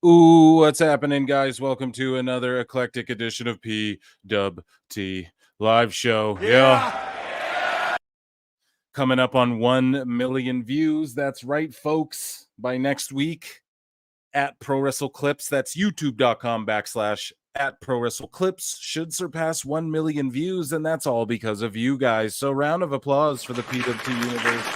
Ooh, what's happening, guys? Welcome to another eclectic edition of PWT live show. Yeah. Coming up on 1 million views. That's right, folks. By next week at Pro Wrestle Clips, that's youtube.com/@ProWrestleClips, should surpass 1 million views, and that's all because of you guys. So round of applause for the PWT universe.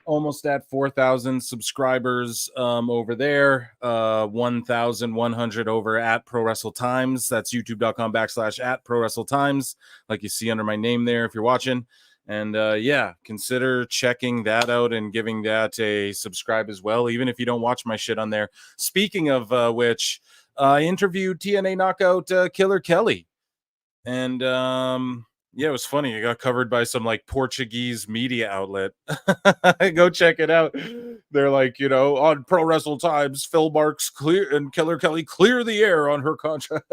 Almost at 4,000 subscribers over there, 1,100 over at Pro Wrestle Times. That's youtube.com/@ProWrestleTimes, like you see under my name there if you're watching. And yeah, consider checking that out and giving that a subscribe as well, even if you don't watch my shit on there. Speaking of which, I interviewed TNA Knockout Killer Kelly. And yeah, it was funny. It got covered by some like Portuguese media outlet. Go check it out. They're like, you know, on Pro Wrestle Times, Phil Marks clear and Killer Kelly clear the air on her contract.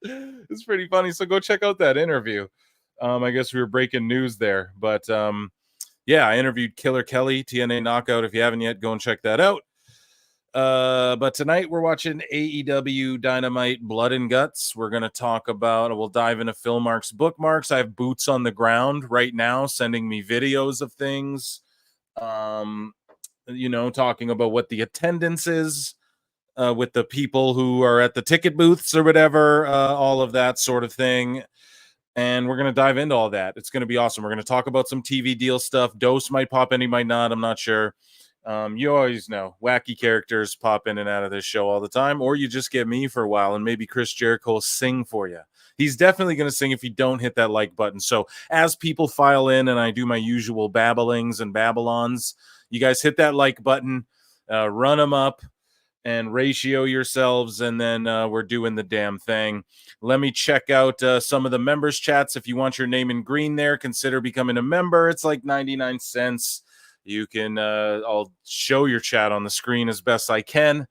It's pretty funny. So go check out that interview. I guess we were breaking news there, but yeah, I interviewed Killer Kelly, TNA Knockout. If you haven't yet, go and check that out. But tonight we're watching AEW Dynamite Blood and Guts. We're going to talk about, we'll dive into Phil Marks' bookmarks. I have boots on the ground right now sending me videos of things, you know, talking about what the attendance is with the people who are at the ticket booths or whatever, all of that sort of thing. And we're going to dive into all that. It's going to be awesome. We're going to talk about some TV deal stuff. Dose might pop in, he might not. I'm not sure. You always know wacky characters pop in and out of this show all the time, or you just get me for a while and maybe Chris Jericho will sing for you. He's definitely going to sing if you don't hit that like button. So as people file in and I do my usual babblings and babylons, you guys hit that like button, run them up and ratio yourselves. And then we're doing the damn thing. Let me check out some of the members chats. If you want your name in green there, consider becoming a member. It's like 99 cents. You can, I'll show your chat on the screen as best I can.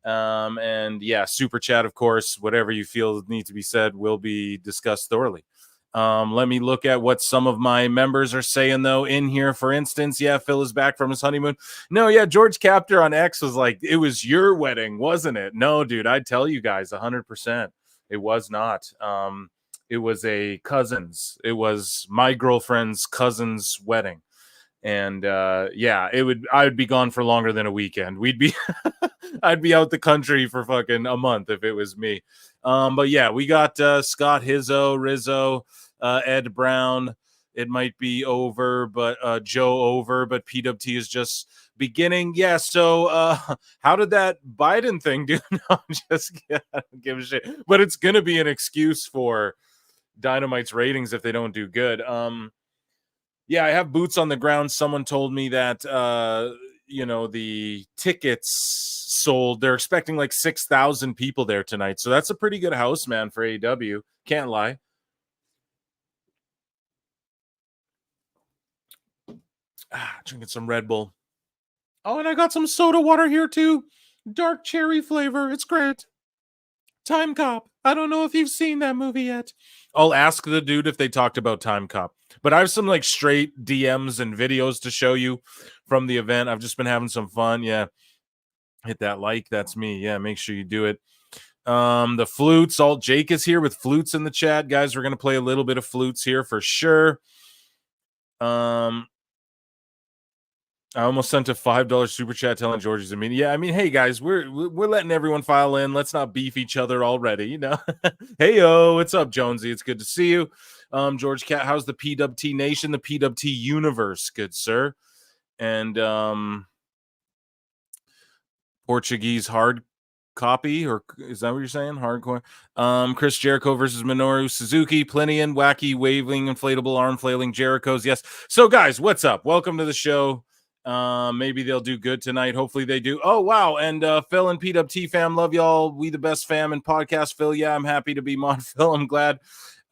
And yeah, super chat, of course, whatever you feel needs to be said will be discussed thoroughly. Let me look at what some of my members are saying, though, in here. For instance, yeah, Phil is back from his honeymoon. No, yeah, George Captor on X was like, it was your wedding, wasn't it? No, dude, I'd tell you guys 100%. It was not. It was a cousin's. It was my girlfriend's cousin's wedding. And yeah, I would be gone for longer than a weekend. I'd be out the country for fucking a month if it was me. But yeah, we got Scott Hizzo, Rizzo, Ed Brown it might be over, but Joe over, but PWT is just beginning. Yeah. So how did that Biden thing do? No, I'm just kidding. I don't give a shit. But it's gonna be an excuse for Dynamite's ratings if they don't do good. Yeah, I have boots on the ground. Someone told me that the tickets sold. They're expecting like 6,000 people there tonight. So that's a pretty good house, man, for AEW. Can't lie. Drinking some Red Bull. Oh, and I got some soda water here too. Dark cherry flavor. It's great. Time Cop. I don't know if you've seen that movie yet. I'll ask the dude if they talked about Time Cop. But I have some like straight DMs and videos to show you from the event. I've just been having some fun. Yeah. Hit that like. That's me. Yeah, make sure you do it. The flutes. All Jake is here with flutes in the chat. Guys, we're gonna play a little bit of flutes here for sure. I almost sent a $5 super chat telling George's a mean. Yeah, I mean, hey guys, we're letting everyone file in. Let's not beef each other already, you know. Hey yo, what's up, Jonesy? It's good to see you. George Cat, how's the PWT Nation, the PWT universe? Good, sir. And Portuguese hard copy, or is that what you're saying? Hardcore. Chris Jericho versus Minoru Suzuki, Plinian, wacky, waving, inflatable, arm flailing Jerichos. Yes. So, guys, what's up? Welcome to the show. Maybe they'll do good tonight. Hopefully they do. Oh, wow. And Phil and PWT fam, love y'all. We the best fam in podcast. Phil, yeah, I'm happy to be Mod Phil. I'm glad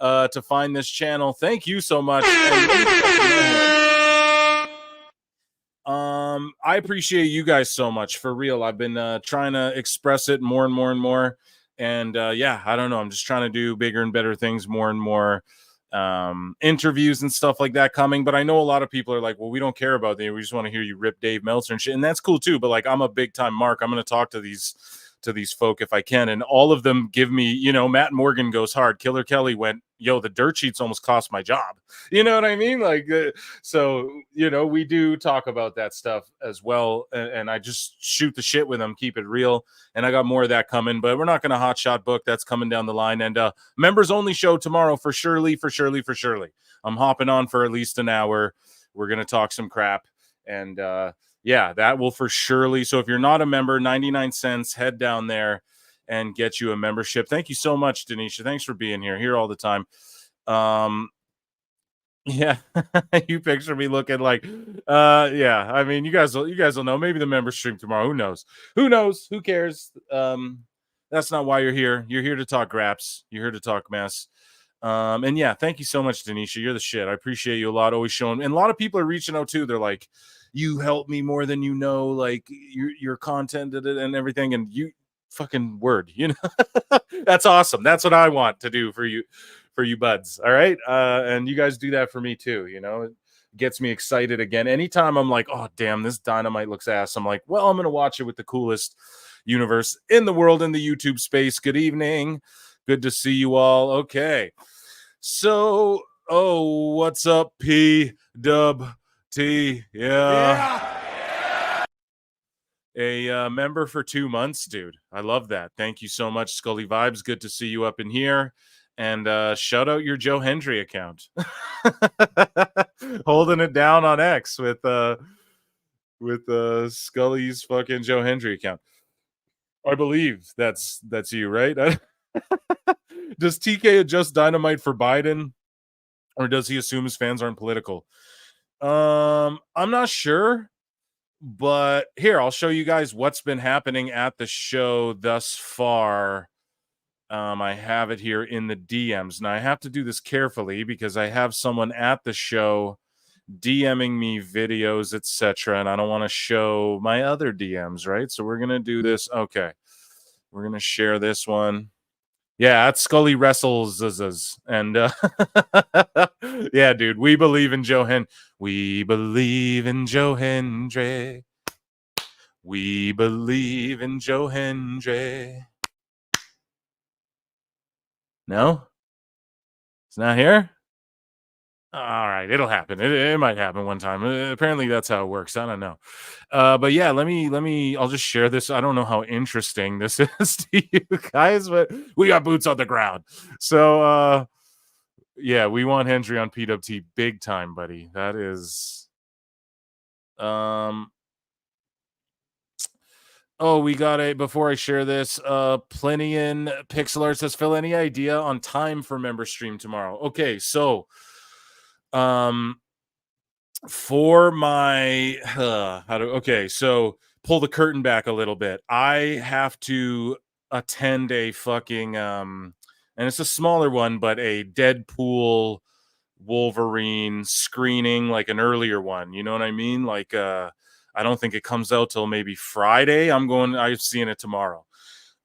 to find this channel. Thank you so much. I appreciate you guys so much, for real. I've been trying to express it more and more and more. And yeah, I don't know. I'm just trying to do bigger and better things, more and more interviews and stuff like that coming. But I know a lot of people are like, well, we don't care about that. We just want to hear you rip Dave Meltzer and shit. And that's cool too. But like, I'm a big time Mark. I'm going to talk to these folk if I can. And all of them give me, Matt Morgan goes hard. Killer Kelly went, yo, the dirt sheets almost cost my job. You know what I mean? Like, so, we do talk about that stuff as well. And I just shoot the shit with them, keep it real. And I got more of that coming, but we're not going to hot shot book. That's coming down the line. And members only show tomorrow for surely. I'm hopping on for at least an hour. We're going to talk some crap. And yeah, that will for surely. So if you're not a member, 99 cents, head down there and get you a membership. Thank you so much, Denisha. Thanks for being here all the time. Yeah, you picture me looking like, yeah. I mean, you guys will know. Maybe the member stream tomorrow. Who knows? Who cares? That's not why you're here. You're here to talk graps. You're here to talk mess. And yeah, thank you so much, Denisha. You're the shit. I appreciate you a lot. Always showing. And a lot of people are reaching out too. They're like, you help me more than you know, like your content and everything. And you fucking word, that's awesome. That's what I want to do for you buds. All right. And you guys do that for me too. It gets me excited again. Anytime I'm like, oh damn, this Dynamite looks ass. I'm like, well, I'm going to watch it with the coolest universe in the world, in the YouTube space. Good evening. Good to see you all. Okay. So, what's up, PWT? Yeah. A member for 2 months, dude. I love that. Thank you so much, Scully Vibes. Good to see you up in here. And shout out your Joe Hendry account. Holding it down on X with Scully's fucking Joe Hendry account. I believe that's you, right? Does TK adjust Dynamite for Biden, or does he assume his fans aren't political? I'm not sure, but here, I'll show you guys what's been happening at the show thus far. I have it here in the DMs. Now I have to do this carefully because I have someone at the show DMing me videos, etc., and I don't want to show my other DMs, right? So we're gonna do this. Okay, we're gonna share this one. Yeah, that's Scully Wrestles. And yeah, dude, we believe in Joe Hendry. We believe in Joe Hendry. We believe in Joe Hendry. No? It's not here? All right, it'll happen. It might happen one time. Apparently that's how it works. I don't know. But yeah, let me I'll just share this. I don't know how interesting this is to you guys, but we got boots on the ground. So Yeah, we want Hendry on PWT big time, buddy. That is Oh, we got a before I share this, Plinian Pixel Art says, Phil, any idea on time for member stream tomorrow? Okay, so for my so pull the curtain back a little bit. I have to attend a fucking and it's a smaller one, but a Deadpool Wolverine screening, like an earlier one. You know what I mean? Like I don't think it comes out till maybe Friday. I'm seeing it tomorrow.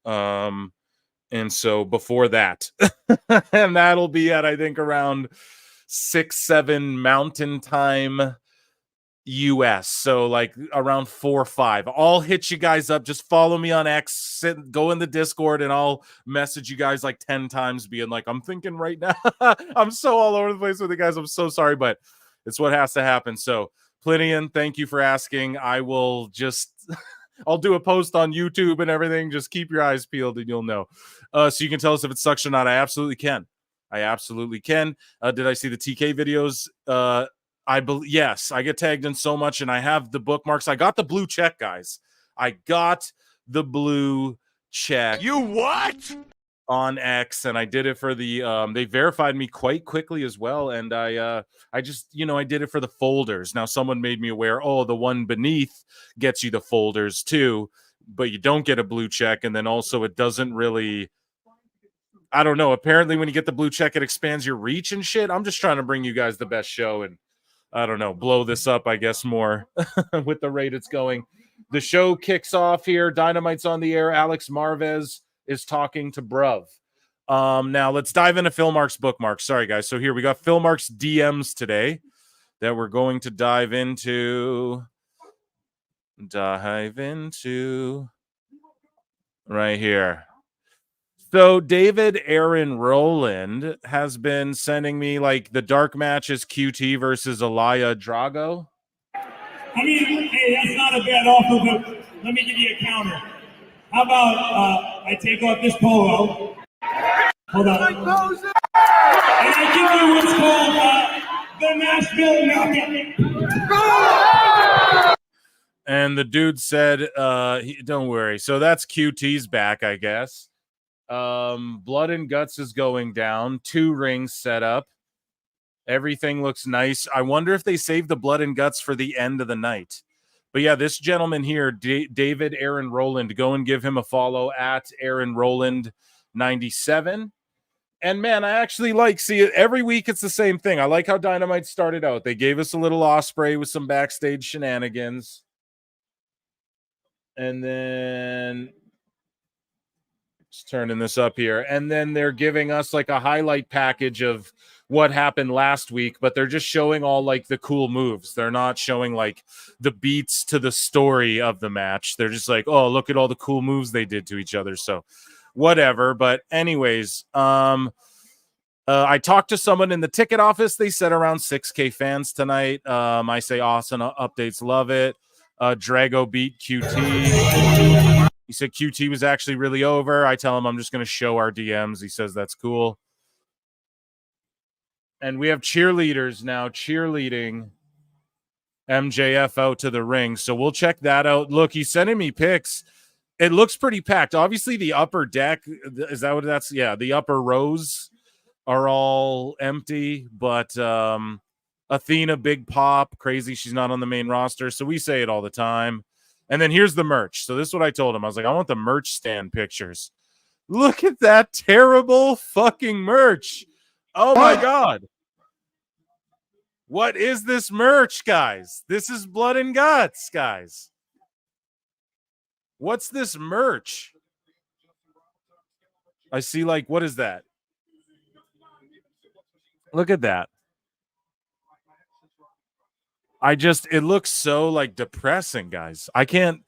And so before that, and that'll be at I think around 6-7 Mountain Time US. So like around 4-5. I'll hit you guys up. Just follow me on X, go in the Discord, and I'll message you guys like 10 times being like, I'm thinking right now. I'm so all over the place with you guys. I'm so sorry, but it's what has to happen. So Plinian, thank you for asking. I will just I'll do a post on YouTube and everything. Just keep your eyes peeled and you'll know. So you can tell us if it sucks or not. I absolutely can. Did I see the TK videos? Yes, I get tagged in so much and I have the bookmarks. I got the blue check, guys. I got the blue check. You what? On X, and I did it for the they verified me quite quickly as well, and I just I did it for the folders. Now someone made me aware, the one beneath gets you the folders too, but you don't get a blue check, and then also it doesn't really, I don't know, apparently when you get the blue check it expands your reach and shit. I'm just trying to bring you guys the best show and I don't know, blow this up I guess more with the rate it's going. The show kicks off here. Dynamite's on the air. Alex Marvez is talking to Bruv. Now let's dive into Philmark's bookmarks. Sorry, guys. So here we got Philmark's DMs today that we're going to dive into right here. So David Aaron Rowland has been sending me like the dark matches QT versus Elia Drago. I mean, hey, that's not a bad offer, but let me give you a counter. How about I take off this polo? Hold on. And I give you what's called the Nashville Knockout. And the dude said, don't worry. So that's QT's back, I guess. Blood and Guts is going down. 2 rings set up. Everything looks nice. I wonder if they saved the Blood and Guts for the end of the night. But yeah, this gentleman here, David Aaron Rowland, go and give him a follow at Aaron Rowland 97. And man, I actually see it every week. It's the same thing. I like how Dynamite started out. They gave us a little Osprey with some backstage shenanigans. And then just turning this up here. And then they're giving us like a highlight package of what happened last week, but they're just showing all like the cool moves. They're not showing like the beats to the story of the match. They're just like, oh, look at all the cool moves they did to each other. So whatever. But anyways, I talked to someone in the ticket office. They said around 6K fans tonight. I say awesome updates. Love it. Drago beat QT. He said QT was actually really over. I tell him I'm just going to show our DMs. He says that's cool. And we have cheerleaders now cheerleading MJF out to the ring. So we'll check that out. Look, he's sending me pics. It looks pretty packed. Obviously, the upper deck, is that what that's? Yeah, the upper rows are all empty. But Athena, big pop. Crazy she's not on the main roster. So we say it all the time. And then here's the merch. So this is what I told him. I was like, I want the merch stand pictures. Look at that terrible fucking merch. Oh, my God. What is this merch, guys? This is Blood and Guts, guys. What's this merch? I see, like, what is that? Look at that. It looks so, like, depressing, guys. I can't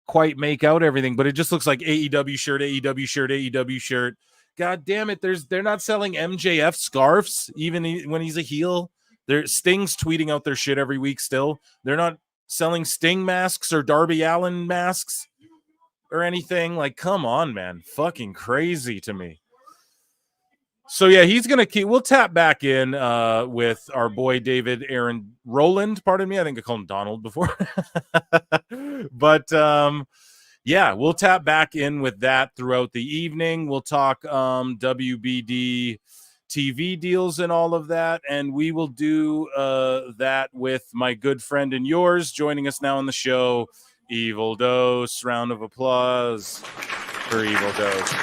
quite make out everything, but it just looks like AEW shirt, AEW shirt, AEW shirt. God damn it, they're not selling MJF scarves, even when he's a heel. Sting's tweeting out their shit every week still. They're not selling Sting masks or Darby Allin masks or anything. Like, come on, man. Fucking crazy to me. So yeah, he's gonna keep. We'll tap back in with our boy David Aaron Roland. Pardon me, I think I called him Donald before. But yeah, we'll tap back in with that throughout the evening. We'll talk WBD TV deals and all of that, and we will do that with my good friend and yours joining us now on the show, Evil Dose. Round of applause for Evil Dose.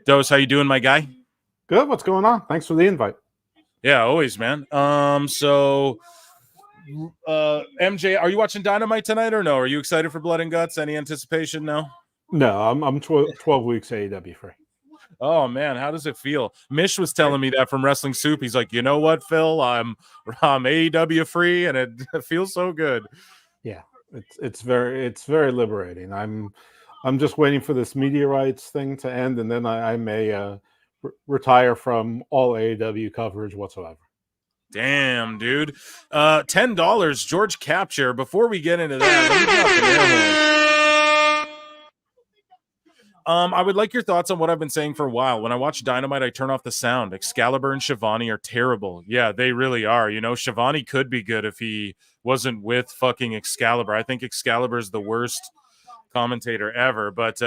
Dose, how you doing, my guy? Good. What's going on? Thanks for the invite. Yeah, always, man. So MJ, are you watching Dynamite tonight or no? Are you excited for Blood and Guts? Any anticipation? No. No, I'm 12 weeks AEW free. Oh man, how does it feel? Mish was telling me that from Wrestling Soup. He's like, you know what, Phil? I'm AEW free, and it feels so good. Yeah, it's very liberating. I'm just waiting for this media rights thing to end, and then I may retire from all AEW coverage whatsoever. Damn, dude. $10, George Capture. Before we get into that, let me get off the air hole. I would like your thoughts on what I've been saying for a while. When I watch Dynamite, I turn off the sound. Excalibur and Shivani are terrible. Yeah, they really are. You know, Shivani could be good if he wasn't with fucking Excalibur. I think Excalibur is the worst commentator ever, but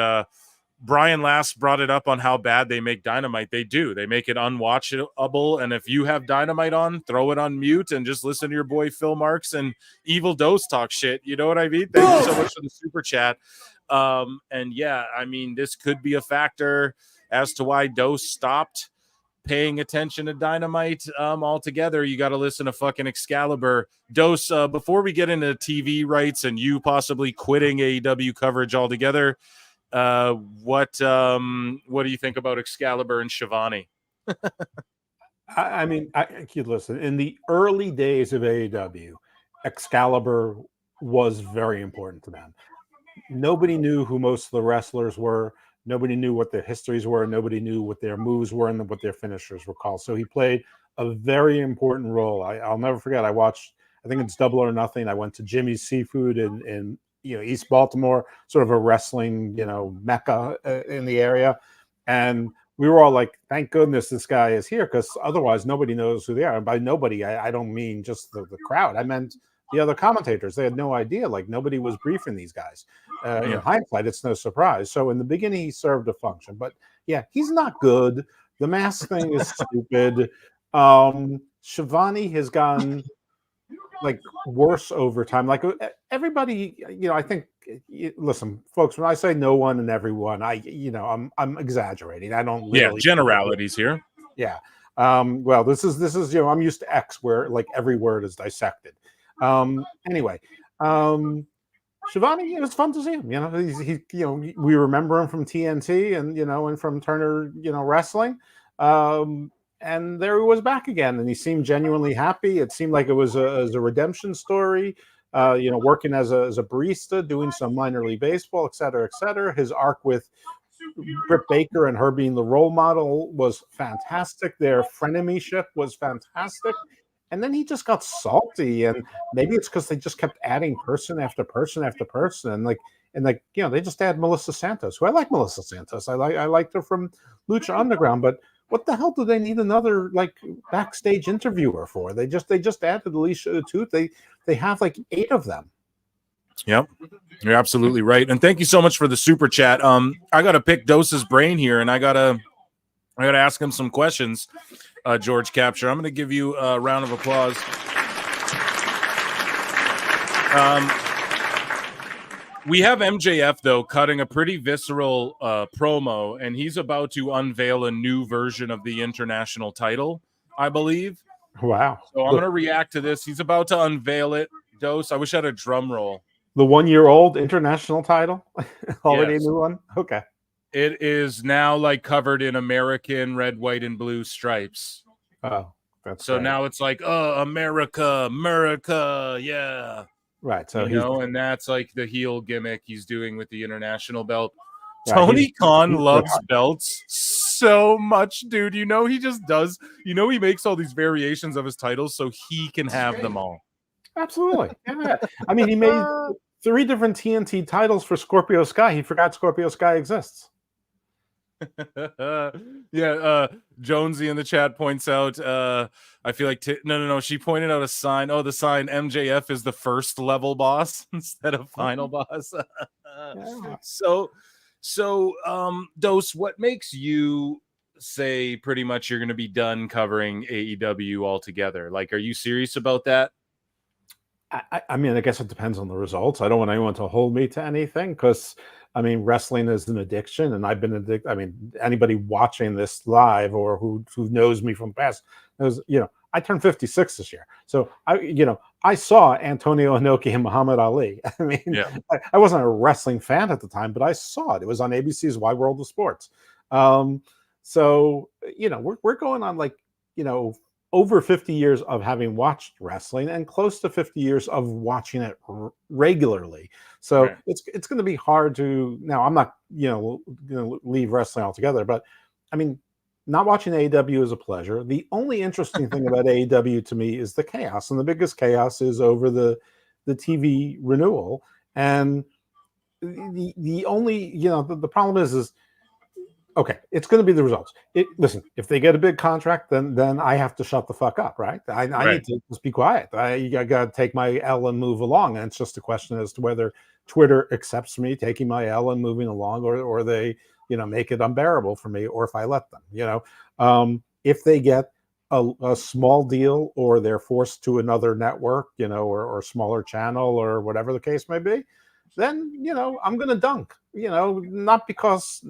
Brian Last brought it up on how bad they make Dynamite. They do. They make it unwatchable, and if you have Dynamite on, throw it on mute and just listen to your boy Phil Marks and Evil Dose talk shit. You know what I mean? Thank you so much for the super chat. And yeah, I mean, this could be a factor as to why Dose stopped paying attention to Dynamite altogether. You got to listen to fucking Excalibur. Dose, before we get into TV rights and you possibly quitting AEW coverage altogether, what do you think about Excalibur and Shivani? I mean, listen, in the early days of AEW, Excalibur was very important to them. Nobody knew who most of the wrestlers were. Nobody knew what their histories were. Nobody knew what their moves were and what their finishers were called. So he played a very important role. I'll never forget. I watched, I think it's Double or Nothing. I went to Jimmy's Seafood in East Baltimore, sort of a wrestling, mecca in the area. And we were all like, thank goodness this guy is here, because otherwise nobody knows who they are. And by nobody, I don't mean just the crowd. I meant the other commentators. They had no idea. Like, nobody was briefing these guys. In hindsight, it's no surprise. So in the beginning, he served a function. But yeah, he's not good. The mask thing is stupid. Shivani has gotten like worse over time. Like everybody, I think. Listen, folks. When I say no one and everyone, I'm exaggerating. I don't. Yeah, generalities here. Yeah. Well, this is I'm used to X, where like every word is dissected. Anyway, Shivani, it's fun to see him. We remember him from TNT and from Turner, Wrestling. And there he was back again, and he seemed genuinely happy. It seemed like it was a redemption story. Working as a barista, doing some minor league baseball, et cetera, et cetera. His arc with Britt Baker and her being the role model was fantastic. Their frenemyship was fantastic. And then he just got salty, and maybe it's because they just kept adding person after person after person, and they just add Melissa Santos, who I like. Melissa Santos, I liked her from Lucha Underground, but what the hell do they need another backstage interviewer for? They just added Alicia Tooth. They have 8 of them. Yep, you're absolutely right, and thank you so much for the super chat. I gotta pick Dose's brain here, and I gotta ask him some questions. George Capture, I'm going to give you a round of applause. We have MJF, though, cutting a pretty visceral promo, and he's about to unveil a new version of the international title, I believe. Wow. So I'm going to react to this. He's about to unveil it. Dose, I wish I had a drum roll. The 1-year-old international title? Already Yes. A new one? Okay. It is now covered in American red, white, and blue stripes. Oh, that's so great. now it's America, yeah. Right. So and that's the heel gimmick he's doing with the international belt. Right, Tony Khan loves belts so much, dude. He just does. He makes all these variations of his titles so he can have them all. Absolutely. Yeah. I mean, he made 3 different TNT titles for Scorpio Sky. He forgot Scorpio Sky exists. Yeah, Jonesy in the chat points out, I feel like no, she pointed out a sign. Oh, the sign MJF is the first level boss instead of final boss. Yeah. So Dose, what makes you say pretty much you're going to be done covering AEW altogether? Like, are you serious about that? I mean, I guess it depends on the results. I don't want anyone to hold me to anything because, I mean, wrestling is an addiction, and I've been addicted. I mean, anybody watching this live or who knows me from past knows, I turned 56 this year, so I saw Antonio Inoki and Muhammad Ali. I mean, Yeah. I wasn't a wrestling fan at the time, but I saw it. It was on ABC's Wide World of Sports. So we're going on like over 50 years of having watched wrestling and close to 50 years of watching it regularly. So Right. it's going to be hard to, now I'm not, going to leave wrestling altogether, but I mean, not watching AEW is a pleasure. The only interesting thing about AEW to me is the chaos, and the biggest chaos is over the TV renewal. And the only, the problem is okay, it's going to be the results. Listen, if they get a big contract, then I have to shut the fuck up, right? I need to just be quiet. I got to take my L and move along. And it's just a question as to whether Twitter accepts me taking my L and moving along, or they, make it unbearable for me, or if I let them, if they get a small deal, or they're forced to another network, or smaller channel, or whatever the case may be, then I'm going to dunk. Not because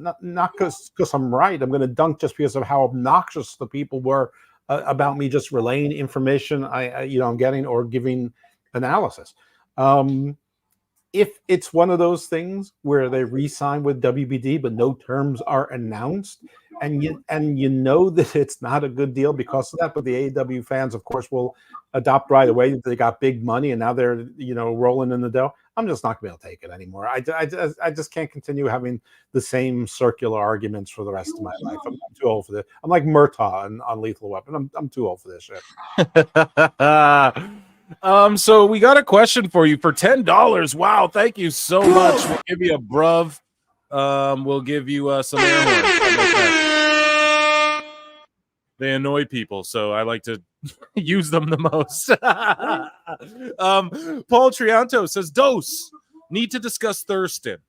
I'm right. I'm going to dunk just because of how obnoxious the people were about me just relaying information I'm getting or giving analysis. If it's one of those things where they re-sign with WBD but no terms are announced, and you know that it's not a good deal because of that, but the AEW fans, of course, will adopt right away. They got big money and now they're rolling in the dough. I'm just not going to be able to take it anymore. I just can't continue having the same circular arguments for the rest of my life. I'm too old for this. I'm like Murtaugh on Lethal Weapon. I'm too old for this shit. So we got a question for you for $10. Wow, thank you so much. We'll give you a bruv. We'll give you some air horns. They annoy people, so I like to use them the most. Paul Trianto says, Dose, need to discuss Thurston.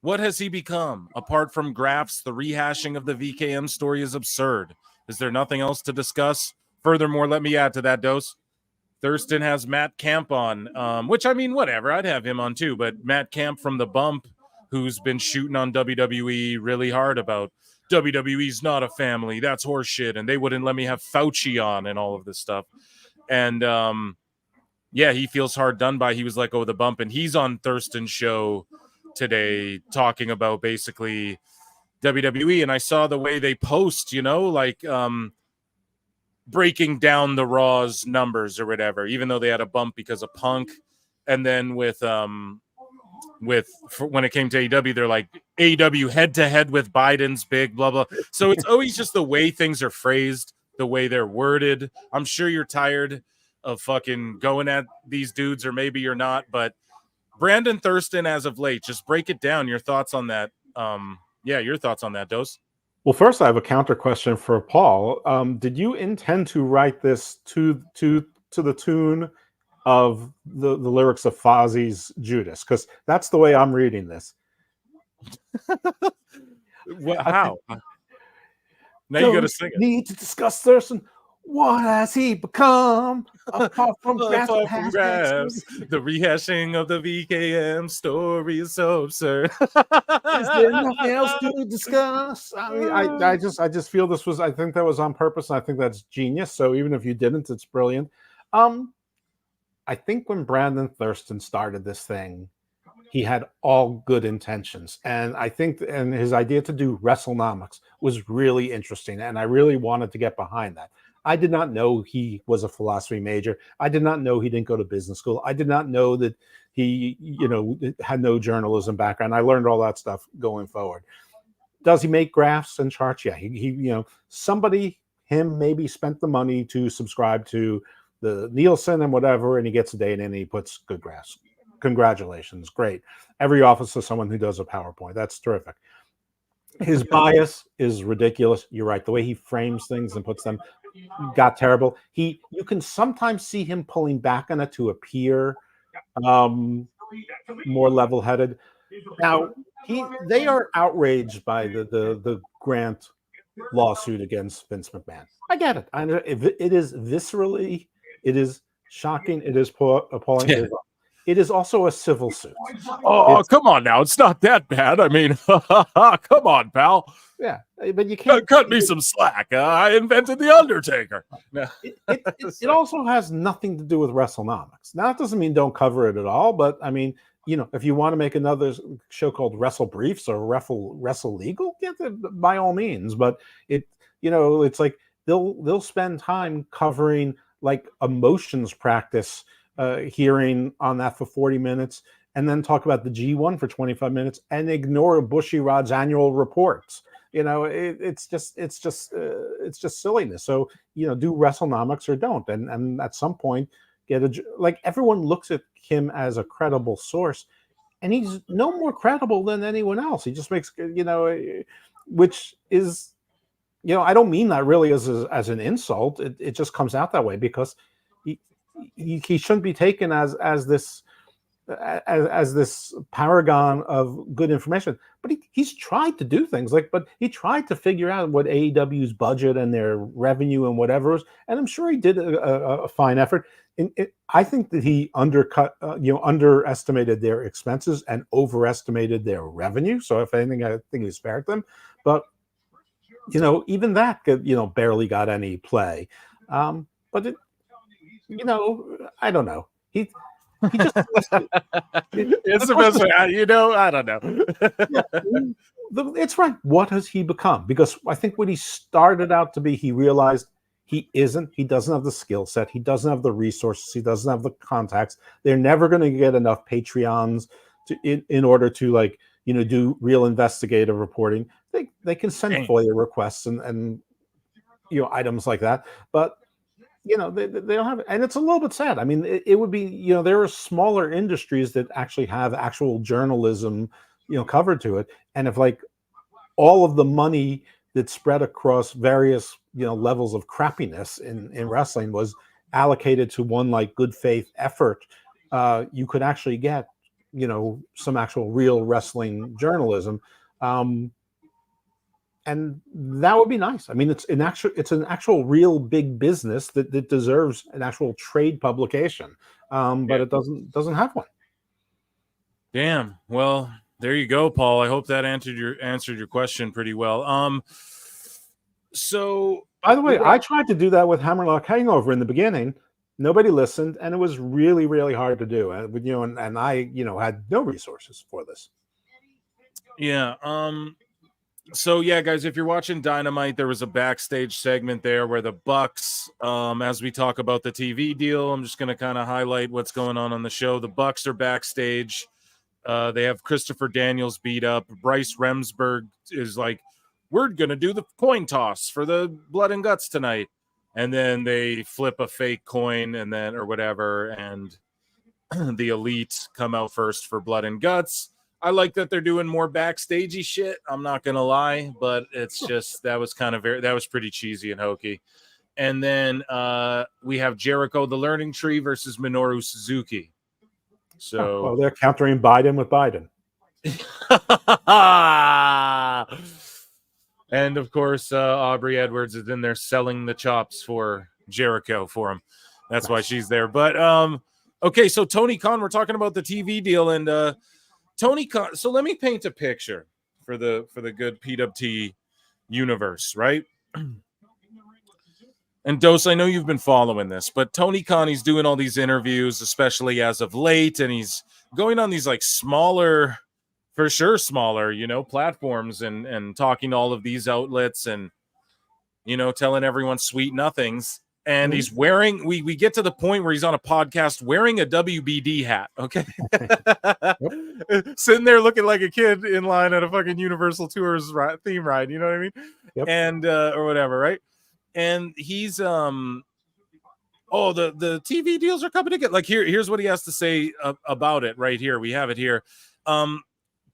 What has he become? Apart from graphs, the rehashing of the VKM story is absurd. Is there nothing else to discuss? Furthermore, let me add to that, Dose. Thurston has Matt Camp on, which, I mean, whatever. I'd have him on too, but Matt Camp from The Bump, who's been shooting on WWE really hard about WWE's not a family. That's horseshit. And they wouldn't let me have Fauci on and all of this stuff. And yeah, he feels hard done by. He was let go of The Bump. And he's on Thurston's show today talking about basically WWE. And I saw the way they post, breaking down the Raw's numbers or whatever, even though they had a bump because of Punk. And then when it came to AEW, they're like AEW head to head with Biden's big blah blah. So it's always just the way things are phrased, the way they're worded. I'm sure you're tired of fucking going at these dudes, or maybe you're not, but Brandon Thurston as of late, just break it down. Your thoughts on that? Your thoughts on that, Dose? Well, first, I have a counter question for Paul. Did you intend to write this to the tune of the lyrics of Fozzie's Judas? Because that's the way I'm reading this. How? Now you got to sing it. Need to discuss Thurston. What has he become? Apart from graphs. The rehashing of the VKM story is so absurd. Is there nothing else to discuss? I mean, I just feel this was. I think that was on purpose, and I think that's genius. So even if you didn't, it's brilliant. I think when Brandon Thurston started this thing, he had all good intentions, and I think his idea to do WrestleNomics was really interesting, and I really wanted to get behind that. I did not know he was a philosophy major. I did not know he didn't go to business school. I did not know that he, had no journalism background. I learned all that stuff going forward. Does he make graphs and charts? Yeah, he somebody, him maybe spent the money to subscribe to the Nielsen and whatever, and he gets a date and he puts good graphs. Congratulations, great. Every office has someone who does a PowerPoint. That's terrific. His bias is ridiculous. You're right. The way he frames things and puts them got terrible. You can sometimes see him pulling back on it to appear more level-headed. Now, they are outraged by the Grant lawsuit against Vince McMahon. I get it. It is viscerally, it is shocking, it is appalling. Yeah. It is also a civil suit. Oh, come on now. It's not that bad. I mean, come on, pal. Yeah, but you can't cut me some slack. I invented the Undertaker. No. It also has nothing to do with WrestleNomics. Now, that doesn't mean don't cover it at all, but I mean, if you want to make another show called Wrestle Briefs or Wrestle Legal, by all means. But it's like they'll spend time covering like a motions practice hearing on that for 40 minutes, and then talk about the G1 for 25 minutes, and ignore Bushirod's annual reports. It's just silliness. So do WrestleNomics or don't, and at some point everyone looks at him as a credible source, and he's no more credible than anyone else. He just makes which is I don't mean that really as an insult. It just comes out that way because he shouldn't be taken as this paragon of good information. But he's tried to do things but he tried to figure out what AEW's budget and their revenue and whatever is, and I'm sure he did a fine effort. I think that he underestimated their expenses and overestimated their revenue. So if anything, I think he spared them. But even that barely got any play. But I don't know. He just it's the best way. I don't know. It's right. What has he become? Because I think what he started out to be, he realized he isn't. He doesn't have the skill set. He doesn't have the resources. He doesn't have the contacts. They're never going to get enough Patreons in order to do real investigative reporting. They can send FOIA requests and items like that, but they don't have it. And it's a little bit sad. I mean, it would be, there are smaller industries that actually have actual journalism, covered to it. And if all of the money that's spread across various, levels of crappiness in wrestling was allocated to one good faith effort, you could actually get, some actual real wrestling journalism. And that would be nice. I mean, it's an actual real big business that deserves an actual trade publication, but it doesn't have one. Damn. Well, there you go, Paul. I hope that answered your question pretty well. So, by the way, I tried to do that with Hammerlock Hangover in the beginning. Nobody listened, and it was really, really hard to do. And I, had no resources for this. Yeah. So yeah, guys, if you're watching Dynamite, there was a backstage segment there where the Bucks, as we talk about the TV deal, I'm just going to kind of highlight what's going on the show. The Bucks are backstage. They have Christopher Daniels beat up. Bryce Remsburg is like, we're going to do the coin toss for the blood and guts tonight. And then they flip a fake coin or whatever. And the Elite come out first for blood and guts. I like that they're doing more backstagey shit. I'm not going to lie, but it's just, that was pretty cheesy and hokey. And then we have Jericho, the Learning Tree versus Minoru Suzuki. So they're countering Biden with Biden. And of course, Aubrey Edwards is in there selling the chops for Jericho for him. That's why she's there. But okay, so Tony Khan, we're talking about the TV deal, and Tony Khan. So let me paint a picture for the good PWT universe, right? And Dose, I know you've been following this, but Tony Khan, he's doing all these interviews, especially as of late, and he's going on these smaller, platforms and talking to all of these outlets and, telling everyone sweet nothings. And he's wearing, we get to the point where he's on a podcast wearing a WBD hat, okay? Sitting there looking like a kid in line at a fucking Universal Tours theme ride, you know what I mean? Yep. And, or whatever, right? And he's, the TV deals are coming together. Here's what he has to say about it right here. We have it here.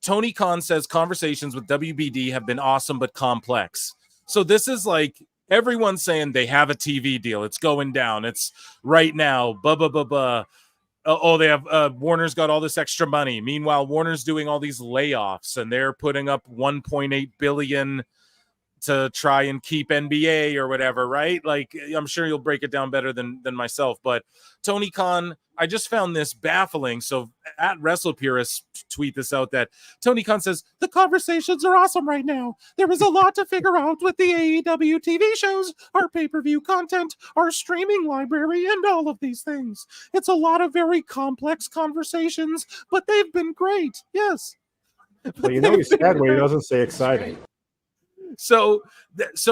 Tony Khan says conversations with WBD have been awesome but complex. So this is like everyone's saying they have a TV deal. It's going down. It's right now. Oh, they have Warner's got all this extra money. Meanwhile, Warner's doing all these layoffs and they're putting up 1.8 billion to try and keep NBA or whatever, right? Like, I'm sure you'll break it down better than myself. But Tony Khan, I just found this baffling. So at Wrestle Purists tweet this out that Tony Khan says, the conversations are awesome right now. There is a lot to figure out with the AEW TV shows, our pay-per-view content, our streaming library, and all of these things. It's a lot of very complex conversations, but they've been great. Yes. Well, you know he's sad when he doesn't say exciting. So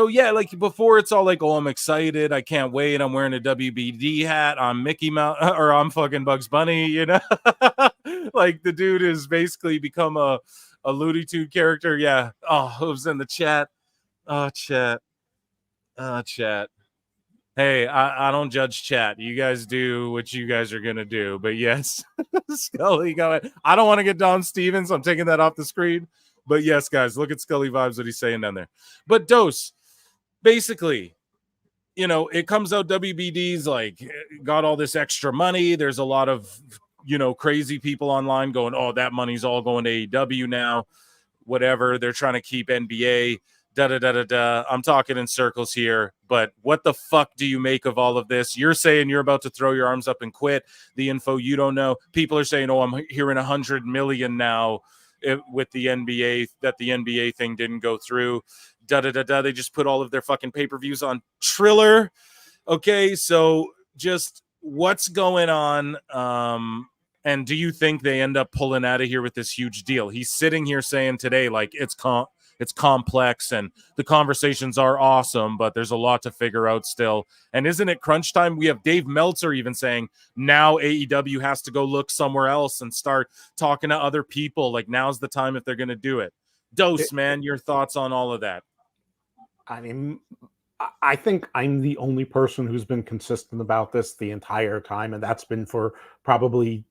yeah, like before it's all like, oh, I'm excited, I can't wait, I'm wearing a WBD hat, I'm Mickey Mouse, or I'm fucking Bugs Bunny, you know. Like the dude has basically become a Looney Tune character. Yeah. Oh, it was in the chat. Chat. Hey, I don't judge chat. You guys do what you guys are gonna do. But yes, Scully going. I don't want to get Don Stevens. I'm taking that off the screen. But yes, guys, look at Scully vibes, what he's saying down there. But Dose, basically, you know, it comes out WBD's like got all this extra money. There's a lot of, you know, crazy people online going, oh, that money's all going to AEW now. Whatever. They're trying to keep NBA. I'm talking in circles here. But what the fuck do you make of all of this? You're saying you're about to throw your arms up and quit. The info you don't know. People are saying, oh, I'm hearing 100 million now. With the NBA, that the NBA thing didn't go through. They just put all of their fucking pay-per-views on Triller. Okay, so just what's going on? And do you think they end up pulling out of here with this huge deal? He's sitting here saying today, like, it's complex and the conversations are awesome, but there's a lot to figure out still. And isn't it crunch time? We have Dave Meltzer even saying now AEW has to go look somewhere else and start talking to other people. Like, now's the time if they're going to do it. Dose, man, your thoughts on all of that? I mean, I think I'm the only person who's been consistent about this the entire time, and that's been for probably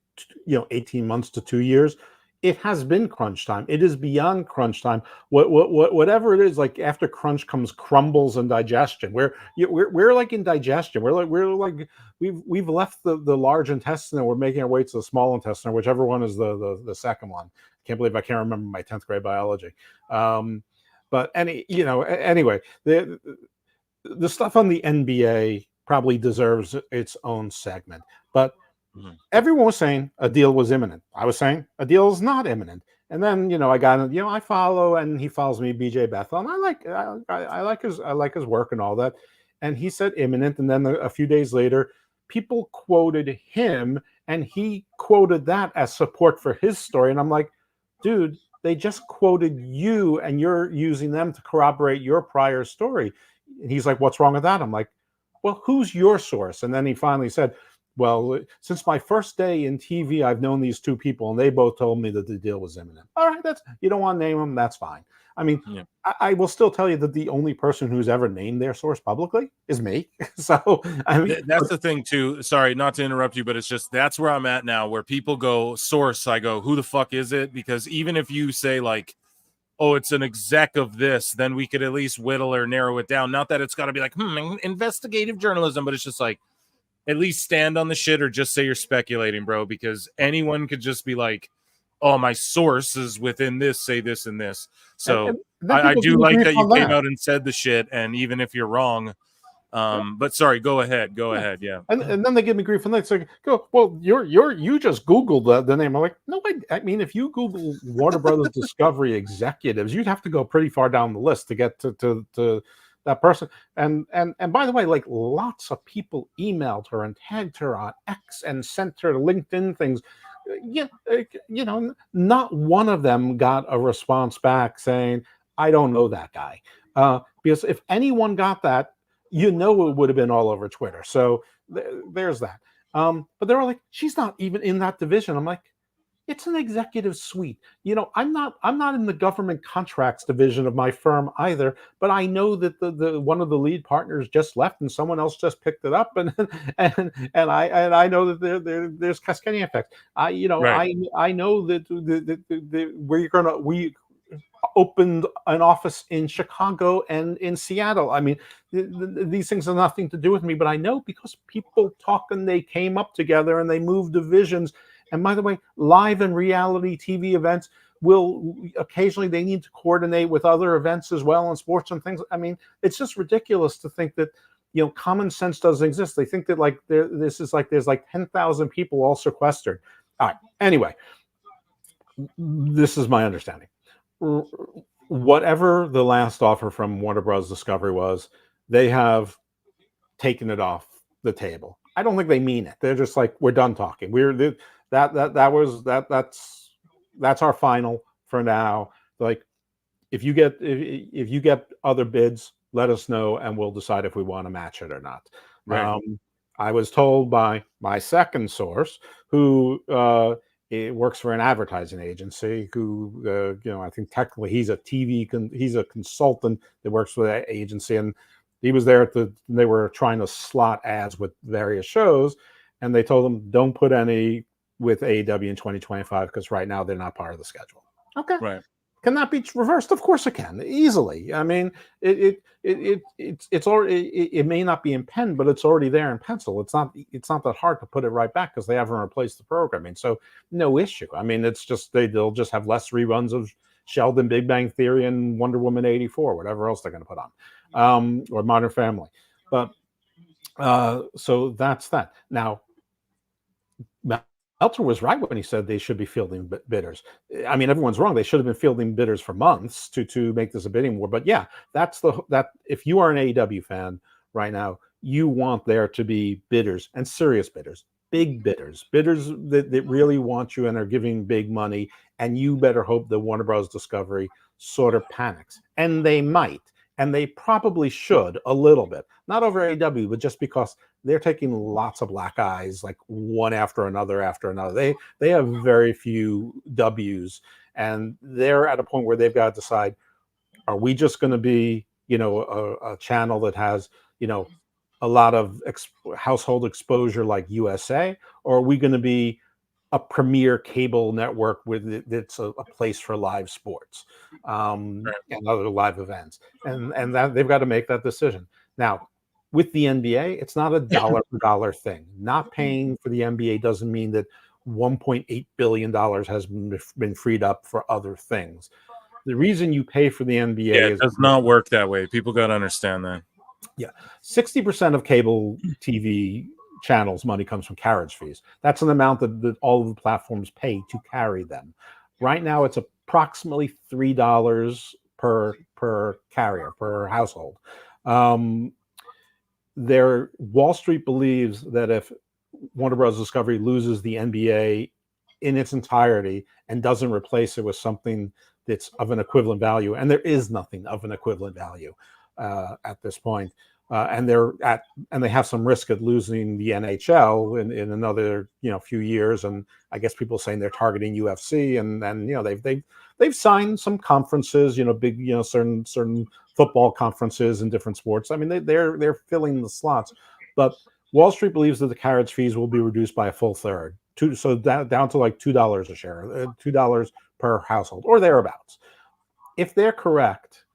18 months to 2 years. It has been crunch time. It is beyond crunch time. Whatever it is, like after crunch comes crumbles and digestion. We're like in digestion. We've left the large intestine and we're making our way to the small intestine, whichever one is the second one. Can't believe I can't remember my 10th grade biology. But anyway, the stuff on the NBA probably deserves its own segment, but. Everyone was saying a deal was imminent. I was saying a deal is not imminent. And then, I got, I follow, and he follows me, BJ Bethel, and I like his work and all that. And he said imminent. And then a few days later, people quoted him, and he quoted that as support for his story. And I'm like, dude, they just quoted you, and you're using them to corroborate your prior story. And he's like, what's wrong with that? I'm like, well, who's your source? And then he finally said, well, since my first day in TV, I've known these two people, and they both told me that the deal was imminent. All right, you don't want to name them, that's fine. I mean, yeah. I will still tell you that the only person who's ever named their source publicly is me. So, I mean, that's the thing too. Sorry, not to interrupt you, but it's just that's where I'm at now. Where people go source, I go, who the fuck is it? Because even if you say like, oh, it's an exec of this, then we could at least whittle or narrow it down. Not that it's got to be like investigative journalism, but it's just like. At least stand on the shit or just say you're speculating, bro, because anyone could just be like, oh, my source is within this, say this and this. So and I do like that you came out and said the shit, and even if you're wrong, but sorry, go ahead. Yeah. And then they give me grief and they say, go, well, you just Googled the name. I'm like, no, I mean, if you Google Warner Brothers Discovery executives, you'd have to go pretty far down the list to get to that person. And by the way, like lots of people emailed her and tagged her on X and sent her LinkedIn things. Not one of them got a response back saying, I don't know that guy. Because if anyone got that, it would have been all over Twitter. So there's that. But they were like, she's not even in that division. I'm like, It's an executive suite. I'm not in the government contracts division of my firm either, but I know that the one of the lead partners just left and someone else just picked it up, and I know that there's cascading effects. Right. I know that we opened an office in Chicago and in Seattle. I mean, these things have nothing to do with me, but I know because people talk and they came up together and they moved divisions. And by the way, live and reality TV events will occasionally, they need to coordinate with other events as well, and sports and things. I mean, it's just ridiculous to think that common sense doesn't exist. They think that there's like 10,000 people all sequestered. All right. Anyway, this is my understanding. Whatever the last offer from Warner Bros. Discovery was, they have taken it off the table. I don't think they mean it. They're just like, we're done talking. That's our final for now. Like, if you get other bids, let us know and we'll decide if we want to match it or not. Right. I was told by my second source, who it works for an advertising agency, who I think technically he's a consultant that works for that agency, and he was there they were trying to slot ads with various shows, and they told him, don't put any with AEW in 2025 because right now they're not part of the schedule. Okay. Right. Can that be reversed? Of course it can, easily. I mean, it's already, it may not be in pen, but it's already there in pencil. It's not that hard to put it right back because they haven't replaced the programming. So no issue. I mean, it's just they'll just have less reruns of Sheldon, Big Bang Theory, and Wonder Woman 84, whatever else they're going to put on, or Modern Family. But so that's that. Now, Meltzer was right when he said they should be fielding bidders. I mean, everyone's wrong. They should have been fielding bidders for months to make this a bidding war. But yeah, that if you are an AEW fan right now, you want there to be bidders, and serious bidders, big bidders that really want you and are giving big money. And you better hope that Warner Bros. Discovery sort of panics, and they might. And they probably should a little bit, not over AEW, but just because they're taking lots of black eyes, like one after another. They have very few W's, and they're at a point where they've got to decide: are we just going to be, a channel that has, a lot of household exposure like USA, or are we going to be a premier cable network that's a place for live sports and other live events, and that they've got to make that decision. Now, with the NBA, it's not a dollar for dollar thing. Not paying for the NBA doesn't mean that $1.8 billion has been freed up for other things. The reason you pay for the NBA it does not work that way. People got to understand that. Yeah, 60% of cable TV channels money comes from carriage fees. That's an amount that all of the platforms pay to carry them. Right now, it's approximately $3 per carrier, per household. Wall Street believes that if Warner Bros. Discovery loses the NBA in its entirety and doesn't replace it with something that's of an equivalent value, and there is nothing of an equivalent value at this point, and they have some risk at losing the NHL in another few years, and I guess people are saying they're targeting UFC, and they've signed some conferences, big certain football conferences in different sports. I mean, they're filling the slots, but Wall Street believes that the carriage fees will be reduced by a full third, down to like $2 a share, $2 per household or thereabouts. If they're correct,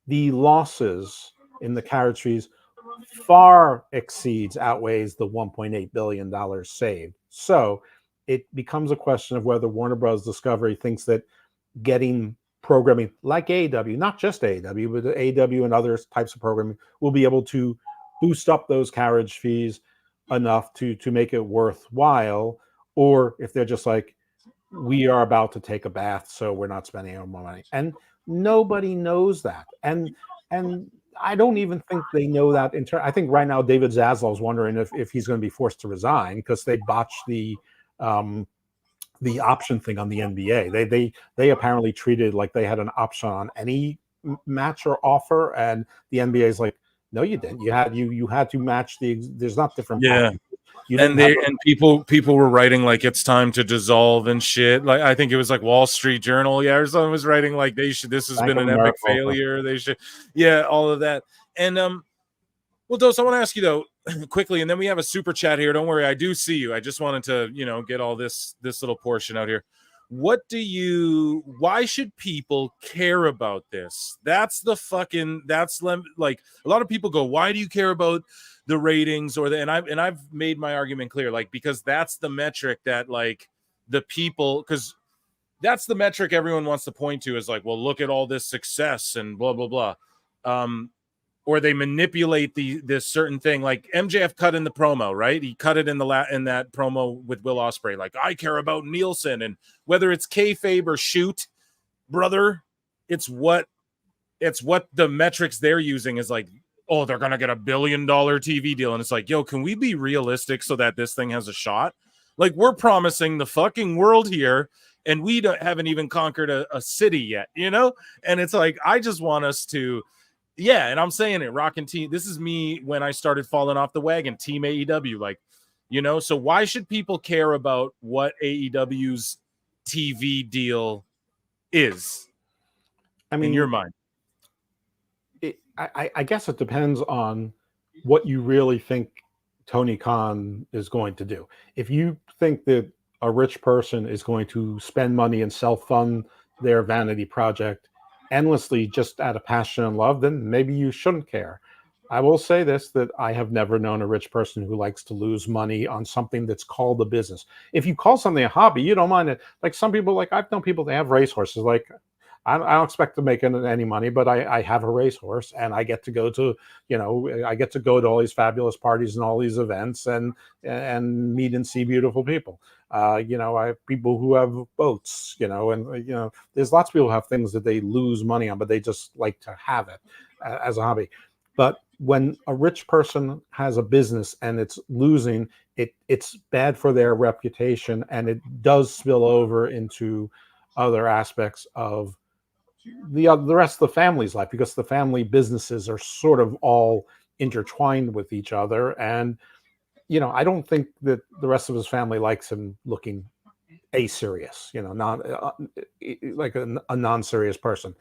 the losses in the carriage fees far outweighs the $1.8 billion saved. So it becomes a question of whether Warner Bros. Discovery thinks that getting programming like AEW, not just AEW, but AEW and other types of programming, will be able to boost up those carriage fees enough to make it worthwhile, or if they're just like, we are about to take a bath, so we're not spending any more money. And nobody knows that. And I don't even think they know that. I think right now David Zaslav is wondering if he's going to be forced to resign because they botched the option thing on the NBA. They apparently treated like they had an option on any match or offer, and the NBA is like, no, you didn't. You had to match there's not different packages. And people were writing like it's time to dissolve and shit. Like I think it was like Wall Street Journal, or someone was writing like this has been an epic failure. They should, all of that. And well, Dose, I want to ask you though quickly, and then we have a super chat here. Don't worry, I do see you. I just wanted to get all this little portion out here. Why should people care about this? That's like a lot of people go, why do you care about the ratings and I've made my argument clear, like, because that's the metric that like the people, because that's the metric everyone wants to point to is like, well, look at all this success and blah, blah, blah. Or they manipulate this certain thing, like MJF cut in the promo, right? He cut it in that promo with Will Ospreay. Like, I care about Nielsen, and whether it's kayfabe or shoot, brother, it's what the metrics they're using is like. Oh, they're gonna get $1 billion TV deal, and it's like, yo, can we be realistic so that this thing has a shot? Like, we're promising the fucking world here, and we haven't even conquered a city yet, And it's like, I just want us to. Yeah, and I'm saying it, Rockin' Team. This is me when I started falling off the wagon, Team AEW. Like, so why should people care about what AEW's TV deal is? I mean, in your mind? I guess it depends on what you really think Tony Khan is going to do. If you think that a rich person is going to spend money and self-fund their vanity project endlessly just out of passion and love, then maybe you shouldn't care. I will say this, that I have never known a rich person who likes to lose money on something that's called a business. If you call something a hobby, you don't mind it. Like some people, like I've known people that have racehorses. Like I don't expect to make any money, but I have a racehorse and I get to go to, I get to go to all these fabulous parties and all these events and meet and see beautiful people. I have people who have boats, and there's lots of people who have things that they lose money on, but they just like to have it as a hobby. But when a rich person has a business and it's losing, it's bad for their reputation, and it does spill over into other aspects of the rest of the family's life, because the family businesses are sort of all intertwined with each other. And I don't think that the rest of his family likes him looking aserious, not like a non-serious person.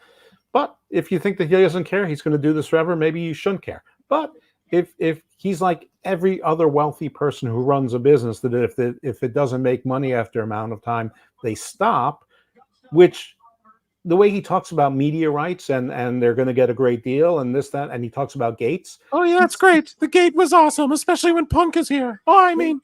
But if you think that he doesn't care, he's going to do this forever, maybe you shouldn't care. But if he's like every other wealthy person who runs a business, that if it doesn't make money after an amount of time, they stop, which the way he talks about media rights and they're going to get a great deal and this, that, and he talks about gates. Oh yeah, that's great. The gate was awesome, especially when Punk is here. Oh, I mean,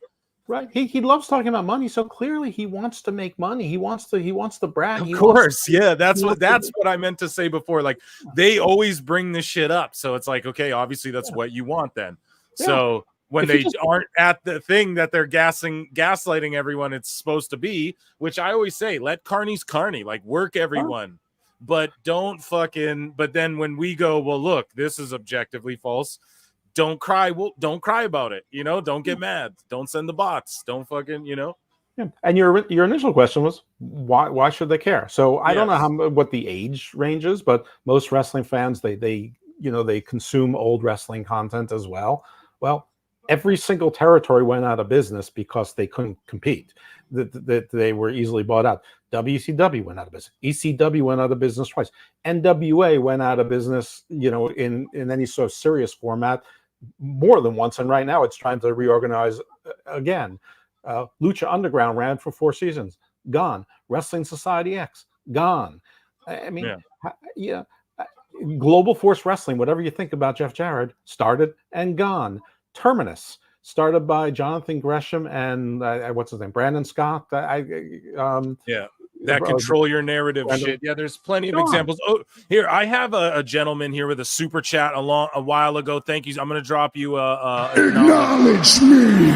right. He loves talking about money. So clearly he wants to make money. He wants to brag. Of course. Yeah. That's what I meant to say before. Like they always bring this shit up. So it's like, okay, obviously that's what you want then. Yeah. So when they aren't at the thing that they're gaslighting everyone it's supposed to be, which I always say, let Carney's Carney, like work everyone, but don't fucking, but then when we go, well, look, this is objectively false. Don't cry. Well, don't cry about it. Don't get mad. Don't send the bots. Don't fucking, Yeah. And your initial question was why should they care? So I don't know what the age range is, but most wrestling fans, they consume old wrestling content as well. Well, every single territory went out of business because they couldn't compete. That they were easily bought out. WCW went out of business. ECW went out of business twice. NWA went out of business, in any sort of serious format more than once. And right now it's trying to reorganize again. Lucha Underground ran for 4 seasons. Gone. Wrestling Society X. Gone. I mean, Global Force Wrestling, whatever you think about Jeff Jarrett, started and gone. Terminus, started by Jonathan Gresham and what's his name, Brandon Scott. Control your narrative shit. Yeah, there's plenty of examples. Oh, here I have a gentleman here with a super chat a while ago. Thank you. I'm going to drop you acknowledge me.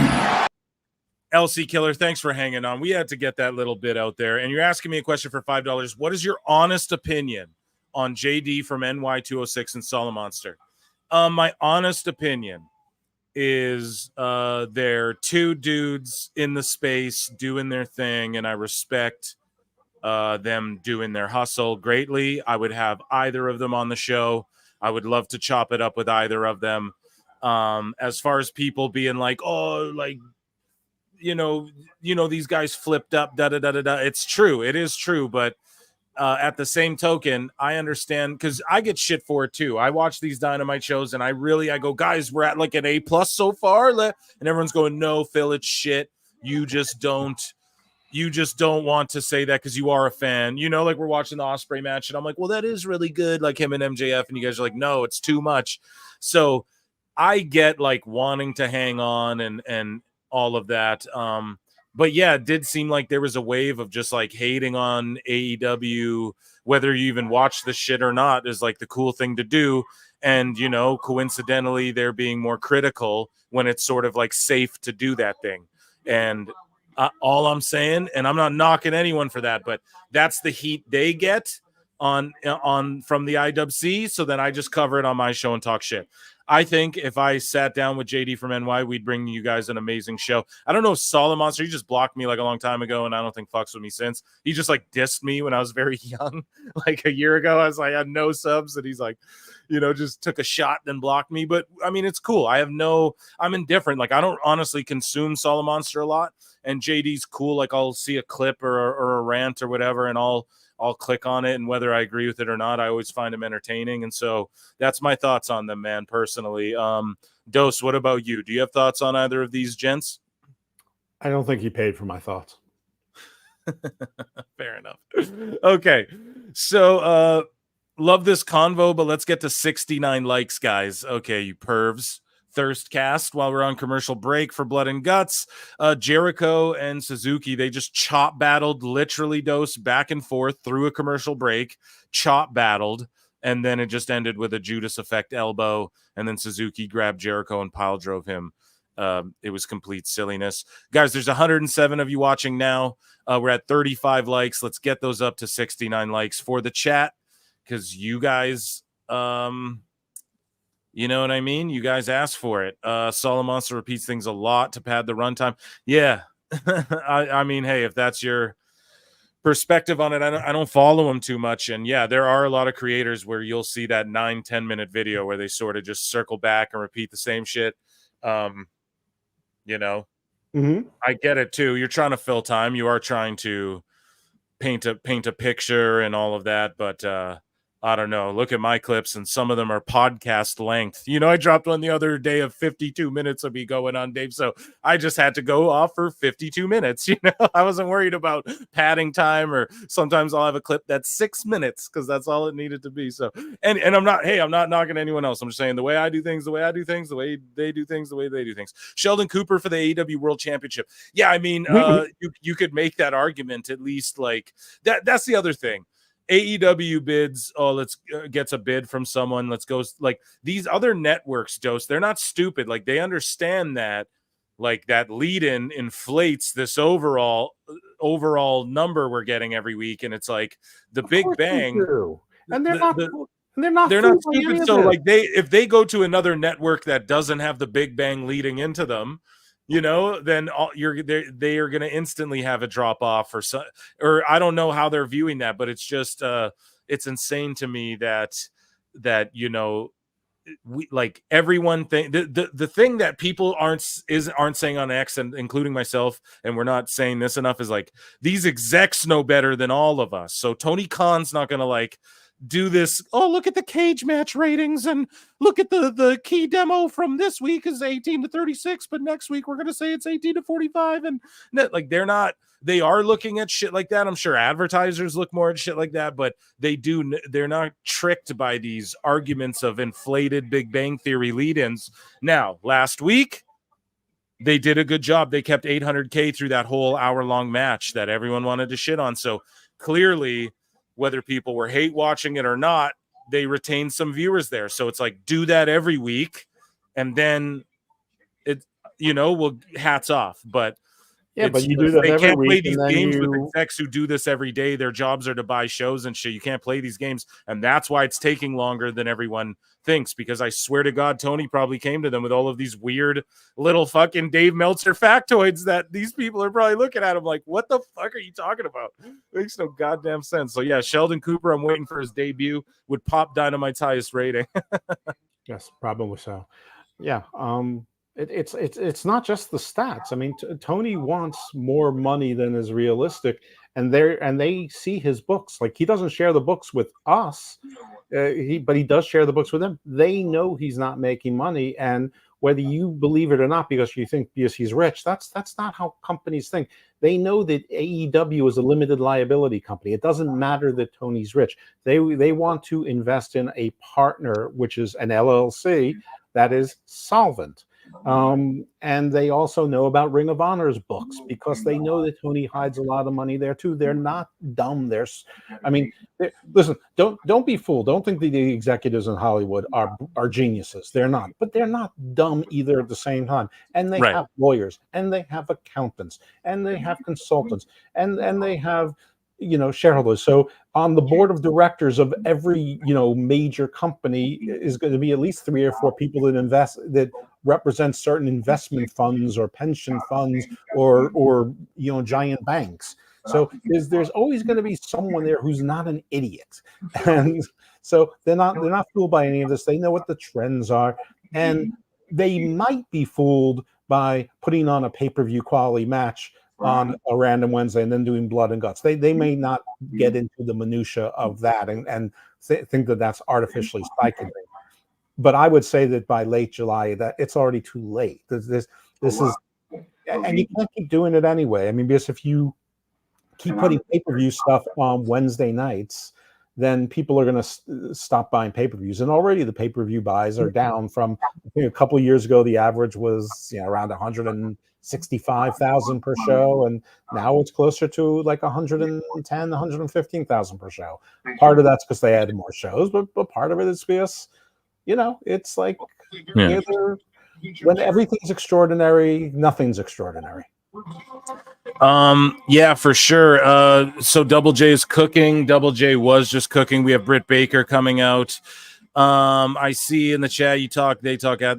LC Killer, thanks for hanging on. We had to get that little bit out there. And you're asking me a question for $5. What is your honest opinion on JD from NY206 and Solid Monster? My honest opinion is they're 2 dudes in the space doing their thing, and I respect them doing their hustle greatly. I would have either of them on the show. I would love to chop it up with either of them. As far as people being like, oh, like these guys flipped up, da da da da da. It's true, it is true, but at the same token, I understand because I get shit for it too. I watch these Dynamite shows and I go, guys, we're at like an A+ so far, and everyone's going, no, Phil, it's shit. You just don't want to say that because you are a fan. Like we're watching the Ospreay match, and I'm like, well, that is really good, like him and MJF, and you guys are like, no, it's too much. So I get like wanting to hang on and all of that. But yeah, it did seem like there was a wave of just like hating on AEW, whether you even watch the shit or not, is like the cool thing to do. And, coincidentally, they're being more critical when it's sort of like safe to do that thing. And all I'm saying, and I'm not knocking anyone for that, but that's the heat they get on from the IWC. So then I just cover it on my show and talk shit. I think if I sat down with JD from NY, we'd bring you guys an amazing show. I don't know if Solid Monster, he just blocked me like a long time ago, and I don't think fucks with me since. He just like dissed me when I was very young, like a year ago. I was like, I had no subs, and he's like, just took a shot, then blocked me. But I mean, it's cool. I'm indifferent. Like I don't honestly consume Solid Monster a lot, and JD's cool. Like I'll see a clip or a rant or whatever, and I'll click on it, and whether I agree with it or not, I always find them entertaining. And so that's my thoughts on them, man, personally. Dose, what about you? Do you have thoughts on either of these gents? I don't think he paid for my thoughts. Fair enough. Okay. So love this convo, but let's get to 69 likes, guys. Okay, you pervs. Thirstcast while we're on commercial break for Blood and Guts. Jericho and Suzuki, they just chop battled, literally Dose back and forth through a commercial break, chop battled, and then it just ended with a Judas Effect elbow, and then Suzuki grabbed Jericho and pile drove him. It was complete silliness. Guys, there's 107 of you watching now. We're at 35 likes. Let's get those up to 69 likes for the chat, because you guys... you know what I mean? You guys asked for it. Solid Monster repeats things a lot to pad the runtime. Yeah. I mean, hey, if that's your perspective on it, I don't follow them too much. And yeah, there are a lot of creators where you'll see that 9-10 minute video where they sort of just circle back and repeat the same shit. I get it too. You're trying to fill time. You are trying to paint a picture and all of that. But I don't know. Look at my clips, and some of them are podcast length. I dropped one the other day of 52 minutes of me going on, Dave. So I just had to go off for 52 minutes. I wasn't worried about padding time, or sometimes I'll have a clip that's 6 minutes because that's all it needed to be. So, and I'm not knocking anyone else. I'm just saying the way I do things, the way I do things, the way they do things, the way they do things. Sheldon Cooper for the AEW World Championship. Yeah, I mean, you could make that argument at least. Like that's the other thing. AEW bids, let's gets a bid from someone. Let's go. Like these other networks, Dose, they're not stupid. Like they understand that, like that lead-in inflates this overall number we're getting every week, and it's like the Big Bang. And they're not stupid. So like if they go to another network that doesn't have the Big Bang leading into them, then they are going to instantly have a drop off, or I don't know how they're viewing that, but it's just it's insane to me that we like everyone think the thing that people aren't saying on X, and including myself, and we're not saying this enough, is like these execs know better than all of us. So Tony Khan's not going to like do this. Oh, look at the cage match ratings, and look at the key demo from this week is 18 to 36, but next week we're going to say it's 18 to 45. And like they are looking at shit like that. I'm sure advertisers look more at shit like that, but they're not tricked by these arguments of inflated Big Bang Theory lead-ins. Now, last week they did a good job. They kept 800K through that whole hour-long match that everyone wanted to shit on. So clearly, whether people were hate watching it or not, they retained some viewers there. So it's like, do that every week, and then hats off. But yeah, but you do that they every can't week, play these games with execs who do this every day. Their jobs are to buy shows and shit. You can't play these games, and that's why it's taking longer than everyone thinks. Because I swear to God, Tony probably came to them with all of these weird little fucking Dave Meltzer factoids that these people are probably looking at him like, what the fuck are you talking about? Makes no goddamn sense. So yeah, Sheldon Cooper, I'm waiting for his debut, would pop Dynamite's highest rating. Yes, probably so. Yeah. It's not just the stats. I mean, Tony wants more money than is realistic, and they see his books. Like, he doesn't share the books with us, but he does share the books with them. They know he's not making money, and whether you believe it or not, because he's rich, that's not how companies think. They know that AEW is a limited liability company. It doesn't matter that Tony's rich. They want to invest in a partner, which is an LLC that is solvent. And they also know about Ring of Honor's books, because they know that Tony hides a lot of money there too. They're not dumb. Listen, don't be fooled. Don't think that the executives in Hollywood are geniuses. They're not, but they're not dumb either at the same time. And they have lawyers, and they have accountants, and they have consultants, and they have shareholders. So on the board of directors of every major company is going to be at least 3 or 4 people that represent certain investment funds or pension funds or giant banks. So there's always going to be someone there who's not an idiot, and so they're not fooled by any of this. They know what the trends are, and they might be fooled by putting on a pay-per-view quality match on a random Wednesday and then doing blood and guts. They may not get into the minutia of that and think that that's artificially spiking. But I would say that by late July, that it's already too late. This is, and you can't keep doing it anyway. I mean, because if you keep putting pay-per-view stuff on Wednesday nights, then people are going to stop buying pay-per-views. And already the pay-per-view buys are down from, I think a couple of years ago, the average was around 165,000 per show. And now it's closer to like 110, 115,000 per show. Part of that's because they added more shows, but part of it is because, it's like either when everything's extraordinary, nothing's extraordinary. Yeah, for sure. So Double J is cooking. Double J was just cooking. We have Britt Baker coming out. I see in the chat they talk at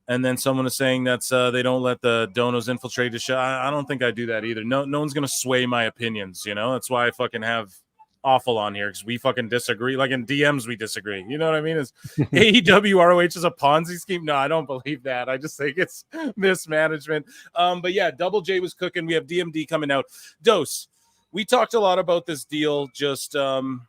and then someone is saying that's they don't let the donos infiltrate the show. I don't think I do that either. No one's gonna sway my opinions, that's why I fucking have awful on here, because we fucking disagree. Like in DMs we disagree, you know what I mean? Is AEW ROH is a Ponzi scheme? No, I don't believe that. I just think it's mismanagement. But yeah, Double J was cooking. We have DMD coming out. Dose, we talked a lot about this deal. Just you're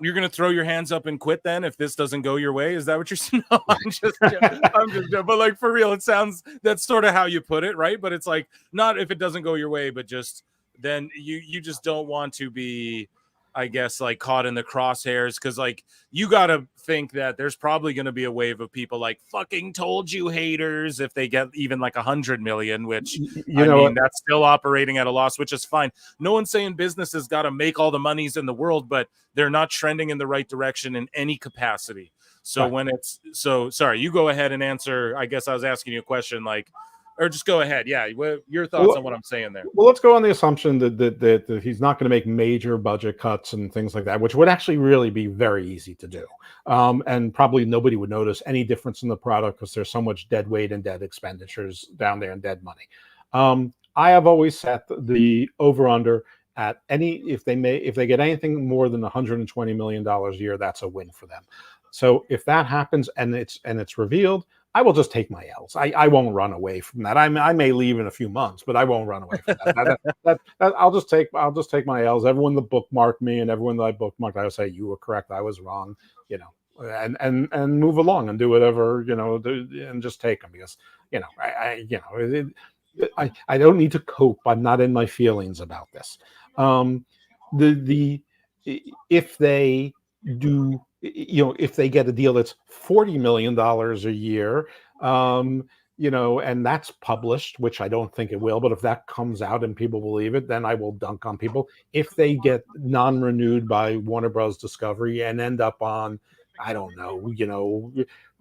gonna throw your hands up and quit then if this doesn't go your way? Is that what you're saying? No, I'm just but like, for real, it sounds that's sort of how you put it, right? But it's like, not if it doesn't go your way, but just then you just don't want to be, I guess, like caught in the crosshairs, because like you gotta think that there's probably going to be a wave of people like fucking told you haters if they get even like 100 million, which that's still operating at a loss, which is fine. No one's saying businesses got to make all the monies in the world, but they're not trending in the right direction in any capacity. So when it's sorry, you go ahead and answer. I guess I was asking you a question, like, or just go ahead. Yeah, your thoughts on what I'm saying there? Well, let's go on the assumption that he's not going to make major budget cuts and things like that, which would actually really be very easy to do. And probably nobody would notice any difference in the product because there's so much dead weight and dead expenditures down there and dead money. I have always set the over-under at if they get anything more than $120 million a year, that's a win for them. So if that happens and it's revealed, I will just take my L's. I won't run away from that. I may leave in a few months, but I won't run away from that. I'll just take my L's. Everyone that bookmarked me and everyone that I bookmarked, I will say you were correct, I was wrong, and move along and do whatever, and just take them, because I don't need to cope. I'm not in my feelings about this. If they do. If they get a deal that's $40 million a year, and that's published, which I don't think it will, but if that comes out and people believe it, then I will dunk on people. If they get non-renewed by Warner Bros. Discovery and end up on, I don't know,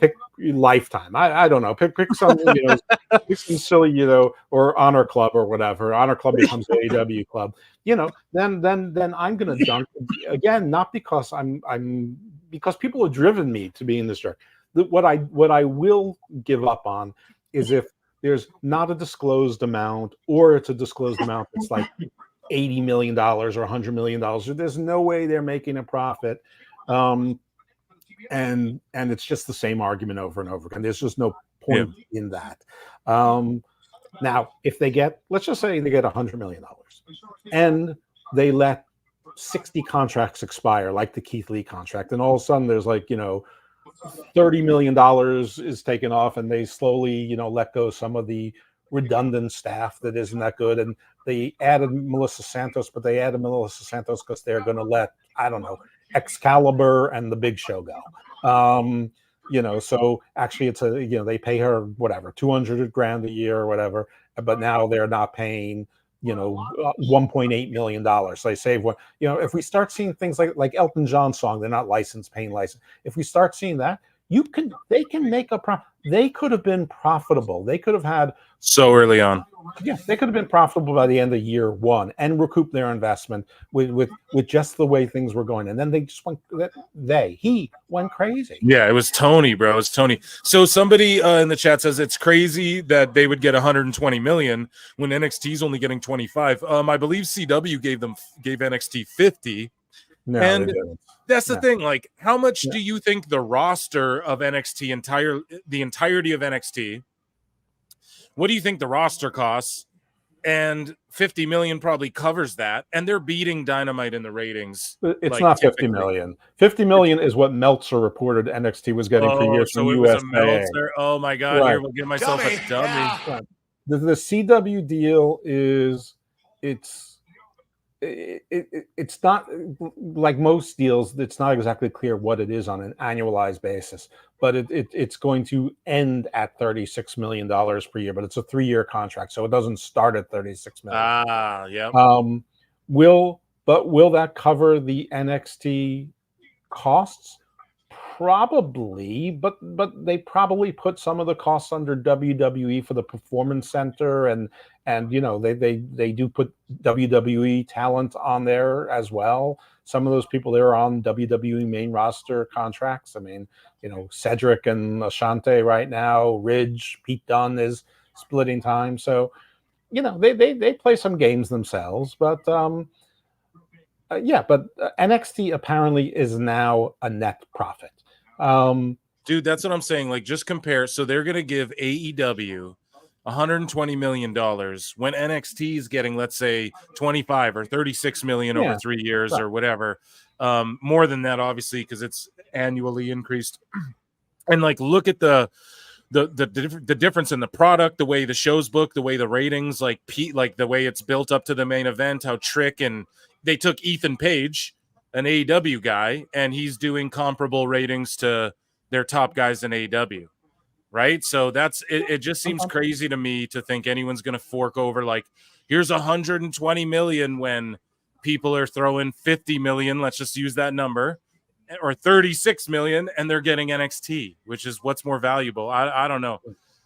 pick Lifetime. I don't know. Pick some, pick some silly, or Honor Club or whatever. Honor Club becomes the AEW Club. Then I'm going to dunk again, not because because people have driven me to be in this direction. What I will give up on is if there's not a disclosed amount, or it's a disclosed amount that's like $80 million or $100 million. There's no way they're making a profit. and it's just the same argument over and over again. There's just no point in that. Now, if they get, let's just say they get $100 million, and they let 60 contracts expire, like the Keith Lee contract, and all of a sudden there's like, $30 million is taken off, and they slowly, let go some of the redundant staff that isn't that good, and they added Melissa Santos, but they added Melissa Santos because they're going to let, I don't know, Excalibur and the Big Show go. So actually it's they pay her whatever, $200,000 a year or whatever, but now they're not paying, $1.8 million. So they save one. If we start seeing things like Elton John's song, they're not paying license. If we start seeing that, they can make a profit. They could have been profitable. They could have had so early on. Yeah, they could have been profitable by the end of year one and recoup their investment with just the way things were going. And then they just he went crazy. Yeah, it was Tony, bro. It was Tony. So somebody in the chat says it's crazy that they would get 120 million when NXT's only getting 25. I believe CW gave NXT 50. No, and that's the thing. Like, how much do you think the roster of NXT the entirety of NXT? What do you think the roster costs? And 50 million probably covers that. And they're beating Dynamite in the ratings. It's not 50 million. 50 million is what Meltzer reported NXT was getting per year from USA. Meltzer. Oh my God! Right. Here, we'll give myself a dummy. Yeah. Right. The CW deal is it's not like most deals. It's not exactly clear what it is on an annualized basis, but it's going to end at $36 million per year. But it's a 3-year contract, so it doesn't start at $36 million. Yeah. Will that cover the NXT costs? Probably, but they probably put some of the costs under WWE for the Performance Center, and they do put WWE talent on there as well. Some of those people there are on WWE main roster contracts. I mean, Cedric and Ashante right now, Ridge, Pete Dunne is splitting time, so they play some games themselves, but. But NXT apparently is now a net profit. Dude, that's what I'm saying. Like, just compare. So they're going to give AEW $120 million when NXT is getting, let's say, 25 or 36 million over 3 years or whatever. More than that, obviously, because it's annually increased. And like, look at the difference in the product, the way the show's booked, the way the ratings, like the way it's built up to the main event, how Trick and they took Ethan Page, an AEW guy, and he's doing comparable ratings to their top guys in AEW, right? So that's it. It just seems crazy to me to think anyone's going to fork over like, here's 120 million when people are throwing 50 million. Let's just use that number, or 36 million, and they're getting NXT, which is what's more valuable. I don't know.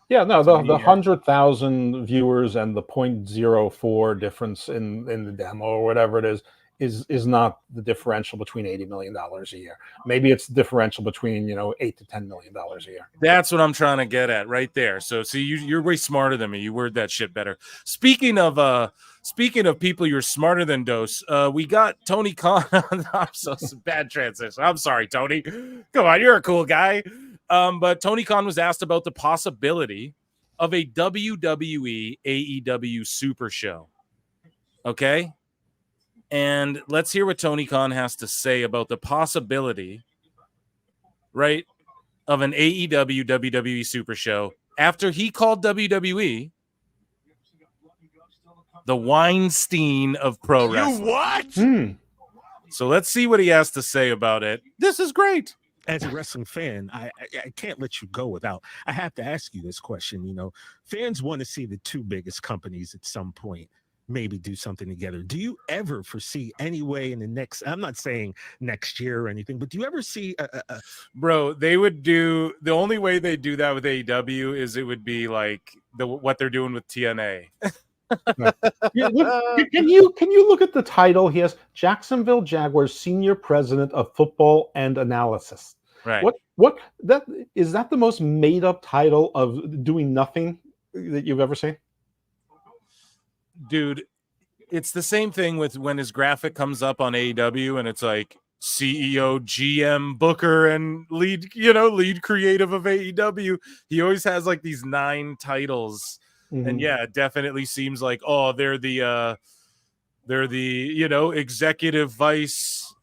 Yeah, no, the 100,000 viewers and the 0.04 difference in the demo or whatever it is not the differential between $80 million a year. Maybe it's the differential between $8 to $10 million a year. That's what I'm trying to get at right there. So see, you're way smarter than me. You word that shit better. Speaking of people you're smarter than Dose, we got Tony Khan. I'm so bad transition. I'm sorry, Tony. Come on, you're a cool guy. But Tony Khan was asked about the possibility of a WWE AEW Super Show. Okay? And let's hear what Tony Khan has to say about the possibility, right, of an AEW WWE Super Show after he called WWE the Weinstein of pro wrestling. You what? So let's see what he has to say about it. This is great. As a wrestling fan, I can't let you go without. I have to ask you this question. Fans want to see the two biggest companies at some point maybe do something together. Do you ever foresee any way in the next, I'm not saying next year or anything, but do you ever see Bro, they would do, the only way they do that with AEW is it would be like what they're doing with TNA. Can you look at the title? He has Jacksonville Jaguars Senior President of Football and Analysis. Right. What that is that the most made up title of doing nothing that you've ever seen? Dude, it's the same thing with when his graphic comes up on AEW and it's like CEO, GM, Booker, and lead creative of AEW. He always has like these 9 titles. And yeah, it definitely seems like, oh, they're the executive vice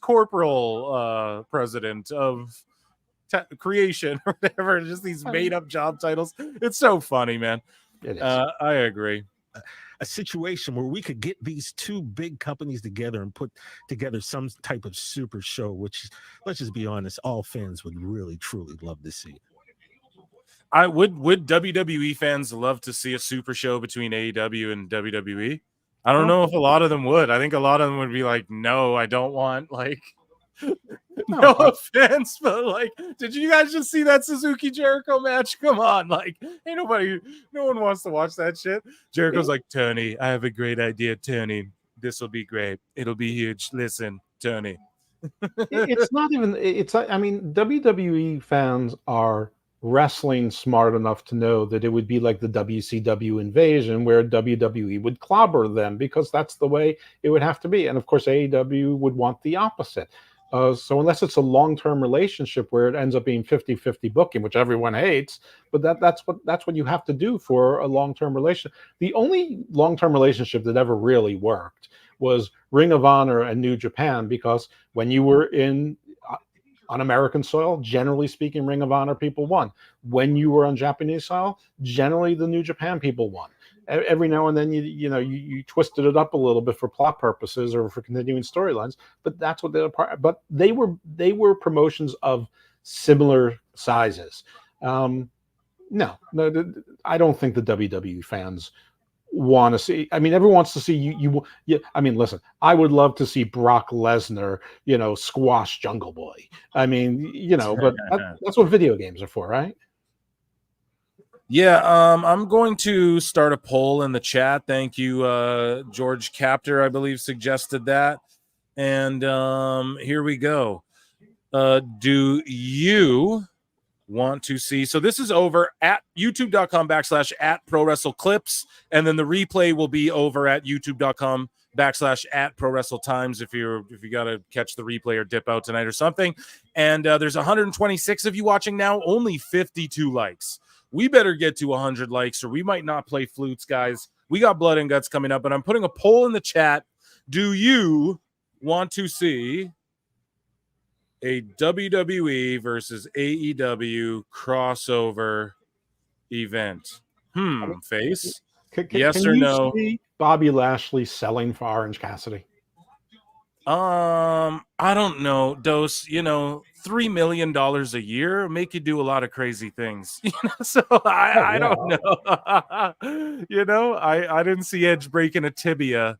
corporal president of creation or whatever. Just these made up job titles. It's so funny, man. It is. I agree. A situation where we could get these 2 big companies together and put together some type of super show, which, let's just be honest, all fans would really truly love to see. I would WWE fans love to see a super show between AEW and WWE? I don't know if a lot of them would. I think a lot of them would be like, no, I don't want, like, no offense, but like, did you guys just see that Suzuki Jericho match? Come on, like, no one wants to watch that shit. Jericho's like, Tony, I have a great idea, Tony. This will be great. It'll be huge. Listen, Tony. It's not even, I mean, WWE fans are wrestling smart enough to know that it would be like the WCW invasion where WWE would clobber them because that's the way it would have to be. And of course, AEW would want the opposite. So unless it's a long-term relationship where it ends up being 50-50 booking, which everyone hates, but that's what you have to do for a long-term relationship. The only long-term relationship that ever really worked was Ring of Honor and New Japan, because when you were on American soil, generally speaking, Ring of Honor people won. When you were on Japanese soil, generally the New Japan people won. Every now and then, you twisted it up a little bit for plot purposes or for continuing storylines, but that's what they're part. But they were promotions of similar sizes. No, I don't think the WWE fans want to see. I mean, everyone wants to see you. I mean, listen, I would love to see Brock Lesnar, squash Jungle Boy. I mean, but that's what video games are for, right? Yeah, I'm going to start a poll in the chat. Thank you, George Captor, I believe, suggested that. And here we go. Do you want to see? So this is over at youtube.com/@prowrestleclips, and then the replay will be over at youtube.com/@prowrestletimes if you got to catch the replay or dip out tonight or something. And there's 126 of you watching now, only 52 likes. We better get to 100 likes or we might not play flutes, guys. We got Blood and Guts coming up, and I'm putting a poll in the chat. Do you want to see a WWE versus AEW crossover event? Face? Yes or no? See Bobby Lashley selling for Orange Cassidy? I don't know. Dose, $3 million a year make you do a lot of crazy things. So I don't know. I didn't see Edge breaking a tibia,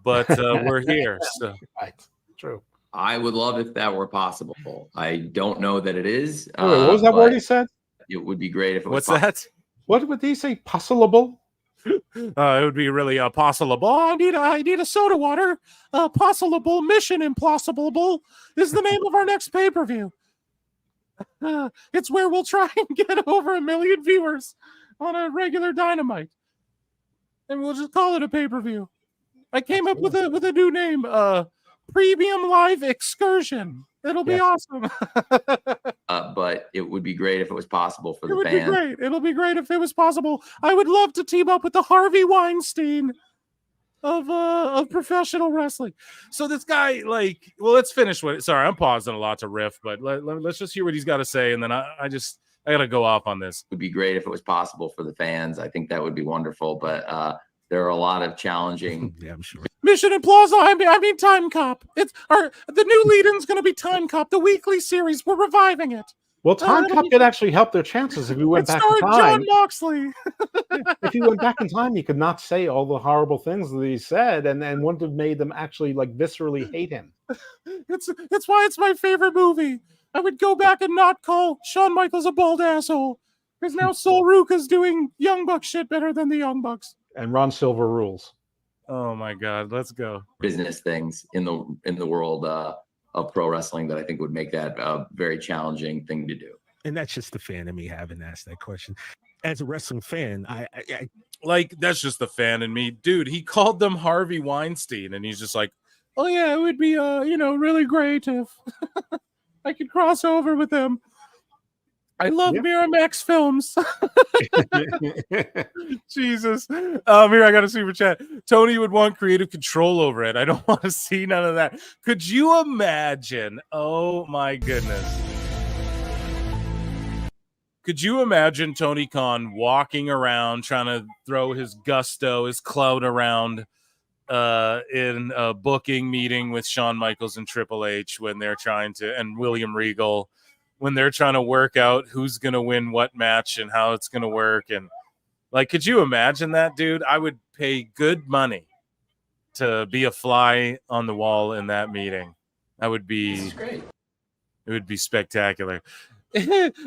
but we're here. So right, true. I would love if that were possible. I don't know that it is. Wait, what was that word he said? It would be great if it was. What's that? What would he say? Possible? It would be really possible. I need a soda water. Possible Mission Impossible is the name of our next pay-per-view. It's where we'll try and get over 1 million viewers on a regular Dynamite, and we'll just call it a pay-per-view. I came up with a new name. Premium Live Excursion. It'll be awesome. But it would be great if it was possible for the fans. It would be great. It'll be great if it was possible. I would love to team up with the Harvey Weinstein of professional wrestling. So this guy, let's finish with it. Sorry, I'm pausing a lot to riff, but let's just hear what he's got to say, and then I got to go off on this. It would be great if it was possible for the fans. I think that would be wonderful, but there are a lot of challenging. Yeah, I'm sure. Mission Implausible. I mean, Time Cop. The new lead-in's going to be Time Cop, the weekly series. We're reviving it. Well, Time Cop could actually help their chances if you went back in time. John Moxley. If you went back in time, you could not say all the horrible things that he said, and wouldn't have made them actually viscerally hate him. It's why it's my favorite movie. I would go back and not call Shawn Michaels a bald asshole, because now Sol Ruka's doing Young Bucks shit better than the Young Bucks. And Ron Silver rules. Oh my God, let's go. Business things in the world of pro wrestling that I think would make that a very challenging thing to do. And that's just the fan in me having asked that question. As a wrestling fan, I that's just the fan in me, dude. He called them Harvey Weinstein, and he's just like, oh yeah, it would be really great if I could cross over with them. I love Miramax films. Jesus. Here, I got a super chat. Tony would want creative control over it. I don't want to see none of that. Could you imagine? Oh my goodness. Could you imagine Tony Khan walking around trying to throw his gusto, his clout around in a booking meeting with Shawn Michaels and Triple H when they're trying to, and William Regal, when they're trying to work out who's going to win what match and how it's going to work? And like, could you imagine that, dude? I would pay good money to be a fly on the wall in that meeting. That would be great. It would be spectacular.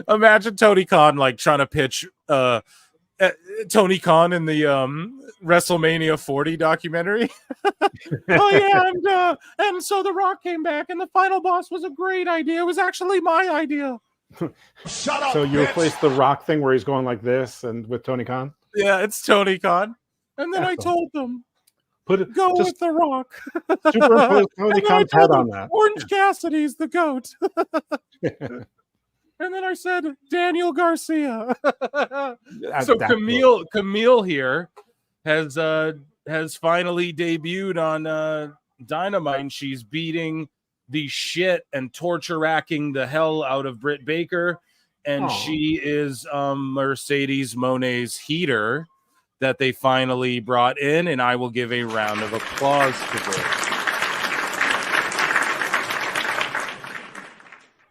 Imagine Tony Khan like trying to pitch Tony Khan in the WrestleMania 40 documentary. Oh yeah, and so The Rock came back, and the final boss was a great idea. It was actually my idea. Shut up. So you replace the Rock thing where he's going like this, and with Tony Khan. Yeah, it's Tony Khan. And then I told them, go with The Rock. Superimpose Tony Khan's head on that. Orange Cassidy's the GOAT. And then I said Daniel Garcia. So Camille here has finally debuted on Dynamite, and she's beating the shit and torture-racking the hell out of Britt Baker, and she is Mercedes Moné's heater that they finally brought in, and I will give a round of applause to this.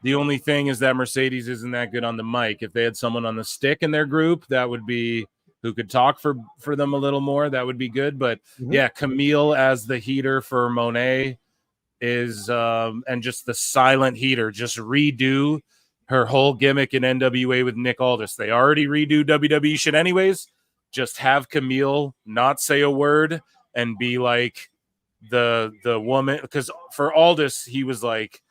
The only thing is that Mercedes isn't that good on the mic. If they had someone on the stick in their group, that would be who could talk for them a little more. That would be good. But yeah, Camille as the heater for Monet is, and just the silent heater, just redo her whole gimmick in NWA with Nick Aldis. They already redo WWE shit anyways. Just have Camille not say a word and be like the woman. Because for Aldis, he was like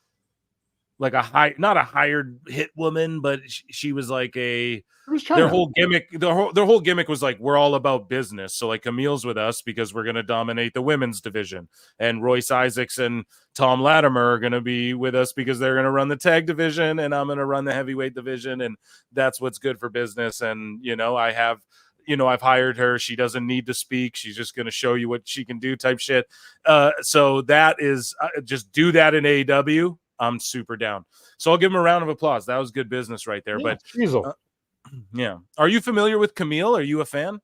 a not a hired hit woman, but she was like their whole gimmick was like, we're all about business. So like Camille's with us because we're going to dominate the women's division, and Royce Isaacs and Tom Latimer are going to be with us because they're going to run the tag division, and I'm going to run the heavyweight division, and that's what's good for business. And I've hired her. She doesn't need to speak. She's just going to show you what she can do type shit. So that is just do that in AEW. I'm super down. So I'll give him a round of applause. That was good business right there. But yeah. Are you familiar with Camille? Are you a fan?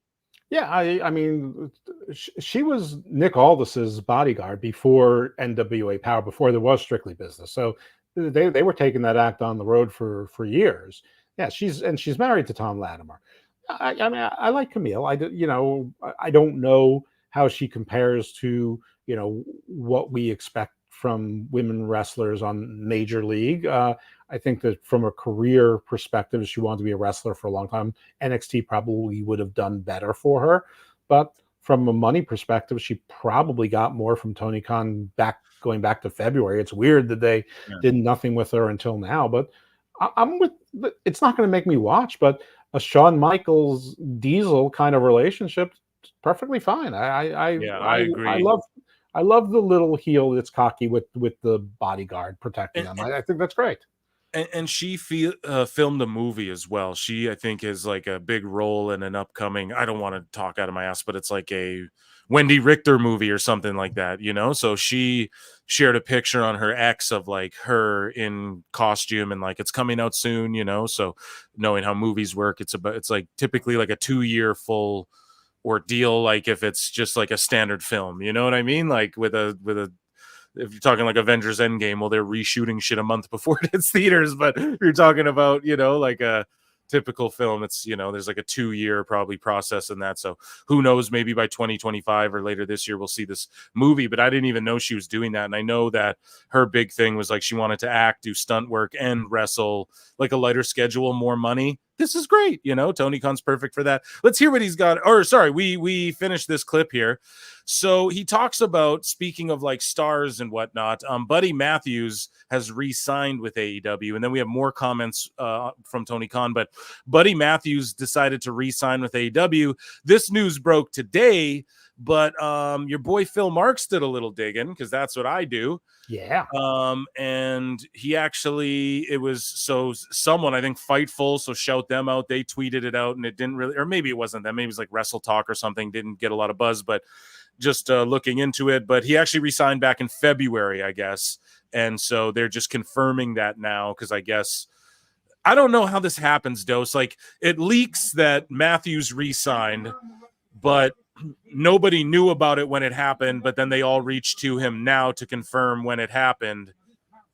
Yeah, I mean, she was Nick Aldis's bodyguard before NWA Power, before there was Strictly Business. So they were taking that act on the road for years. Yeah, she's married to Tom Latimer. I mean, I like Camille. I don't know how she compares to what we expect from women wrestlers on Major League. I think that from a career perspective, if she wanted to be a wrestler for a long time, NXT probably would have done better for her. But from a money perspective, she probably got more from Tony Khan going back to February. It's weird that they did nothing with her until now. But I'm with. It's not going to make me watch, but a Shawn Michaels Diesel kind of relationship, perfectly fine. I agree. I love the little heel that's cocky with the bodyguard protecting them. I think that's great. And she filmed a movie as well. She, I think, is like a big role in an upcoming, I don't want to talk out of my ass, but it's like a Wendy Richter movie or something like that, So she shared a picture on her X of like her in costume, and like it's coming out soon, So knowing how movies work, it's like typically like a 2-year full ordeal, like if it's just like a standard film, you know what I mean? Like with a if you're talking like Avengers Endgame, well, they're reshooting shit a month before it hits theaters, but you're talking about like a typical film, it's there's like a 2-year probably process in that. So who knows, maybe by 2025 or later this year we'll see this movie. But I didn't even know she was doing that. And I know that her big thing was like she wanted to act, do stunt work, and wrestle, like a lighter schedule, more money. This is great. Tony Khan's perfect for that. Let's hear what he's got. Or sorry, we finished this clip here. So he talks about, speaking of like stars and whatnot, Buddy Matthews has re-signed with AEW. And then we have more comments from Tony Khan, but Buddy Matthews decided to re-sign with AEW. This news broke today But your boy Phil Marks did a little digging, because that's what I do. Yeah. And he actually, it was someone, I think Fightful, so shout them out. They tweeted it out, and it didn't really, or maybe it wasn't them. Maybe it was like Wrestle Talk or something. Didn't get a lot of buzz, but just looking into it. But he actually resigned back in February, I guess. And so they're just confirming that now, because I guess, I don't know how this happens, Dose. Like, it leaks that Matthews resigned, but nobody knew about it when it happened, but then they all reached to him now to confirm when it happened.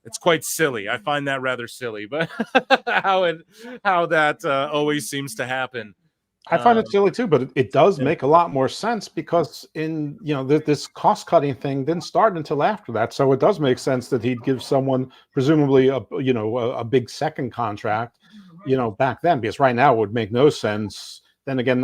It's quite silly. I find that rather silly, but how that always seems to happen. I find it silly too, but it does make a lot more sense, because this cost cutting thing didn't start until after that. So it does make sense that he'd give someone presumably a big second contract, back then, because right now it would make no sense. Then again,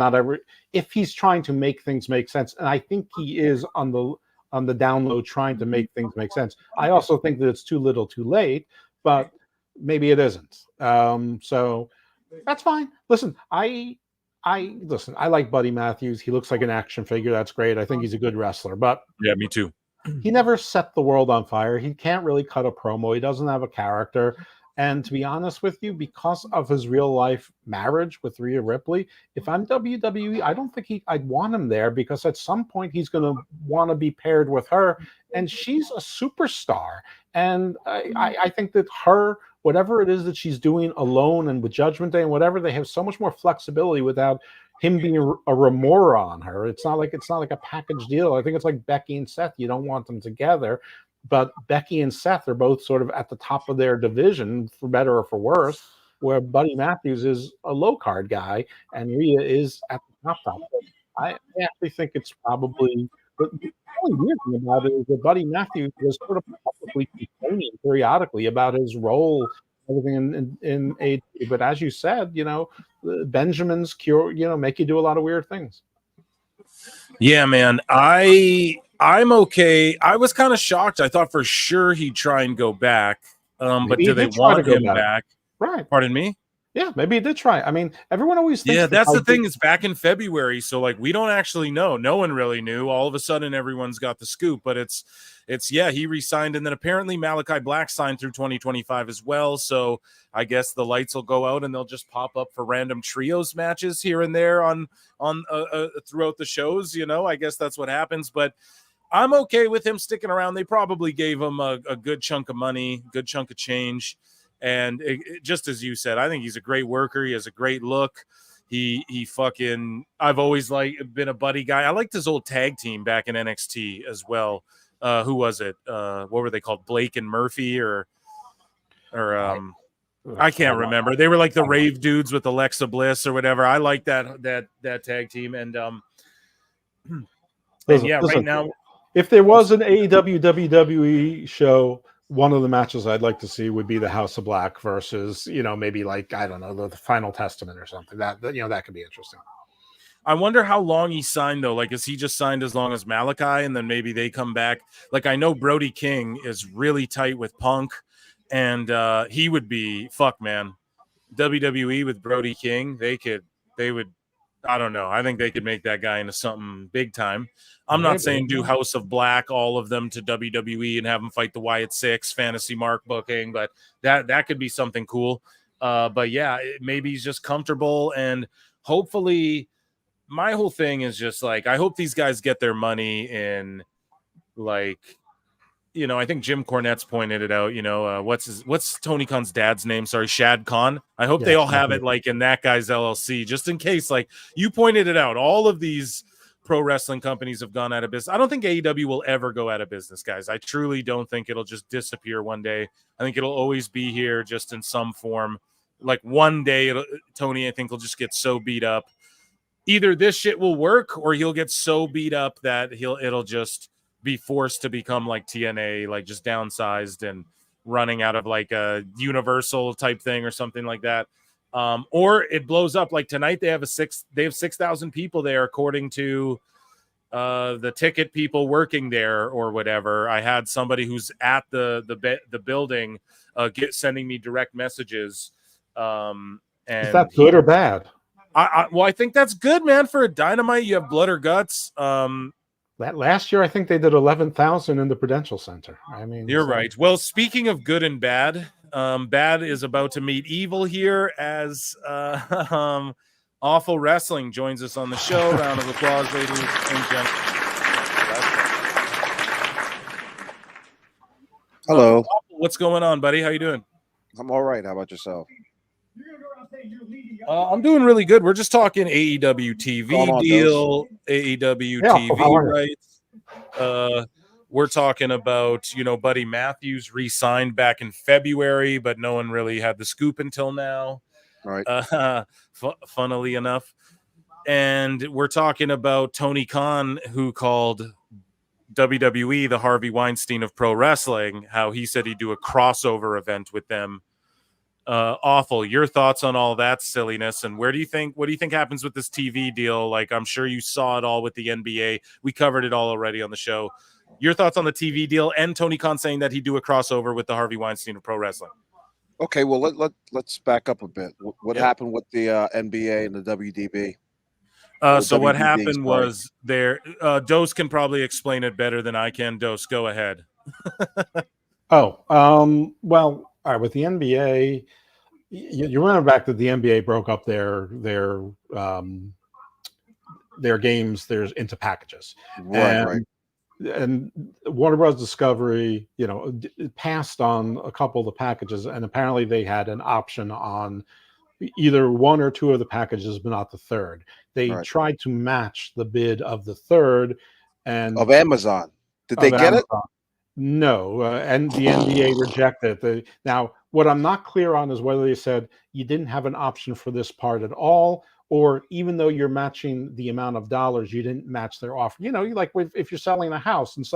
if he's trying to make things make sense, and I think he is on the down low trying to make things make sense. I also think that it's too little too late, but maybe it isn't. So that's fine. Listen, I like Buddy Matthews. He looks like an action figure. That's great. I think he's a good wrestler, but yeah, me too. He never set the world on fire. He can't really cut a promo. He doesn't have a character. And to be honest with you, because of his real life marriage with Rhea Ripley, if I'm WWE, I don't think I'd want him there, because at some point he's going to want to be paired with her, and she's a superstar. And I think that whatever it is that she's doing alone and with Judgment Day and whatever, they have so much more flexibility without him being a remora on her. It's not like a package deal. I think it's like Becky and Seth. You don't want them together. But Becky and Seth are both sort of at the top of their division, for better or for worse, where Buddy Matthews is a low card guy and Rhea is at the top. I actually think it's probably, but the only weird thing about it is that Buddy Matthews was sort of publicly complaining periodically about his role, everything in AEW. But as you said, Benjamin's cure, make you do a lot of weird things. Yeah, man. I'm okay. I was kind of shocked. I thought for sure he'd try and go back. But do they want him back? Right. Pardon me? Yeah, maybe he did try. I mean, everyone always thinks. Yeah, that's the thing. It's back in February, so like we don't actually know. No one really knew. All of a sudden, everyone's got the scoop. But it's he re-signed, and then apparently Malachi Black signed through 2025 as well. So I guess the lights will go out, and they'll just pop up for random trios matches here and there on throughout the shows. I guess that's what happens. But I'm okay with him sticking around. They probably gave him a good chunk of money, good chunk of change. And just as you said, I think he's a great worker. He has a great look. I've always been a Buddy guy. I liked his old tag team back in NXT as well. Who was it? What were they called? Blake and Murphy or I can't remember. They were like the rave dudes with Alexa Bliss or whatever. I like that tag team. And right now, if there was an AEW WWE show, one of the matches I'd like to see would be the House of Black versus, maybe like, I don't know, the Final Testament or something. That could be interesting. I wonder how long he signed, though. Like, is he just signed as long as Malachi, and then maybe they come back? Like, I know Brody King is really tight with Punk, and he would be, man. WWE with Brody King, they would, I don't know. I think they could make that guy into something big time. I'm not saying do House of Black, all of them to WWE and have them fight the Wyatt Six, fantasy mark booking, but that could be something cool. But yeah, maybe he's just comfortable, and hopefully my whole thing is just like, I hope these guys get their money in, like, I think Jim Cornette's pointed it out, what's Tony Khan's dad's name? Sorry, Shad Khan. I hope they all have it like in that guy's LLC, just in case. Like you pointed it out, all of these pro wrestling companies have gone out of business. I don't think AEW will ever go out of business, guys. I truly don't think it'll just disappear one day. I think it'll always be here just in some form. Like one day, Tony, I think, will just get so beat up. Either this shit will work or he'll get so beat up that it'll just be forced to become like TNA, like just downsized and running out of like a Universal type thing or something like that. Or it blows up. Like tonight, they have 6,000 people there, according to the ticket people working there or whatever. I had somebody who's at the building sending me direct messages. And is that good or bad? I think that's good, man. For a Dynamite, you have blood or guts. last year I think they did 11,000 in the Prudential Center. I mean, You're right. Well, speaking of good and bad, bad is about to meet evil here as Awful Wrestling joins us on the show. Round of applause, ladies and gentlemen. Hello. What's going on, buddy? How you doing? I'm all right. How about yourself? I'm doing really good. We're just talking AEW TV deal, AEW TV rights. We're talking about, Buddy Matthews re-signed back in February, but no one really had the scoop until now. Right. Funnily enough. And we're talking about Tony Khan, who called WWE the Harvey Weinstein of pro wrestling, how he said he'd do a crossover event with them. Awful. Your thoughts on all that silliness, and what do you think happens with this TV deal? Like, I'm sure you saw it all with the NBA. We covered it all already on the show. Your thoughts on the TV deal and Tony Khan saying that he'd do a crossover with the Harvey Weinstein of pro wrestling. Okay, well let's back up a bit. What happened with the NBA and the WDB? So what happened was there. Dose can probably explain it better than I can. Dose, go ahead. Well, all right. With the NBA, you remember back that the NBA broke up their games. There's into packages, right. And Warner Bros. Discovery, passed on a couple of the packages, and apparently they had an option on either one or two of the packages, but not the third. They tried to match the bid of the third, and of Amazon. Did they get it? No, and the NBA rejected it. Now, what I'm not clear on is whether they said you didn't have an option for this part at all, or even though you're matching the amount of dollars, you didn't match their offer. Like if you're selling a house and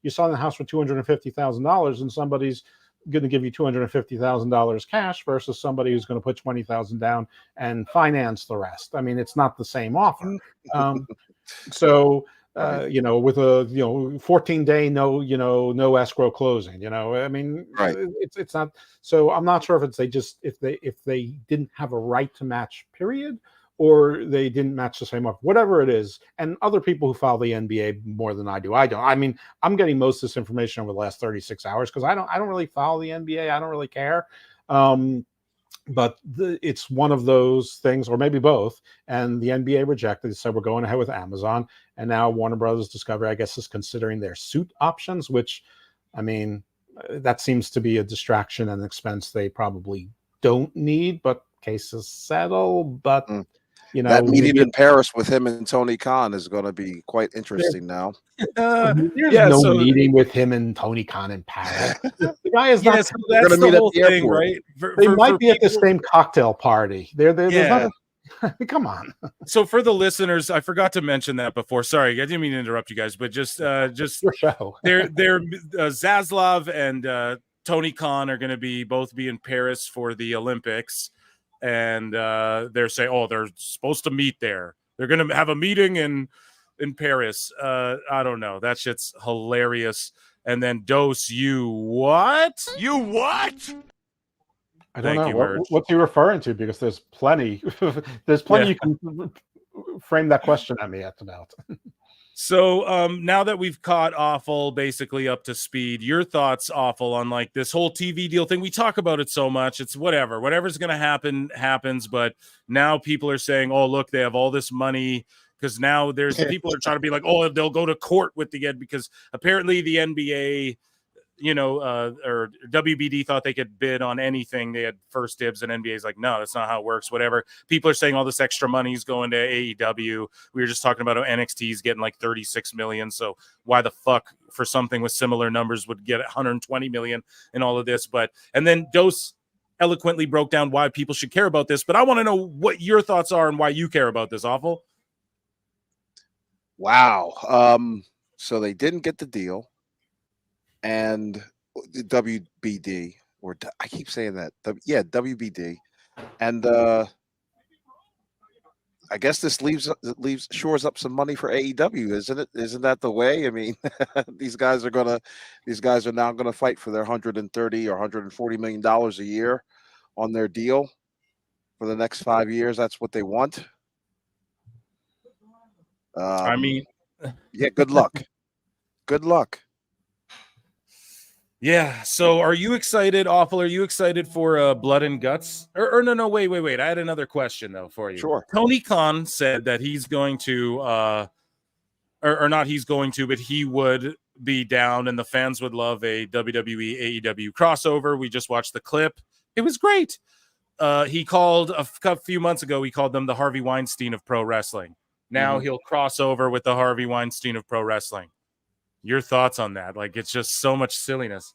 you're selling the house for $250,000 and somebody's going to give you $250,000 cash versus somebody who's going to put $20,000 down and finance the rest. I mean, it's not the same offer. With a 14-day no escrow closing. I mean, it's not. So I'm not sure if they didn't have a right to match, period, or they didn't match the same offer, whatever it is. And other people who follow the NBA more than I do. I mean, I'm getting most of this information over the last 36 hours because I don't really follow the NBA. I don't really care. But it's one of those things, or maybe both. And the NBA rejected. They said we're going ahead with Amazon, and now Warner Brothers Discovery, I guess, is considering their suit options. Which, I mean, that seems to be a distraction and expense they probably don't need. But cases settle. But that meeting in Paris with him and Tony Khan is going to be quite interesting now. There's no meeting with him and Tony Khan in Paris. The guy is not. So that's the whole thing, right? They might be at the same cocktail party. There's not come on. So for the listeners, I forgot to mention that before. Sorry, I didn't mean to interrupt you guys, but just your show. They're Zaslav and Tony Khan are going to both be in Paris for the Olympics. And they're saying, they're supposed to meet there. They're going to have a meeting in Paris. I don't know. That shit's hilarious. And then Dose, you what? You what? I don't know. What's he referring to? Because there's plenty. There's plenty you can frame that question at me about. So now that we've caught Awful basically up to speed, your thoughts, Awful, on like this whole TV deal thing? We talk about it so much. It's whatever's going to happen happens. But now people are saying, oh, look, they have all this money, because now there's people are trying to be like, oh, they'll go to court with the end, because apparently the NBA, or WBD thought they could bid on anything. They had first dibs, and NBA's like, no, that's not how it works. Whatever. People are saying all this extra money is going to AEW. We were just talking about how NXT is getting like 36 million. So why the fuck for something with similar numbers would get 120 million in all of this? And then Dose eloquently broke down why people should care about this. But I want to know what your thoughts are and why you care about this, Awful. Wow. So they didn't get the deal. And the WBD, or I keep saying that, WBD, and I guess this shores up some money for AEW, isn't it? Isn't that the way? I mean, these guys are now gonna fight for their $130 or $140 million a year on their deal for the next 5 years. That's what they want. I mean, Yeah, good luck. Good luck. Yeah. So, are you excited, Awful? Are you excited for Blood and Guts? Or no, wait. I had another question though for you. Sure. Tony Khan said that he's going to, or not he's going to, but he would be down, and the fans would love a WWE AEW crossover. We just watched the clip; it was great. He called a few months ago. He called them the Harvey Weinstein of pro wrestling. Now he'll cross over with the Harvey Weinstein of pro wrestling. Your thoughts on that? Like, it's just so much silliness.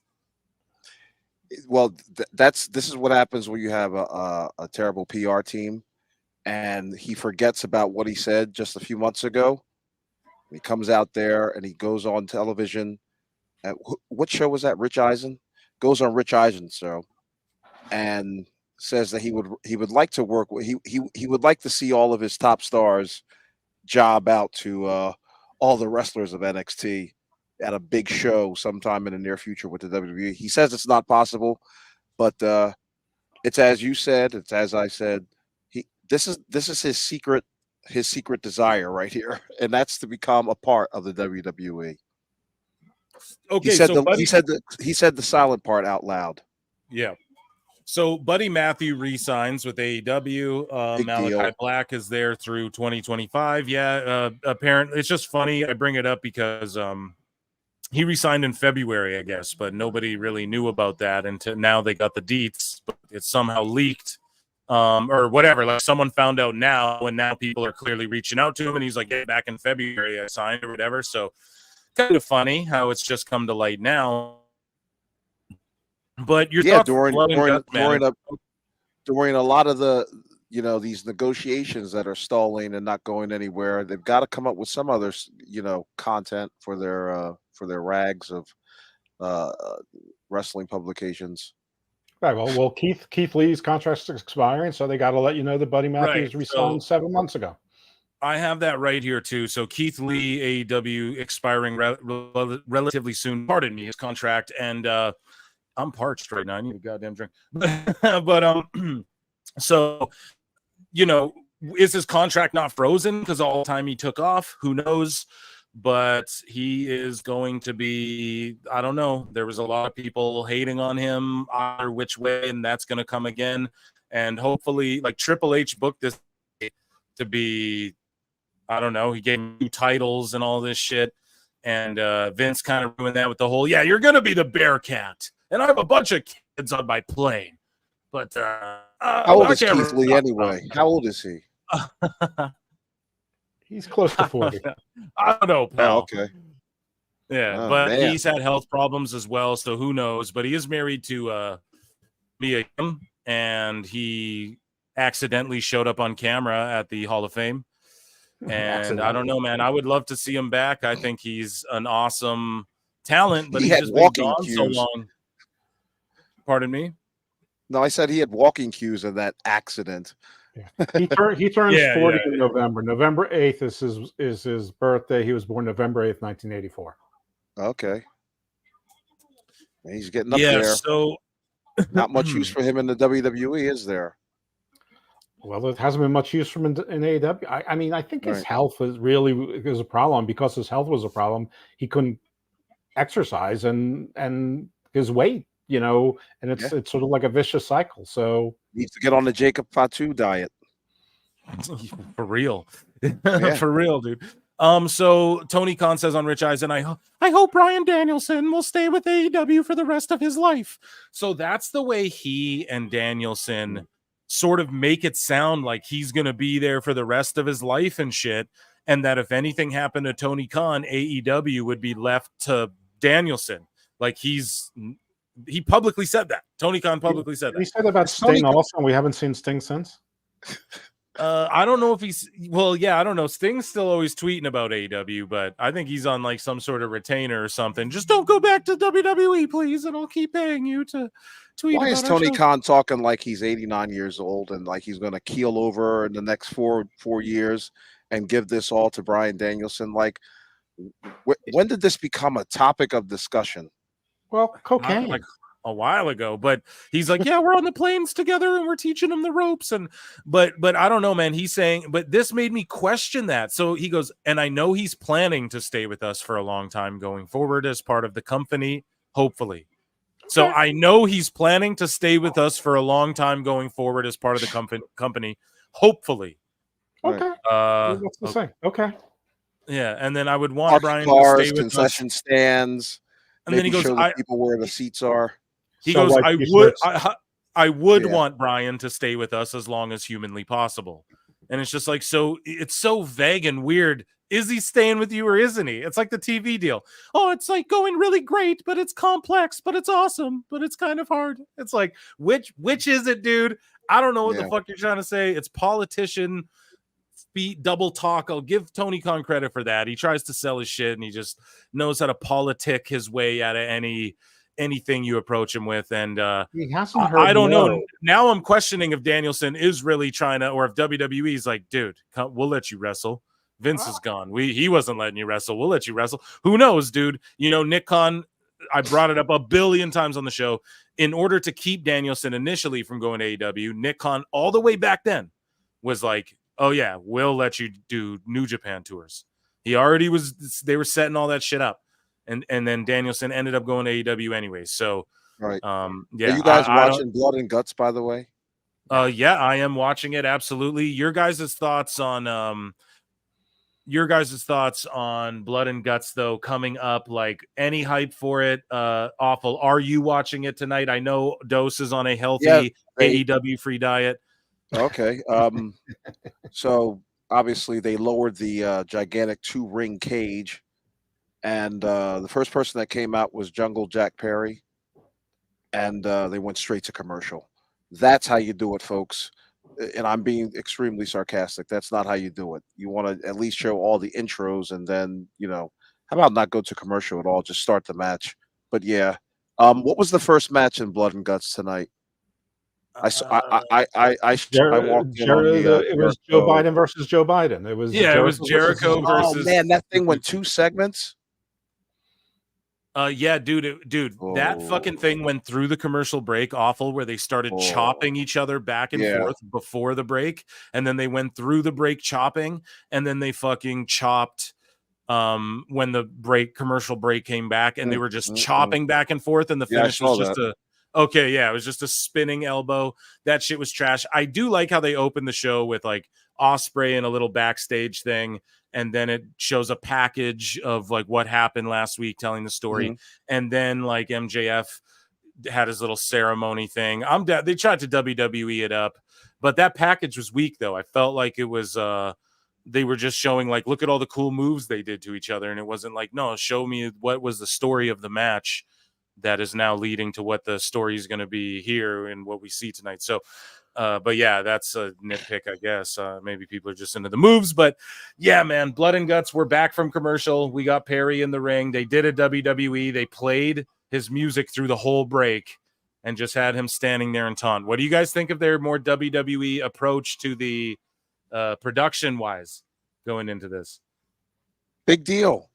Well, this is what happens when you have a terrible PR team, and he forgets about what he said just a few months ago. He comes out there and he goes on television. What show was that? Rich Eisen goes on Rich Eisen's show and says that he would like to work. He would like to see all of his top stars job out to all the wrestlers of NXT at a big show sometime in the near future with the WWE. He says it's not possible, but it's as you said, it's as I said. This is his secret desire right here, and that's to become a part of the WWE. Okay, he said the silent part out loud. Yeah. So Buddy Matthew re-signs with AEW. Malachi Black is there through 2025. Yeah, apparently it's just funny. I bring it up because he re-signed in February, I guess, but nobody really knew about that until now. They got the deets, but it's somehow leaked, or whatever. Like someone found out now, and now people are clearly reaching out to him, and he's like, "Yeah, back in February, I signed or whatever." So kind of funny how it's just come to light now. But your thoughts during a lot of the these negotiations that are stalling and not going anywhere, they've got to come up with some other content for their rags of wrestling publications. Right. Well, Keith Lee's contract's expiring, so they got to let you know that Buddy Matthews resigned 7 months ago. I have that right here too. So Keith Lee, AEW expiring relatively soon. Pardon me, his contract, and I'm parched right now. I need a goddamn drink. But so is his contract not frozen because all the time he took off? Who knows? But he is going to be, I don't know. There was a lot of people hating on him either which way, and that's going to come again. And hopefully, like Triple H booked this to be, I don't know, he gave him 2 titles and all this shit. And Vince kind of ruined that with the whole, you're going to be the Bearcat. And I have a bunch of kids on my plane. But how old is Keith Lee anyway? How old is he? He's close to 40. I don't know, pal. Oh, okay. Yeah, but he's had health problems as well, so who knows? But he is married to Mia Yim, and he accidentally showed up on camera at the Hall of Fame. And I don't know, man. I would love to see him back. I think he's an awesome talent, but he's just been gone so long. Pardon me? No, I said he had walking cues in that accident. Yeah. He turns 40 in November. November 8th is his birthday. He was born November 8th, 1984. Okay. He's getting up there. So not much use for him in the WWE, is there? Well, it hasn't been much use from in AEW. I mean, I think his health is a problem. Because his health was a problem, he couldn't exercise and his weight, and it's sort of like a vicious cycle. So needs to get on the Jacob Fatu diet. For real. For real, dude. So Tony Khan says on Rich Eisen, I hope Bryan Danielson will stay with AEW for the rest of his life. So that's the way he and Danielson sort of make it sound like he's going to be there for the rest of his life and shit. And that if anything happened to Tony Khan, AEW would be left to Danielson. Like he publicly said that. Tony Khan publicly said that. He said about Sting also, and we haven't seen Sting since. I don't know if I don't know. Sting's still always tweeting about AEW, but I think he's on like some sort of retainer or something. Just don't go back to WWE, please, and I'll keep paying you to tweet. Why is Tony Khan talking like he's 89 years old and like he's going to keel over in the next four years and give this all to Bryan Danielson? Like, when did this become a topic of discussion? Well, cocaine. a while ago, but he's like, yeah, we're on the planes together and we're teaching him the ropes. And but I don't know, man. He's saying, but this made me question that. So he goes, and I know he's planning to stay with us for a long time going forward as part of the company, hopefully. So I know he's planning to stay with us for a long time going forward as part of the company, hopefully. Okay. What's the saying? Okay. Yeah, and then I would want Brian cars, to stay with concession us. stands, And then he goes, show the people where the seats are. He So goes, like I would want Brian to stay with us as long as humanly possible. And it's just like, so it's so vague and weird. Is he staying with you or isn't he? It's like the TV deal. Oh, it's like going really great, but it's complex, but it's awesome, but it's kind of hard. It's like, which is it, dude? I don't know what the fuck you're trying to say. It's politician speed double talk. I'll give Tony Khan credit for that. He tries to sell his shit and he just knows how to politic his way out of anything you approach him with. And he hasn't heard I don't know. Now I'm questioning if Danielson is really trying to, or if WWE is like, dude, we'll let you wrestle. Vince is gone. He wasn't letting you wrestle. We'll let you wrestle. Who knows, dude? You know, Nick Khan, I brought it up a billion times on the show. In order to keep Danielson initially from going to AEW, Nick Khan all the way back then was like, oh yeah, we'll let you do New Japan tours. He already was, they were setting all that shit up. And then Danielson ended up going to AEW anyway. So, right. Yeah. Are you guys watching Blood and Guts, by the way? Yeah, I am watching it. Absolutely. Your guys' thoughts on Blood and Guts, though, coming up, like any hype for it? Awful. Are you watching it tonight? I know Dose is on a healthy AEW free diet. Okay. So obviously they lowered the gigantic 2-ring cage. And the first person that came out was Jungle Jack Perry. And they went straight to commercial. That's how you do it, folks. And I'm being extremely sarcastic. That's not how you do it. You want to at least show all the intros and then, you know, how about not go to commercial at all? Just start the match. But yeah. What was the first match in Blood and Guts tonight? I walked in on it was Joe Biden versus Joe Biden. It was it was Jericho versus. Oh man, that thing went 2 segments. Yeah, dude, that fucking thing went through the commercial break, awful, where they started chopping each other back and forth before the break, and then they went through the break chopping, and then they fucking chopped when the commercial break came back, and they were just chopping back and forth, and the finish was just it was just a spinning elbow. That shit was trash. I do like how they opened the show with like Osprey and a little backstage thing, and then it shows a package of like what happened last week, telling the story, and then like MJF had his little ceremony thing. They tried to WWE it up, but that package was weak though. I felt like it was they were just showing like, look at all the cool moves they did to each other, and it wasn't like, no, show me what was the story of the match that is now leading to what the story is going to be here and what we see tonight. So but yeah, that's a nitpick, I guess. Maybe people are just into the moves, but yeah, man, Blood and Guts. We're back from commercial. We got Perry in the ring. They did a WWE. They played his music through the whole break and just had him standing there and taunt. What do you guys think of their more WWE approach to the production wise going into this? Big deal.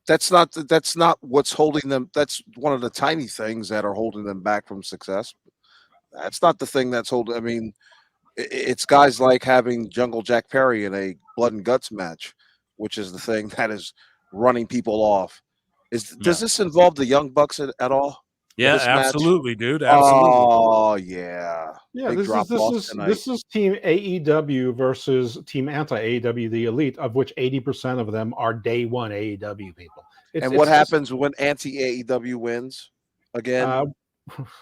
That's not what's holding them. That's one of the tiny things that are holding them back from success. That's not the thing that's holding. I mean, it's guys like having Jungle Jack Perry in a Blood and Guts match, which is the thing that is running people off. Does this involve the Young Bucks at all? Yeah, absolutely, match? Dude. Absolutely. Oh yeah. Yeah, this is Team AEW versus Team Anti-AEW, the Elite, of which 80% of them are day one AEW people. What happens when Anti-AEW wins again?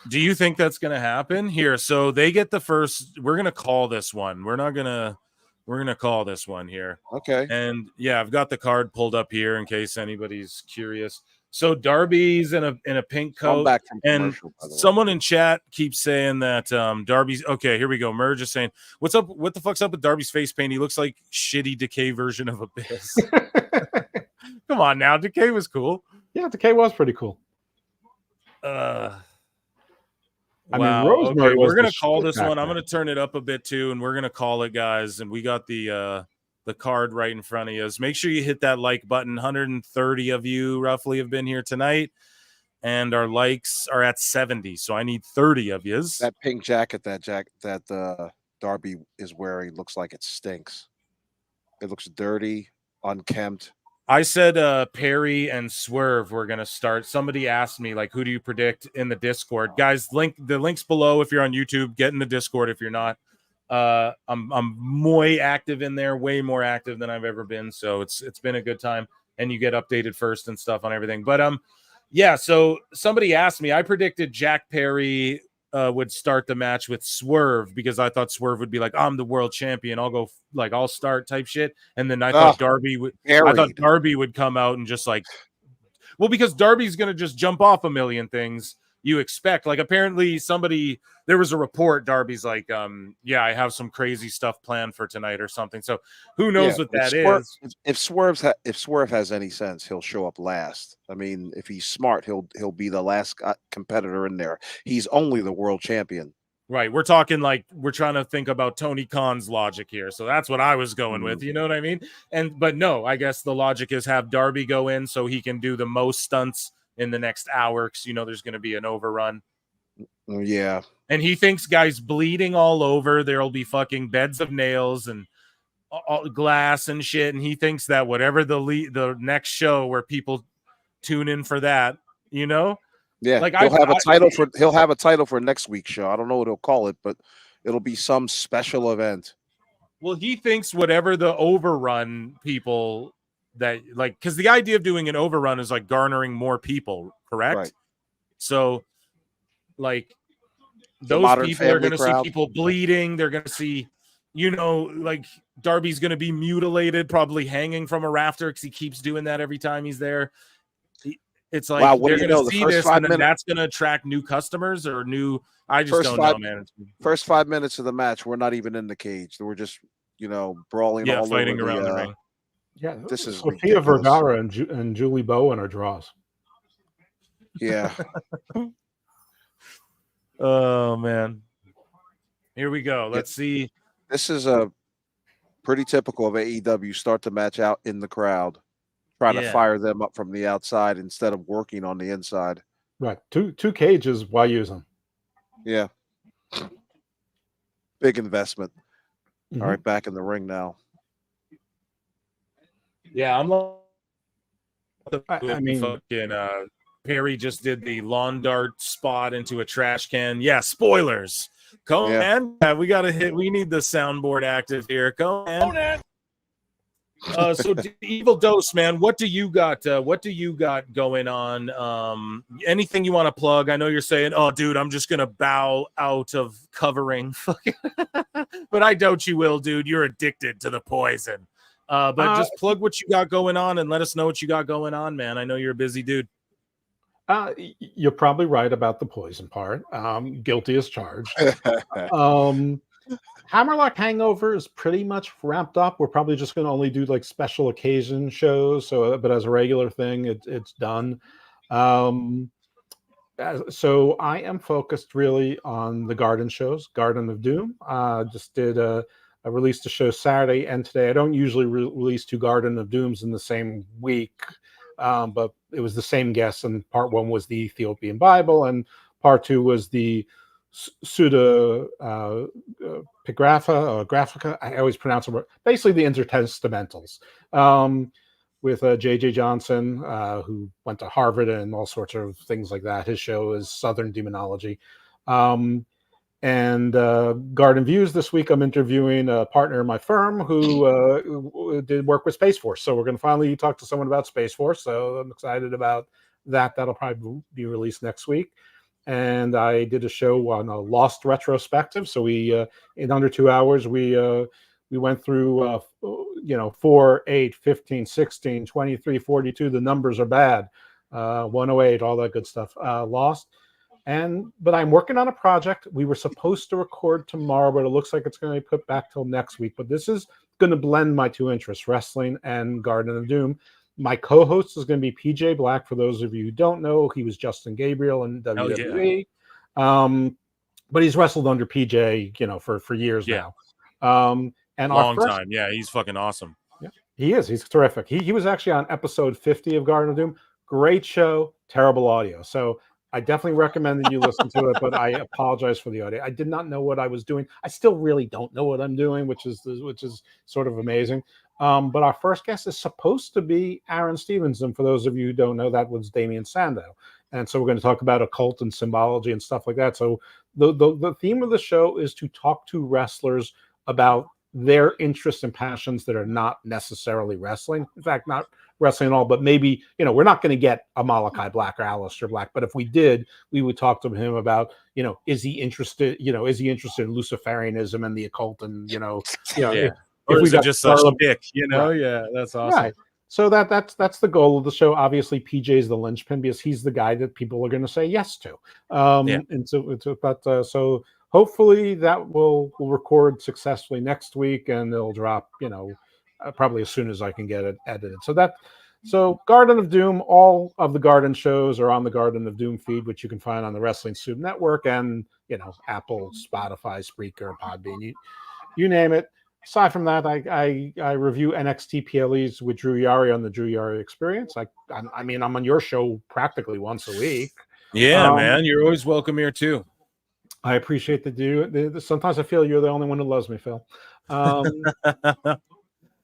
Do you think that's going to happen here? So they get the first. We're going to call this one. We're going to call this one here. Okay. And yeah, I've got the card pulled up here in case anybody's curious. So Darby's in a pink coat, and someone in chat keeps saying that Darby's okay. Here we go. Merge is saying, "What's up? What the fuck's up with Darby's face paint? He looks like shitty Decay version of Abyss." Come on now, Decay was cool. Yeah, Decay was pretty cool. I mean, Rosemary we're gonna call this one. I'm gonna turn it up a bit too, and we're gonna call it, guys. And we got the card right in front of you. Make sure you hit that like button. 130 of you roughly have been here tonight, and our likes are at 70. So I need 30 of yous. That pink jacket that Darby is wearing looks like it stinks. It looks dirty, unkempt. I said Perry and Swerve were gonna start. Somebody asked me, like, who do you predict in the Discord? Guys, the link's below if you're on YouTube. Get in the Discord if you're not. I'm way active in there, way more active than I've ever been. So it's been a good time, and you get updated first and stuff on everything. But yeah. So somebody asked me. I predicted Jack Perry would start the match with Swerve because I thought Swerve would be like, I'm the world champion. I'll go I'll start type shit. And then I thought Darby would come out and just like, well, because Darby's going to just jump off a million things you expect. Like apparently there was a report. Darby's like, yeah, I have some crazy stuff planned for tonight or something. So who knows what that is? If Swerve has any sense, he'll show up last. I mean, if he's smart, he'll be the last competitor in there. He's only the world champion. Right. We're talking like we're trying to think about Tony Khan's logic here. So that's what I was going with. You know what I mean? But no, I guess the logic is have Darby go in so he can do the most stunts in the next hour because there's going to be an overrun. Yeah. And he thinks guys bleeding all over. There'll be fucking beds of nails and glass and shit. And he thinks that whatever the next show where people tune in for that, Yeah, like he'll have a title for next week's show. I don't know what he'll call it, but it'll be some special event. Well, he thinks whatever the overrun people that like, because the idea of doing an overrun is like garnering more people, correct? Right. So, like, those people are going to see people bleeding. They're going to see, like Darby's going to be mutilated, probably hanging from a rafter because he keeps doing that every time he's there. It's like they're going to see this, and then that's going to attract new customers or new. I just don't know, man. First 5 minutes of the match, we're not even in the cage. We're just, brawling all fighting over around the ring. Yeah, this is Sofia Vergara and Julie Bowen are draws. Yeah. Oh man, here we go. Let's see. This is a pretty typical of AEW. Start the match out in the crowd. Trying to fire them up from the outside instead of working on the inside. Right. Two cages. Why use them? Yeah. Big investment. Mm-hmm. All right, back in the ring now. Yeah, I mean, fucking Perry just did the lawn dart spot into a trash can. Yeah, spoilers. Conan, we gotta hit. We need the soundboard active here. Conan. So Evil Dose, man, what do you got? What do you got going on? Anything you want to plug? I know you're saying, "Oh, dude, I'm just gonna bow out of covering," but I doubt you will, dude. You're addicted to the poison. But just plug what you got going on and let us know what you got going on, man. I know you're a busy dude. You're probably right about the poison part. Guilty as charged. Hammerlock Hangover is pretty much wrapped up. We're probably just going to only do like special occasion shows. But as a regular thing, it's done. So I am focused really on the Garden shows. Garden of Doom. Just did I released a show Saturday and today. I don't usually release two Garden of Dooms in the same week, but it was the same guests. And part one was the Ethiopian Bible, and part two was the Pseudo Graphica. I always pronounce it. Basically, the Intertestamentals with J.J. Johnson, who went to Harvard and all sorts of things like that. His show is Southern Demonology. And Garden Views this week, I'm interviewing a partner in my firm who did work with Space Force. So we're going to finally talk to someone about Space Force. So I'm excited about that. That'll probably be released next week. And I did a show on a Lost retrospective. So we, in under 2 hours, we went through, 4, 8, 15, 16, 23, 42. The numbers are bad. 108, all that good stuff. Lost. But I'm working on a project. We were supposed to record tomorrow, but it looks like it's going to be put back till next week. But this is going to blend my two interests, wrestling and Garden of Doom. My co-host is going to be PJ Black. For those of you who don't know, he was Justin Gabriel in WWE. But he's wrestled under PJ, for years now. And long time. Yeah, he's fucking awesome. Yeah, he is. He's terrific. He was actually on episode 50 of Garden of Doom. Great show, terrible audio. So I definitely recommend that you listen to it, but I apologize for the audio. I did not know what I was doing. I still really don't know what I'm doing, which is sort of amazing. But our first guest is supposed to be Aaron Stevenson. For those of you who don't know, that was Damian Sandow. And so we're going to talk about occult and symbology and stuff like that. So the theme of the show is to talk to wrestlers about their interests and passions that are not necessarily wrestling. In fact, not wrestling at all, but maybe, we're not going to get a Malachi Black or Aleister Black, but if we did, we would talk to him about, is he interested in Luciferianism and the occult and, Or if is it just such dick, Right. Yeah, that's awesome. Right. So that's the goal of the show. Obviously, PJ is the linchpin because he's the guy that people are going to say yes to. And so hopefully that will record successfully next week, and it'll drop, probably as soon as I can get it edited. So Garden of Doom, all of the Garden shows are on the Garden of Doom feed, which you can find on the Wrestling Soup Network and, Apple, Spotify, Spreaker, Podbean, you name it. Aside from that, I review NXT PLEs with Drew Yari on the Drew Yari Experience. I mean, I'm on your show practically once a week. Yeah, man, you're always welcome here too. I appreciate sometimes I feel you're the only one who loves me, Phil.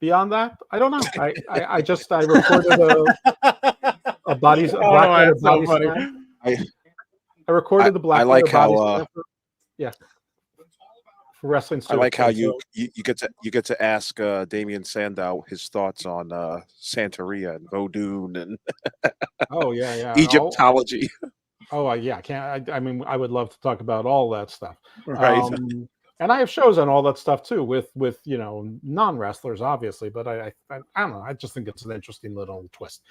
Beyond that, I don't know. I recorded a bodies. I recorded the Black. I like how. For Wrestling Soup. I like how you get to ask Damian Sandow his thoughts on Santeria and Vodun and Egyptology. Yeah, I can't. I mean, I would love to talk about all that stuff. Right. And I have shows on all that stuff too, with non-wrestlers, obviously. But I don't know. I just think it's an interesting little twist.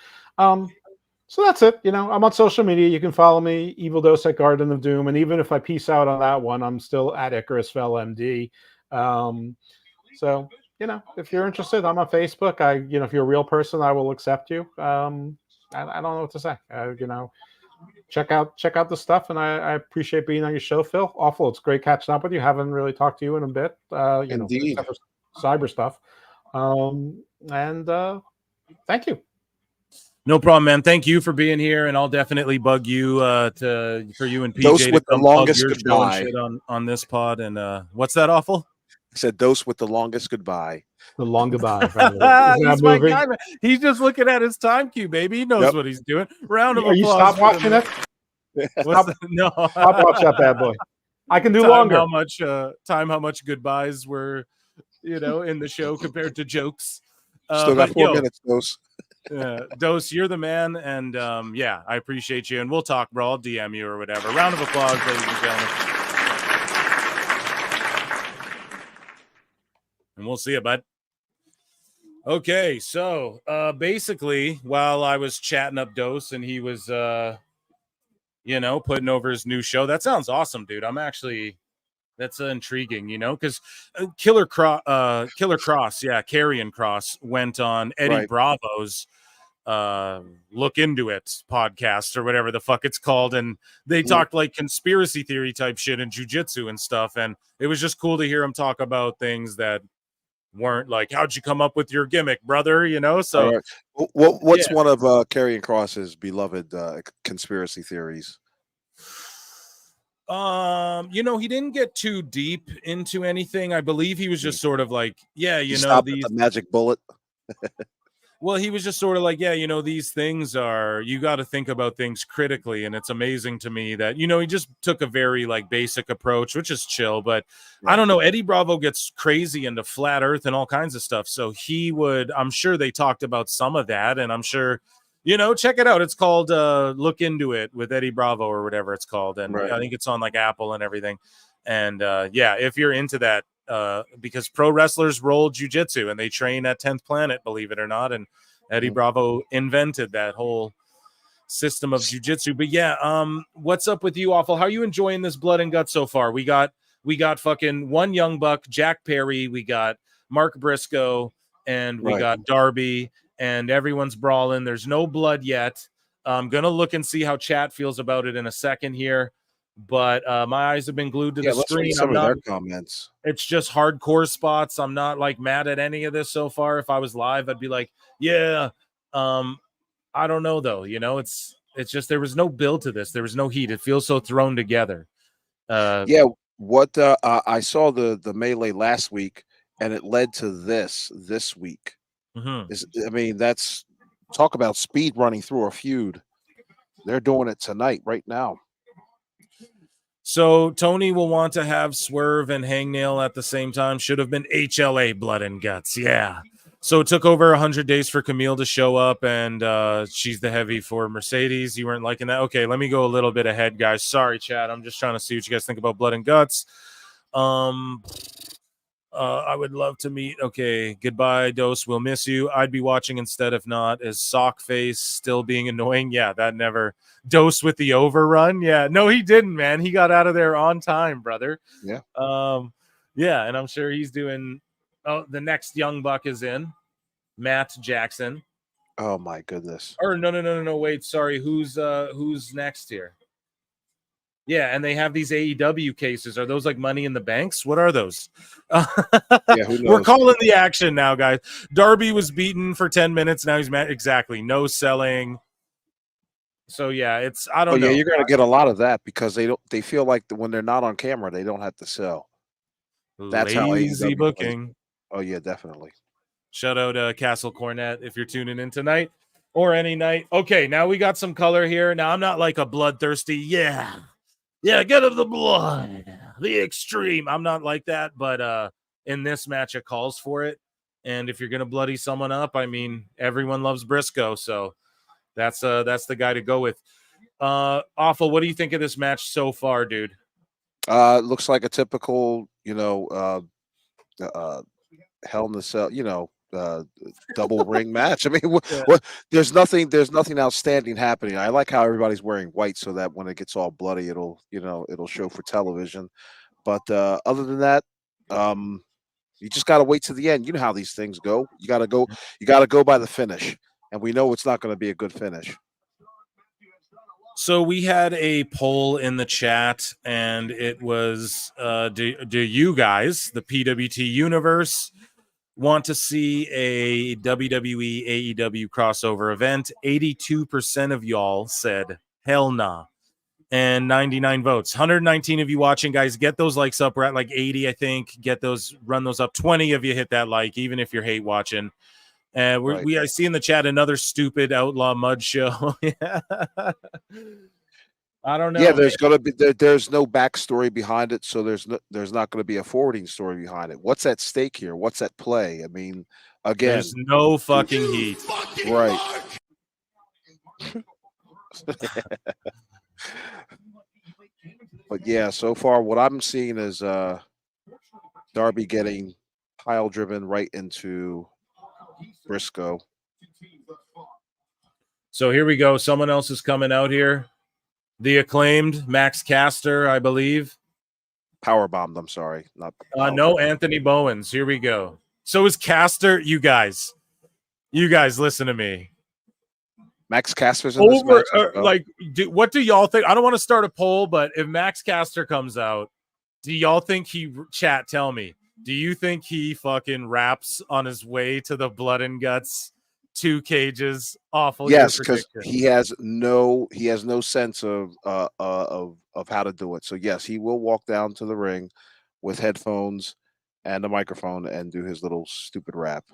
So that's it. I'm on social media. You can follow me, Evil Dose at Garden of Doom. And even if I peace out on that one, I'm still at Icarus Fell MD. So, if you're interested, I'm on Facebook. If you're a real person, I will accept you. I don't know what to say. Check out the stuff. And I appreciate being on your show, Phil. Awful. It's great catching up with you. Haven't really talked to you in a bit, Indeed. Except for cyber stuff. Thank you. No problem, man. Thank you for being here, and I'll definitely bug you for you and PJ Dose to with the come longest plug your show and goodbye shit on this pod. And what's that, Awful? I said dose with the longest goodbye. The long goodbye. He's my guy, man. He's just looking at his time cue, baby. He knows what he's doing. Round of applause. You stop watching it? No, stop watch that bad boy. I can do longer. How much goodbyes were, in the show compared to jokes. Still got 4 minutes, Dose. Dose, you're the man, and I appreciate you, and we'll talk, bro. I'll DM you or whatever. Round of applause, ladies and gentlemen. And we'll see you, bud. Okay, so basically, while I was chatting up Dose and he was putting over his new show, that sounds awesome, dude. That's intriguing, because Killer Cross, Karrion Kross went on Eddie Bravo's Look Into It podcast or whatever the fuck it's called, and they talked like conspiracy theory type shit and jujitsu and stuff, and it was just cool to hear him talk about things that weren't like, how'd you come up with your gimmick, brother? So what's one of Karrion Kross's beloved conspiracy theories? He didn't get too deep into anything. I believe he was just sort of like, these the magic bullet. Well, he was just sort of like, these things are, you got to think about things critically. And it's amazing to me that, he just took a very like basic approach, which is chill. But I don't know, Eddie Bravo gets crazy into flat earth and all kinds of stuff. So I'm sure they talked about some of that. And I'm sure, check it out. It's called Look Into It with Eddie Bravo or whatever it's called. And I think it's on like Apple and everything. And if you're into that, because pro wrestlers roll jujitsu and they train at 10th Planet, believe it or not. And Eddie Bravo invented that whole system of jujitsu. But what's up with you, Awful? How are you enjoying this blood and guts so far? We got fucking one young buck, Jack Perry. We got Mark Briscoe, and we got Darby, and everyone's brawling. There's no blood yet. I'm gonna look and see how chat feels about it in a second here. But my eyes have been glued to the screen. Some of their comments. It's just hardcore spots. I'm not like mad at any of this so far. If I was live, I'd be like, I don't know though. You know, it's just there was no build to this. There was no heat. It feels so thrown together. Yeah, what I saw the melee last week, and it led to this week. Mhm. I mean, that's talk about speed running through a feud. They're doing it tonight, right now. So Tony will want to have Swerve and Hangnail at the same time. Should have been HLA Blood and Guts. Yeah. So it took over 100 days for Camille to show up, and she's the heavy for Mercedes. You weren't liking that? Okay, let me go a little bit ahead, guys. Sorry, chat. I'm just trying to see what you guys think about Blood and Guts. I would love to meet. Okay, goodbye, Dose. We'll miss you. I'd be watching instead. If not, is Sockface still being annoying? Yeah, that never. Dose with the overrun. Yeah, no, he didn't, man. He got out of there on time, brother. Yeah. Yeah, and I'm sure he's doing. Oh, the next young buck is in, Matt Jackson. Oh my goodness. Or no. Wait, sorry. Who's next here? Yeah, and they have these AEW cases. Are those like Money in the Banks? What are those? Yeah, who knows? We're calling the action now, guys. Darby was beaten for 10 minutes. Now he's mad. Exactly. No selling. So yeah, it's I don't know. Yeah, you're gonna get a lot of that because they feel like when they're not on camera, they don't have to sell. That's how lazy AEW booking. plays. Oh yeah, definitely. Shout out Castle Cornet if you're tuning in tonight or any night. Okay, now we got some color here. Now I'm not like a bloodthirsty. Yeah, get him the blood, the extreme. I'm not like that, but in this match, it calls for it. And if you're gonna bloody someone up, I mean, everyone loves Briscoe, so that's the guy to go with. Awful. What do you think of this match so far, dude? Looks like a typical, Hell in the Cell, double ring match. I mean, what? There's nothing outstanding happening. I like how everybody's wearing white so that when it gets all bloody, it'll show for television. But other than that, you just got to wait to the end. You know how these things go. You got to go by the finish, and we know it's not going to be a good finish. So we had a poll in the chat, and it was, do you guys, the PWT universe, want to see a WWE AEW crossover event? 82% of y'all said hell nah, and 99 votes. 119 of you watching, guys, get those likes up. We're at like 80, I think. Run those up. 20 of you hit that like, even if you're hate watching. And I see in the chat another stupid Outlaw Mud show. Yeah. I don't know. Yeah, there's no backstory behind it, so there's not going to be a forwarding story behind it. What's at stake here? What's at play? I mean, again, there's no fucking heat. Right. But yeah, so far what I'm seeing is Darby getting pile driven right into Briscoe. So here we go. Someone else is coming out here. The Acclaimed, Max Caster, I believe. Powerbombed, I'm sorry. No, Anthony Bowens. Here we go. So is Caster, you guys listen to me. Max Caster's in this match. What do y'all think? I don't want to start a poll, but if Max Caster comes out, do y'all think tell me, do you think he fucking raps on his way to the Blood and Guts 2 cages? Awful. Yes, because he has no sense of how to do it. So yes, he will walk down to the ring with headphones and a microphone and do his little stupid rap.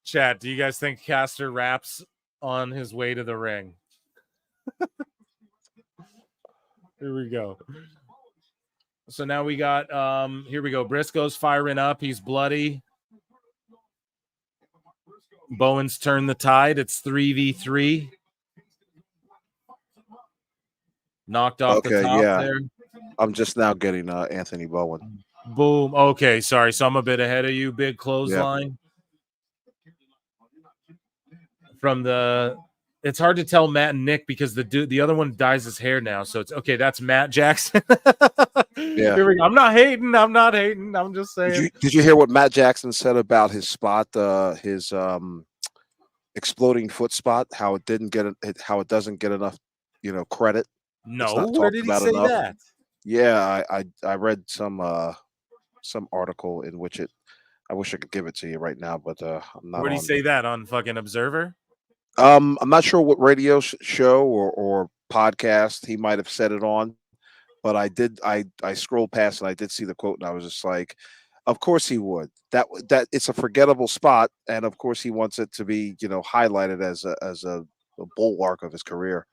Chat, do you guys think Caster raps on his way to the ring? Here we go. So now we got here we go. Briscoe's firing up. He's bloody. Bowens turned the tide. It's 3v3. Knocked off the top there. I'm just now getting Anthony Bowen. Boom. Okay, sorry. So I'm a bit ahead of you. Big clothesline. It's hard to tell Matt and Nick because the other one dyes his hair now. So it's okay. That's Matt Jackson. Yeah. Here we go. I'm not hating. I'm just saying. Did you hear what Matt Jackson said about his spot, his exploding foot spot? How it doesn't get enough, credit. No, where did he say that? Yeah, I read some article in which I wish I could give it to you right now, but I'm not. Where do you say that on fucking Observer? I'm not sure what radio show or podcast he might have said it on, but I scrolled past and I did see the quote, and I was just like, of course he would. That it's a forgettable spot, and of course he wants it to be, highlighted as a bulwark of his career.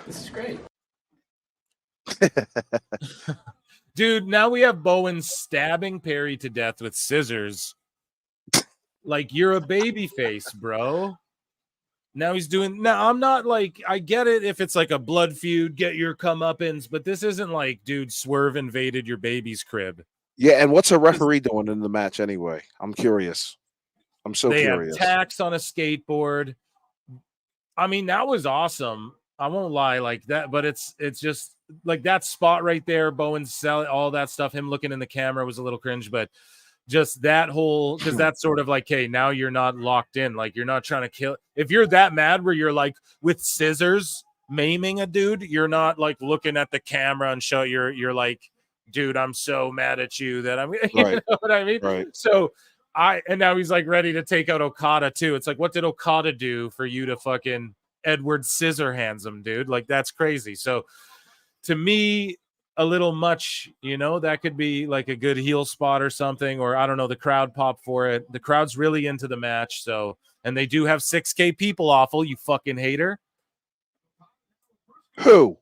This is great. Dude, now we have Bowen stabbing Perry to death with scissors. Like, you're a baby face, bro. Now he's doing. Now, I'm not like, I get it if it's like a blood feud, get your comeuppance, but this isn't like, dude, Swerve invaded your baby's crib. Yeah, and what's a referee doing in the match anyway? I'm curious. I'm so curious. Have Tax on a skateboard. I mean, that was awesome. I won't lie like that, but it's just like that spot right there. Bowen's selling all that stuff. Him looking in the camera was a little cringe, but just that whole, because that's sort of like, hey, now you're not locked in. Like, you're not trying to kill. If you're that mad where you're like with scissors maiming a dude, you're not like looking at the camera and show you're like, dude, I'm so mad at you that I'm, you Right. know what I mean? Right. So and now he's like ready to take out Okada too. It's like, what did Okada do for you to fucking Edward Scissorhands him, dude? Like, that's crazy. So to me, a little much, that could be like a good heel spot or something, or I don't know, the crowd pop for it. The crowd's really into the match. So, and they do have 6K people, awful, you fucking hater. Who?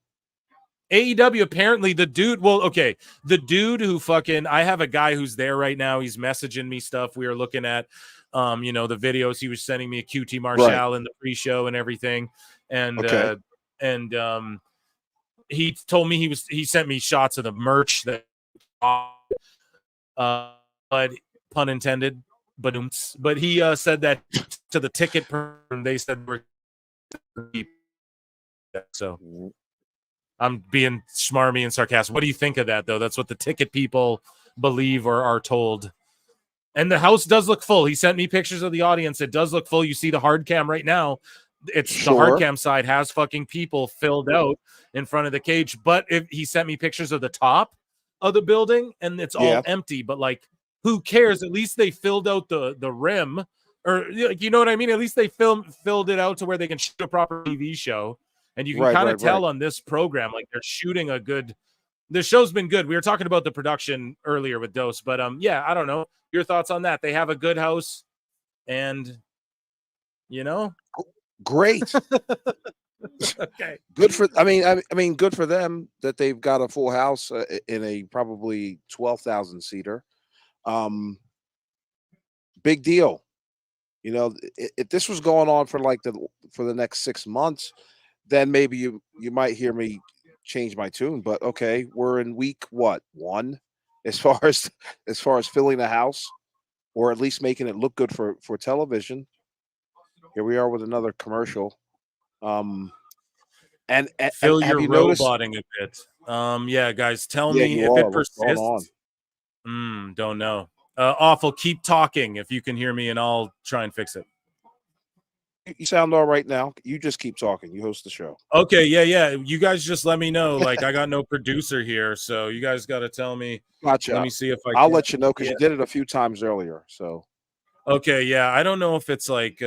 AEW, apparently the dude, the dude who fucking, I have a guy who's there right now. He's messaging me stuff. We are looking at, the videos he was sending me, a QT Marshall in the pre-show and everything. And, Okay. He told me he sent me shots of the merch that, but pun intended, but he said that to the ticket person, they said we're so. I'm being smarmy and sarcastic. What do you think of that, though? That's what the ticket people believe or are told. And the house does look full. He sent me pictures of the audience. It does look full. You see the hard cam right now. It's the hard cam side has fucking people filled out in front of the cage. But if he sent me pictures of the top of the building and it's all empty. But like, who cares? At least they filled out the rim, or you know what I mean? At least they filled it out to where they can shoot a proper TV show. And you can kind of tell on this program, like they're shooting a good. The show's been good. We were talking about the production earlier with Dose, but yeah, I don't know your thoughts on that. They have a good house, and Great. Okay, Good for. I mean, good for them that they've got a full house in a probably 12,000 seater. Big deal. If this was going on for the next 6 months, then maybe you might hear me change my tune. But okay, we're in week 1 as far as filling the house, or at least making it look good for television. Here we are with another commercial. And Phil, have you're you noticed? roboting a bit. Yeah, guys, tell me if it persists. Don't know. Awful. Keep talking if you can hear me, and I'll try and fix it. You sound all right now. You just keep talking. You host the show. Okay, yeah. You guys just let me know. Like, I got no producer here, so you guys got to tell me. Gotcha. Let me see if I'll let you know, because you did it a few times earlier. So. Okay, yeah. I don't know if it's like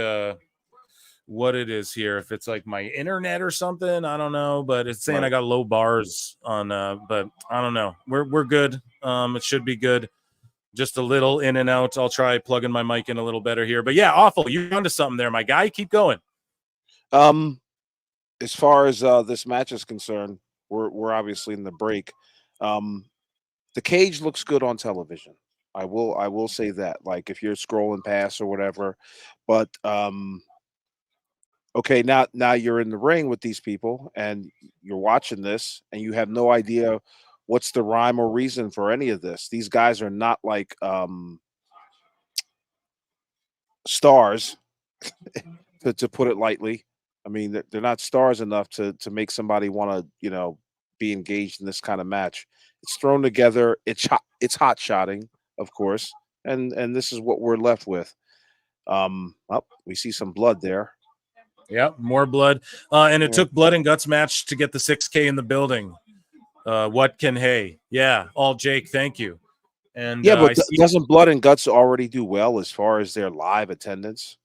what it is here. If it's like my internet or something, I don't know. But it's saying I got low bars on. But I don't know. We're good. It should be good. Just a little in and out. I'll try plugging my mic in a little better here. But yeah, awful. You're onto something there, my guy. Keep going. As far as this match is concerned, we're obviously in the break. The cage looks good on television. I will say that. Like, if you're scrolling past or whatever, but okay, now you're in the ring with these people and you're watching this and you have no idea what's the rhyme or reason for any of this. These guys are not like stars, to put it lightly. I mean, they're not stars enough to make somebody want to, be engaged in this kind of match. It's thrown together. It's hot shotting, of course, and this is what we're left with. We see some blood there. Yep, more blood. And it took blood and guts match to get the 6K in the building. What can hey? Yeah, all Jake, thank you. And Yeah, but I see, doesn't Blood and Guts already do well as far as their live attendance?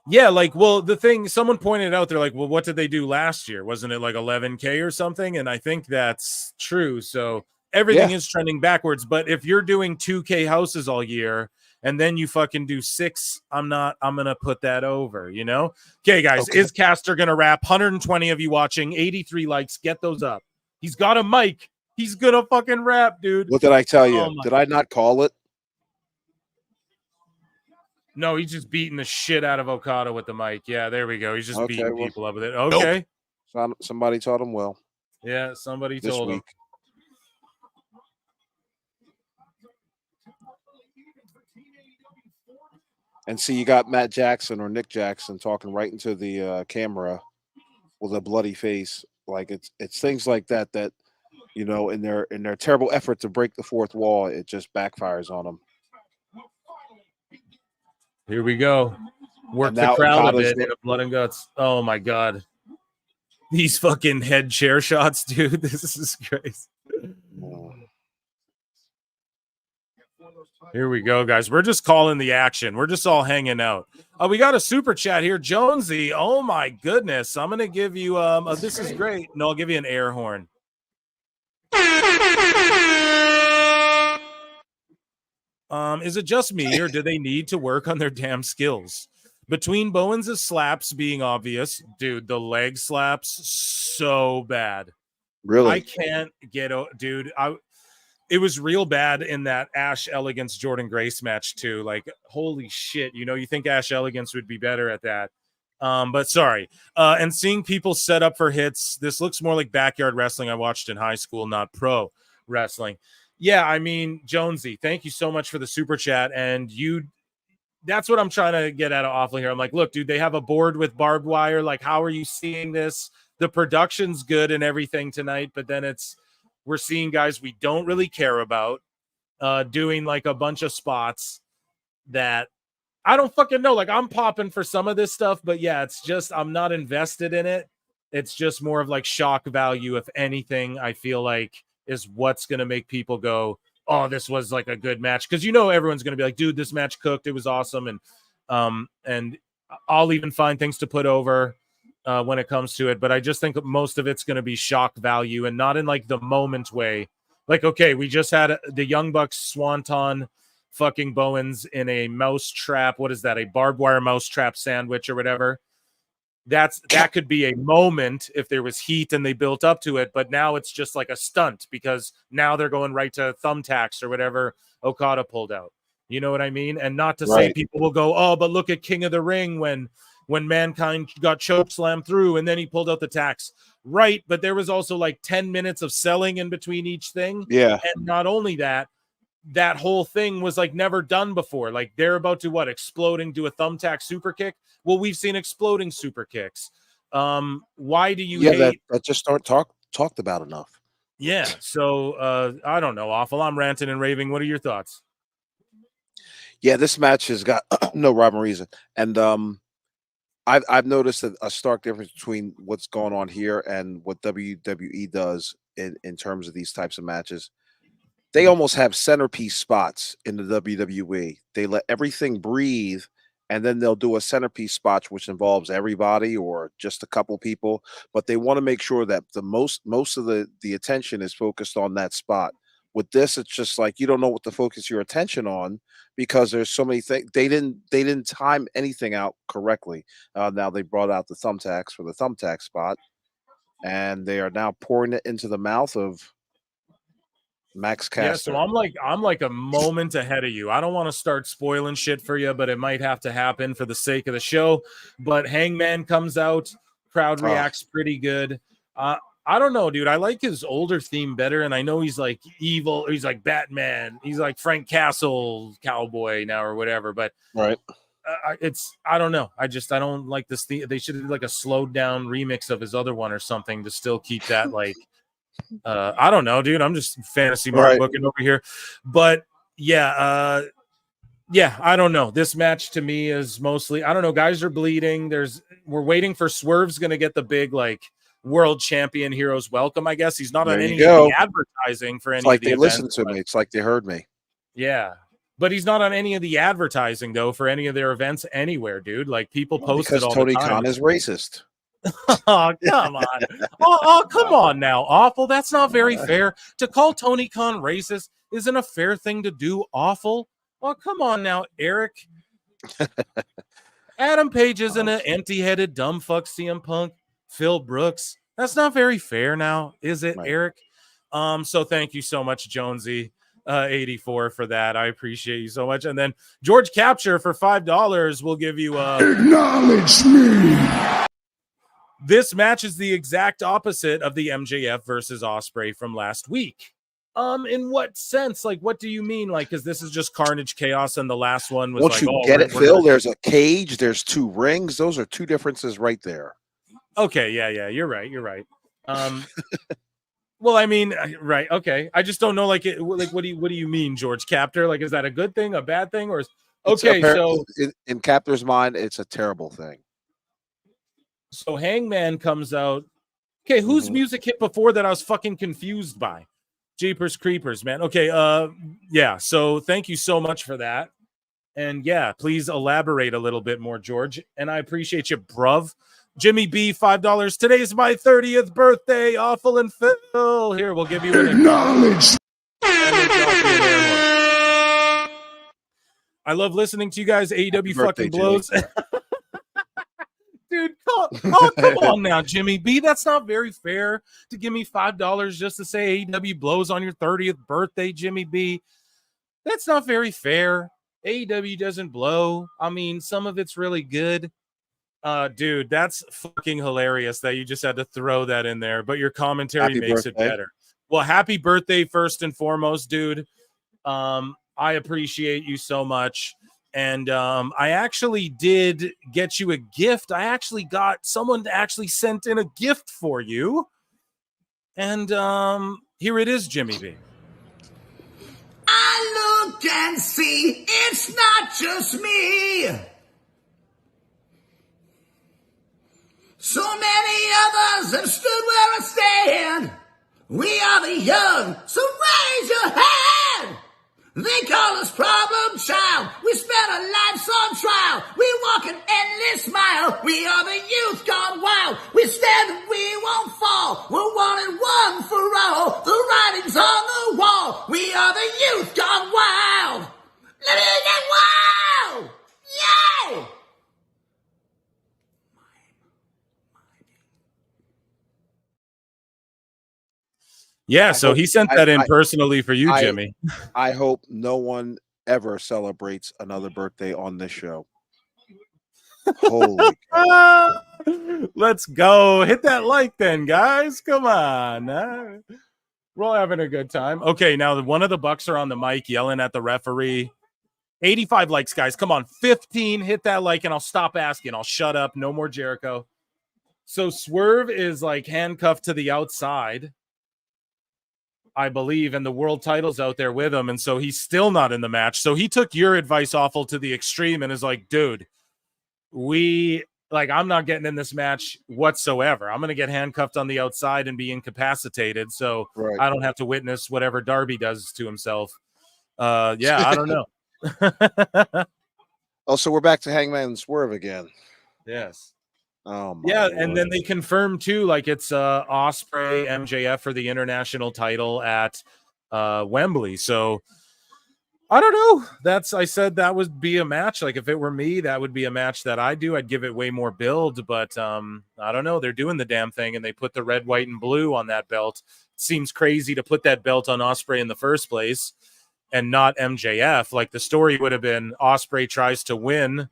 yeah, like, well, the thing someone pointed out, they're like, well, what did they do last year? Wasn't it like 11K or something? And I think that's true. So everything is trending backwards. But if you're doing 2K houses all year and then you fucking do 6, I'm gonna put that over, you know? Okay, guys, is Caster gonna rap? 120 of you watching, 83 likes, get those up. He's got a mic. He's gonna fucking rap, dude. What did I tell you? Oh Did I not call it? No, he's just beating the shit out of Okada with the mic. Yeah, there we go. He's just beating well, people up with it. Okay. Somebody taught him well Yeah, somebody this told him. week. And see, you got Matt Jackson or Nick Jackson talking right into the camera with a bloody face. Like it's things like that you know, in their terrible effort to break the fourth wall, it just backfires on them. Here we go. Work the crowd a bit in a blood and guts. Oh my god. These fucking head chair shots, dude. This is crazy. Here we go, guys. We're just calling the action. We're just all hanging out. We got a super chat here. Jonesy. Oh my goodness. I'm gonna give you this is great. No, I'll give you an air horn. Is it just me, or do they need to work on their damn skills? Between Bowens' slaps being obvious, dude, the leg slaps so bad. Really? I can't get dude. It was real bad in that Ash Elegance Jordan Grace match too. Like, holy shit, you know, you think Ash Elegance would be better at that. But sorry. And seeing people set up for hits, this looks more like backyard wrestling I watched in high school, not pro wrestling. Yeah, I mean, Jonesy, thank you so much for the super chat. And that's what I'm trying to get at awfully here. I'm like, look, dude, they have a board with barbed wire. Like, how are you seeing this? The production's good and everything tonight, but then we're seeing guys we don't really care about doing like a bunch of spots that I don't fucking know. Like, I'm popping for some of this stuff, but yeah, it's just I'm not invested in it. It's just more of like shock value, if anything, I feel like is what's going to make people go, oh, this was like a good match. Because, you know, everyone's going to be like, dude, this match cooked. It was awesome. And I'll even find things to put over when it comes to it. But I just think most of it's going to be shock value and not in like the moment way. Like, okay, we just had the Young Bucks Swanton fucking Bowens in a mouse trap. What is that? A barbed wire mouse trap sandwich or whatever. That could be a moment if there was heat and they built up to it, but now it's just like a stunt because now they're going right to thumbtacks or whatever Okada pulled out. You know what I mean? And not to say people will go, oh, but look at King of the Ring when Mankind got choke slammed through and then he pulled out the tacks. Right, but there was also like 10 minutes of selling in between each thing. Yeah. And not only that whole thing was like never done before. Like they're about to exploding, do a thumbtack super kick. Well, we've seen exploding super kicks. Why do you hate that just aren't talked about enough? Yeah. So I don't know. Awful. I'm ranting and raving. What are your thoughts? Yeah, this match has got no rhyme or reason. And I've noticed a stark difference between what's going on here and what WWE does in terms of these types of matches. They almost have centerpiece spots in the WWE. They let everything breathe, and then they'll do a centerpiece spot which involves everybody or just a couple people. But they want to make sure that the most of the attention is focused on that spot. With this, it's just like you don't know what to focus your attention on because there's so many things. They didn't time anything out correctly. Now they brought out the thumbtacks for the thumbtack spot, and they are now pouring it into the mouth of Max Caster. Yeah, so I'm like a moment ahead of you. I don't want to start spoiling shit for you, but it might have to happen for the sake of the show. But Hangman comes out, crowd reacts pretty good. I don't know, dude. I like his older theme better, and I know he's like evil. He's like Batman. He's like Frank Castle cowboy now or whatever. But I don't know. I don't like this theme. They should do like a slowed down remix of his other one or something to still keep that like. I don't know, dude. I'm just fantasy mark booking over here, but yeah, I don't know. This match to me is mostly I don't know. Guys are bleeding. We're waiting for Swerve's going to get the big like world champion heroes welcome. I guess he's not on any of the advertising for any. It's like of the they events, listened to me. It's like they heard me. Yeah. But he's not on any of the advertising, though, for any of their events anywhere, dude. Like, people post it Because all Tony the time. Khan is racist. Oh, come on. Oh, come on now. Awful. That's not very fair. To call Tony Khan racist isn't a fair thing to do. Awful. Oh, come on now, Eric. Adam Page isn't an empty-headed dumb fuck CM Punk. Phil Brooks. That's not very fair now, is it, Right. Eric? So thank you so much, Jonesy 84 for that. I appreciate you so much. And then George Capture for $5 will give you Acknowledge me. This match is the exact opposite of the MJF versus Ospreay from last week. In what sense? Like, what do you mean? Like, because this is just Carnage Chaos, and the last one was Once like, you oh, get it, Phil, gonna... there's a cage, there's 2 rings. Those are 2 differences right there. Okay, yeah, you're right. Well, I mean, right, okay. I just don't know, like, what do you mean, George Captor? Like, is that a good thing, a bad thing, or okay? So in Captor's mind, it's a terrible thing. So Hangman comes out. Okay, whose music hit before that I was fucking confused by? Jeepers Creepers, man. Okay, yeah, so thank you so much for that. And yeah, please elaborate a little bit more, George. And I appreciate you, bruv. Jimmy B, $5. Today's my 30th birthday. Awful and Phil. Here, we'll give you an Acknowledge. I love listening to you guys. AEW fucking blows. Dude, come on now, Jimmy B. That's not very fair to give me $5 just to say AEW blows on your 30th birthday, Jimmy B. That's not very fair. AEW doesn't blow. I mean, some of it's really good. Dude, that's fucking hilarious that you just had to throw that in there, but your commentary makes it better. Well, happy birthday first and foremost, dude. I appreciate you so much. And I actually did get you a gift. I actually got someone actually sent in a gift for you. And here it is, Jimmy B. I look and see it's not just me. So many others have stood where I stand. We are the young, so raise your hand. They call us problem child. We spent our lives on trial. We walk an endless mile. We are the youth gone wild. We stand and we won't fall. We're one and one for all. The writing's on the wall. We are the youth gone wild. Let me get wild. Yay! Yeah, so he sent that in personally for you, Jimmy. I hope no one ever celebrates another birthday on this show. Holy cow. Let's go. Hit that like then, guys. Come on. We're all having a good time. Okay, now one of the Bucks are on the mic yelling at the referee. 85 likes, guys. Come on. 15. Hit that like, and I'll stop asking. I'll shut up. No more Jericho. So Swerve is like handcuffed to the outside, I believe, and the world title's out there with him, and so he's still not in the match. So he took your advice, Awful, to the extreme and is like, dude, I'm not getting in this match whatsoever. I'm going to get handcuffed on the outside and be incapacitated, so I don't have to witness whatever Darby does to himself. Yeah, I don't know. Oh, so we're back to Hangman and Swerve again. Yes. Oh, yeah, and then they confirmed too, like it's Ospreay MJF for the international title at Wembley. So I don't know. I said that would be a match. Like if it were me, that would be a match that I do. I'd give it way more build, but I don't know. They're doing the damn thing, and they put the red, white, and blue on that belt. It seems crazy to put that belt on Ospreay in the first place and not MJF. Like the story would have been Ospreay tries to win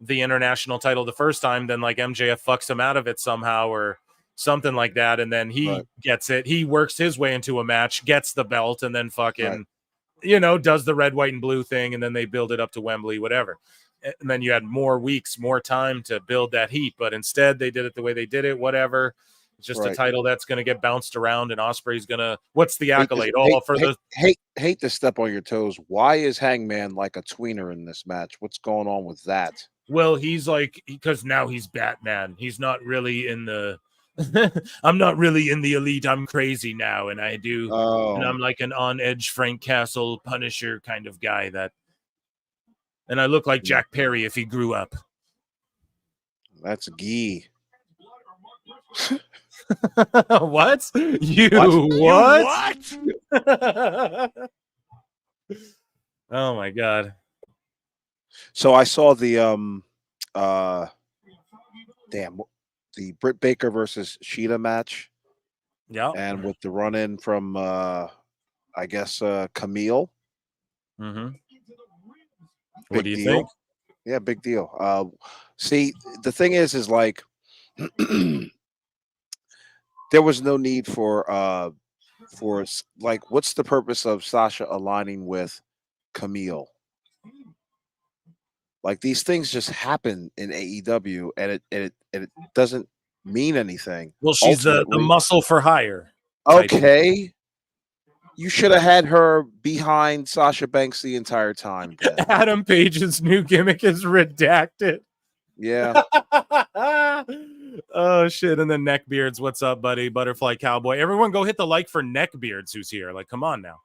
the international title the first time, then like MJF fucks him out of it somehow or something like that, and then he gets it. He works his way into a match, gets the belt, and then fucking does the red, white, and blue thing, and then they build it up to Wembley, whatever. And then you had more weeks, more time to build that heat, but instead they did it the way they did it, whatever. It's just a title that's going to get bounced around, and Ospreay's going to, what's the accolade? Hate to step on your toes. Why is Hangman like a tweener in this match? What's going on with that? Well, he's like, because now he's Batman. He's not really in the I'm not really in the elite. I'm crazy now, and I do. And I'm Oh, like an on-edge Frank Castle Punisher kind of guy and I look like Jack Perry if he grew up. that's Gee. What? You What? what? Oh my god. So I saw the the Britt Baker versus Sheeta match, Yeah. and with the run in from I guess Camille. Mm-hmm. Big What do you deal. think? Yeah, big deal. See, the thing is like there was no need for like, what's the purpose of Sasha aligning with Camille? Like, these things just happen in AEW, and it doesn't mean anything. Well, she's the ultimately. muscle for hire. type of- Okay. You should have had her behind Sasha Banks the entire time. then. Adam Page's new gimmick is redacted. Yeah. Oh shit! And then Neckbeards, what's up, buddy? Butterfly Cowboy. Everyone, go hit the like for Neckbeards, who's here. Like, come on now.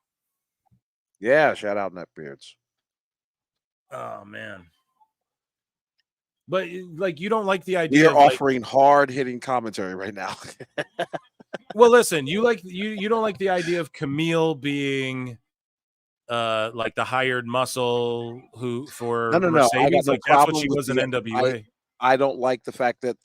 Yeah. Shout out Neckbeards. Oh man. But like, you don't like the We idea are of like, offering hard hitting commentary right now. well, listen, you don't like the idea of Camille being like the hired muscle who for No. I got Mercedes. no Like that's what problem she with was in the- NWA. I don't like the fact that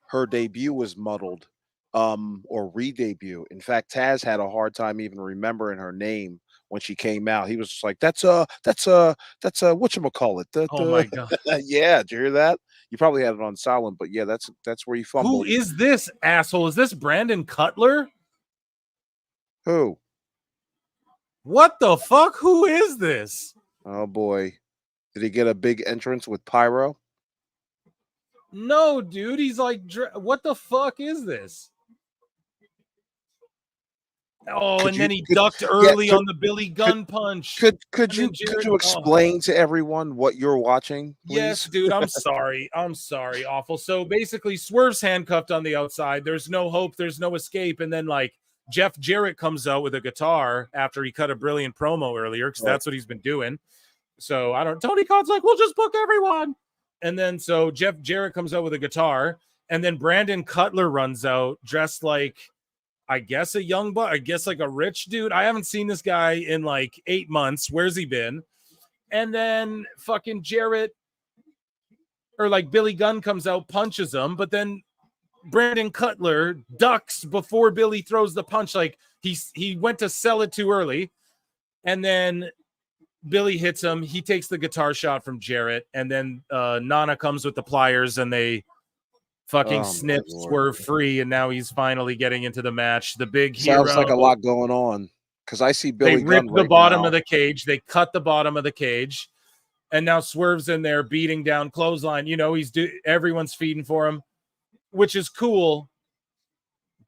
her debut was muddled or re-debut. In fact, Taz had a hard time even remembering her name when she came out. He was just like, that's a whatchamacallit. Oh my god. Yeah, did you hear that? You probably had it on silent, but yeah, that's where you fumbled. Who is this asshole? Is this Brandon Cutler? Who? What the fuck? Who is this? Oh boy. Did he get a big entrance with Pyro? No, dude. He's like, what the fuck is this? Oh, Could and you- then he could- ducked yeah, early could- on the Billy Gunn punch. Could And you then Jared- explain to everyone what you're watching, please? Yes, dude. I'm sorry. I'm sorry. Awful. So basically, Swerve's handcuffed on the outside. There's no hope. There's no escape. And then like Jeff Jarrett comes out with a guitar after he cut a brilliant promo earlier because that's what he's been doing. So Tony Khan's like, we'll just book everyone. And then so Jeff Jarrett comes out with a guitar, and then Brandon Cutler runs out dressed like, I guess a young buck, I guess like a rich dude. I haven't seen this guy in like 8 months. Where's he been? And then fucking Jarrett or like Billy Gunn comes out, punches him, but then Brandon Cutler ducks before Billy throws the punch. Like he went to sell it too early, and then Billy hits him. He takes the guitar shot from Jarrett, and then Nana comes with the pliers, and they fucking snip Swerve free, and now he's finally getting into the match. The big Sounds hero. like a lot going on because I see Billy They Gunn ripped the right bottom now. of the cage. They cut the bottom of the cage, and now Swerve's in there beating down clothesline. You know, everyone's feeding for him, which is cool.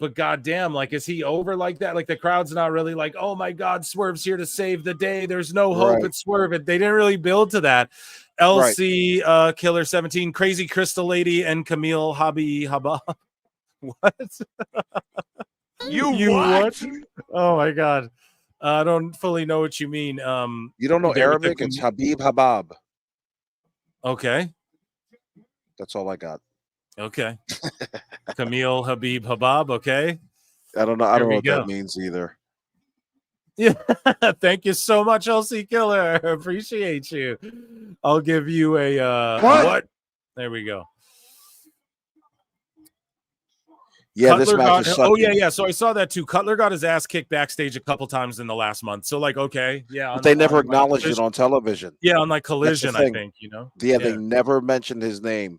But goddamn, like, is he over like that? Like, the crowd's not really like, oh my God, Swerve's here to save the day. There's no hope Right. at Swerve. They didn't really build to that. LC Killer 17, Crazy Crystal Lady, and Camille Hobby Habab. What? You what? Oh my God. I don't fully know what you mean. You don't know there with the Arabic? It's Habib Habab. Okay. That's all I got. Okay. Camille Habib Habab. Okay. I don't know. I There don't know we what go. that means either. Yeah. Thank you so much, LC Killer. Appreciate you. I'll give you a what? There we go. Yeah, this Cutler match got, is oh sucking. yeah. So I saw that too. Cutler got his ass kicked backstage a couple times in the last month. So like, okay, yeah. But they never acknowledged it on television. Yeah, on like Collision, I thing. think, you know. Yeah, they never mentioned his name.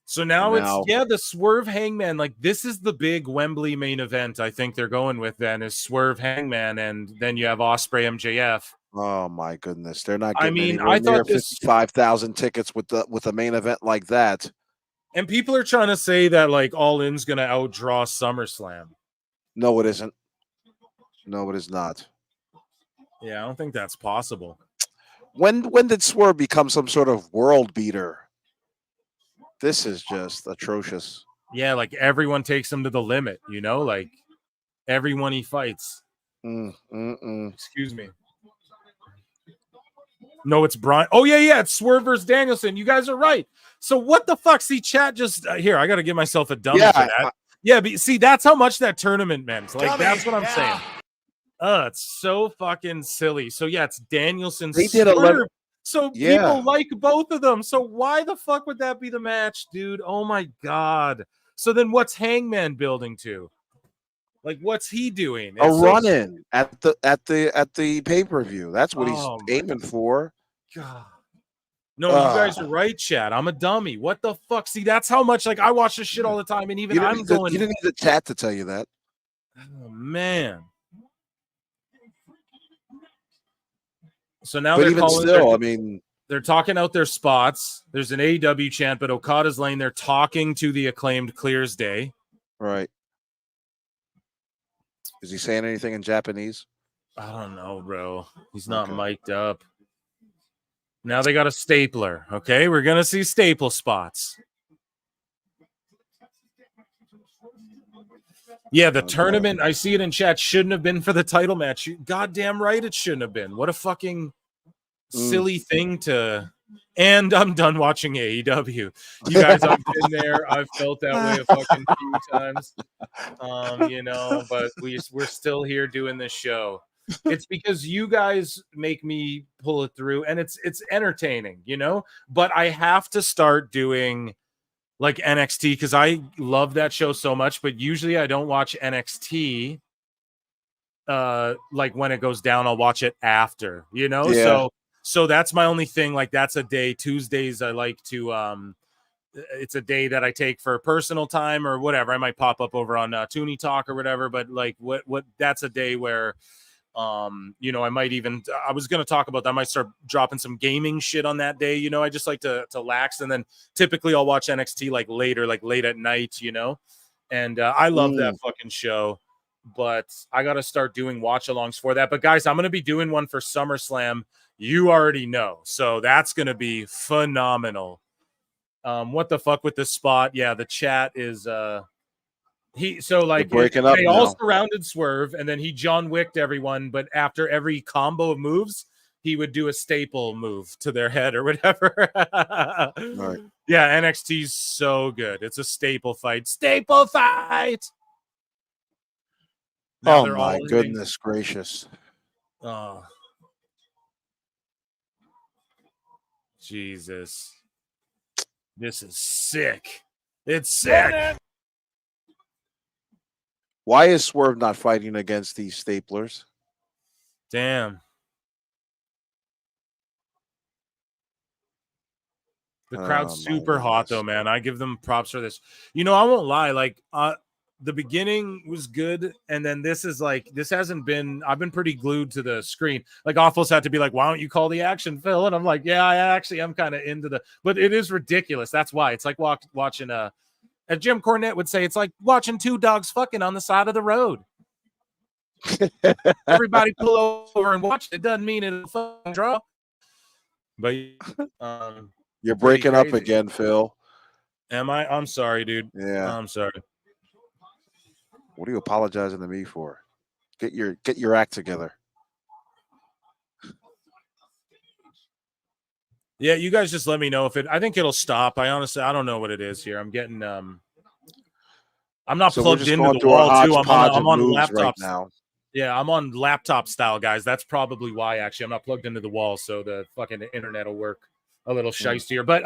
So now Now- it's the Swerve Hangman. Like, this is the big Wembley main event. I think they're going with then is Swerve Hangman, and then you have Ospreay MJF. Oh my goodness, they're not. I Getting mean, anywhere I thought near this- 55,000 tickets with a main event like that. And people are trying to say that like All In's going to outdraw SummerSlam. No, it isn't. No, it is not. Yeah, I don't think that's possible. When did Swerve become some sort of world beater? This is just atrocious. Yeah, like everyone takes him to the limit, you know, like everyone he fights. Excuse me. No, it's Brian. Oh, yeah. It's Swerve versus Danielson. You guys are right. So what the fuck? See, chat just here. I got to give myself a dummy for that. Yeah, but see, that's how much that tournament meant. Like, that's what I'm saying. It's so fucking silly. So yeah, it's Danielson. They did a so people like both of them. So why the fuck would that be the match, dude? Oh my god. So then what's Hangman building to? Like, what's he doing? A run-in at the pay-per-view. That's what he's aiming for. God. No, you guys are right, Chad. I'm a dummy. What the fuck? See, that's how much like I watch this shit all the time, and even I'm going. You didn't need the chat to tell you that. Oh man. So now but they're even calling. Still, I mean, they're talking out their spots. There's an AEW chant, but Okada's lane. They're talking to the Acclaimed Clear's Day. Right. Is he saying anything in Japanese? I don't know, bro. He's not mic'd up. Now they got a stapler. Okay, we're gonna see staple spots. Yeah, the tournament, I see it in chat, shouldn't have been for the title match. Goddamn right it shouldn't have been. What a fucking silly thing to... And I'm done watching AEW. You guys, I've been there. I've felt that way a fucking few times. You know, but we're still here doing this show. It's because you guys make me pull it through, and it's entertaining, you know? But I have to start doing... like NXT, because I love that show so much, but usually I don't watch NXT. Like when it goes down, I'll watch it after, you know? Yeah. So that's my only thing. Like that's a day. Tuesdays I like to it's a day that I take for personal time or whatever. I might pop up over on Toonie Talk or whatever, but like what that's a day where you know, I might even, I was going to talk about that. I might start dropping some gaming shit on that day. You know, I just like to lax. And then typically I'll watch NXT like later, like late at night, you know, and I love that fucking show, but I got to start doing watch alongs for that. But guys, I'm going to be doing one for SummerSlam. You already know. So that's going to be phenomenal. What the fuck with this spot? Yeah. The chat is, they all surrounded Swerve, and then he John Wicked everyone, but after every combo of moves, he would do a staple move to their head or whatever. Right. Yeah, NXT's so good. It's a staple fight. Staple fight. Now oh my goodness gracious. Oh. Jesus. This is sick. It's sick. Why is Swerve not fighting against these staplers? Damn. The crowd's super hot, though, man. I give them props for this. You know, I won't lie. Like, the beginning was good, and then this is like, this hasn't been, I've been pretty glued to the screen. Like, Awfuls had to be like, why don't you call the action, Phil? And I'm like, yeah, I'm kind of into but it is ridiculous. That's why. It's like watching as Jim Cornette would say, it's like watching two dogs fucking on the side of the road. Everybody pull over and watch. It doesn't mean it'll fucking draw. But you're breaking up again, Phil. Am I? I'm sorry, dude. Yeah, I'm sorry. What are you apologizing to me for? Get your act together. Yeah, you guys just let me know if I think it'll stop. I don't know what it is here. I'm getting I'm not plugged into the wall too. I'm on laptops right now. Yeah, I'm on laptop style, guys. That's probably why actually I'm not plugged into the wall, so the fucking internet will work a little shysteier. But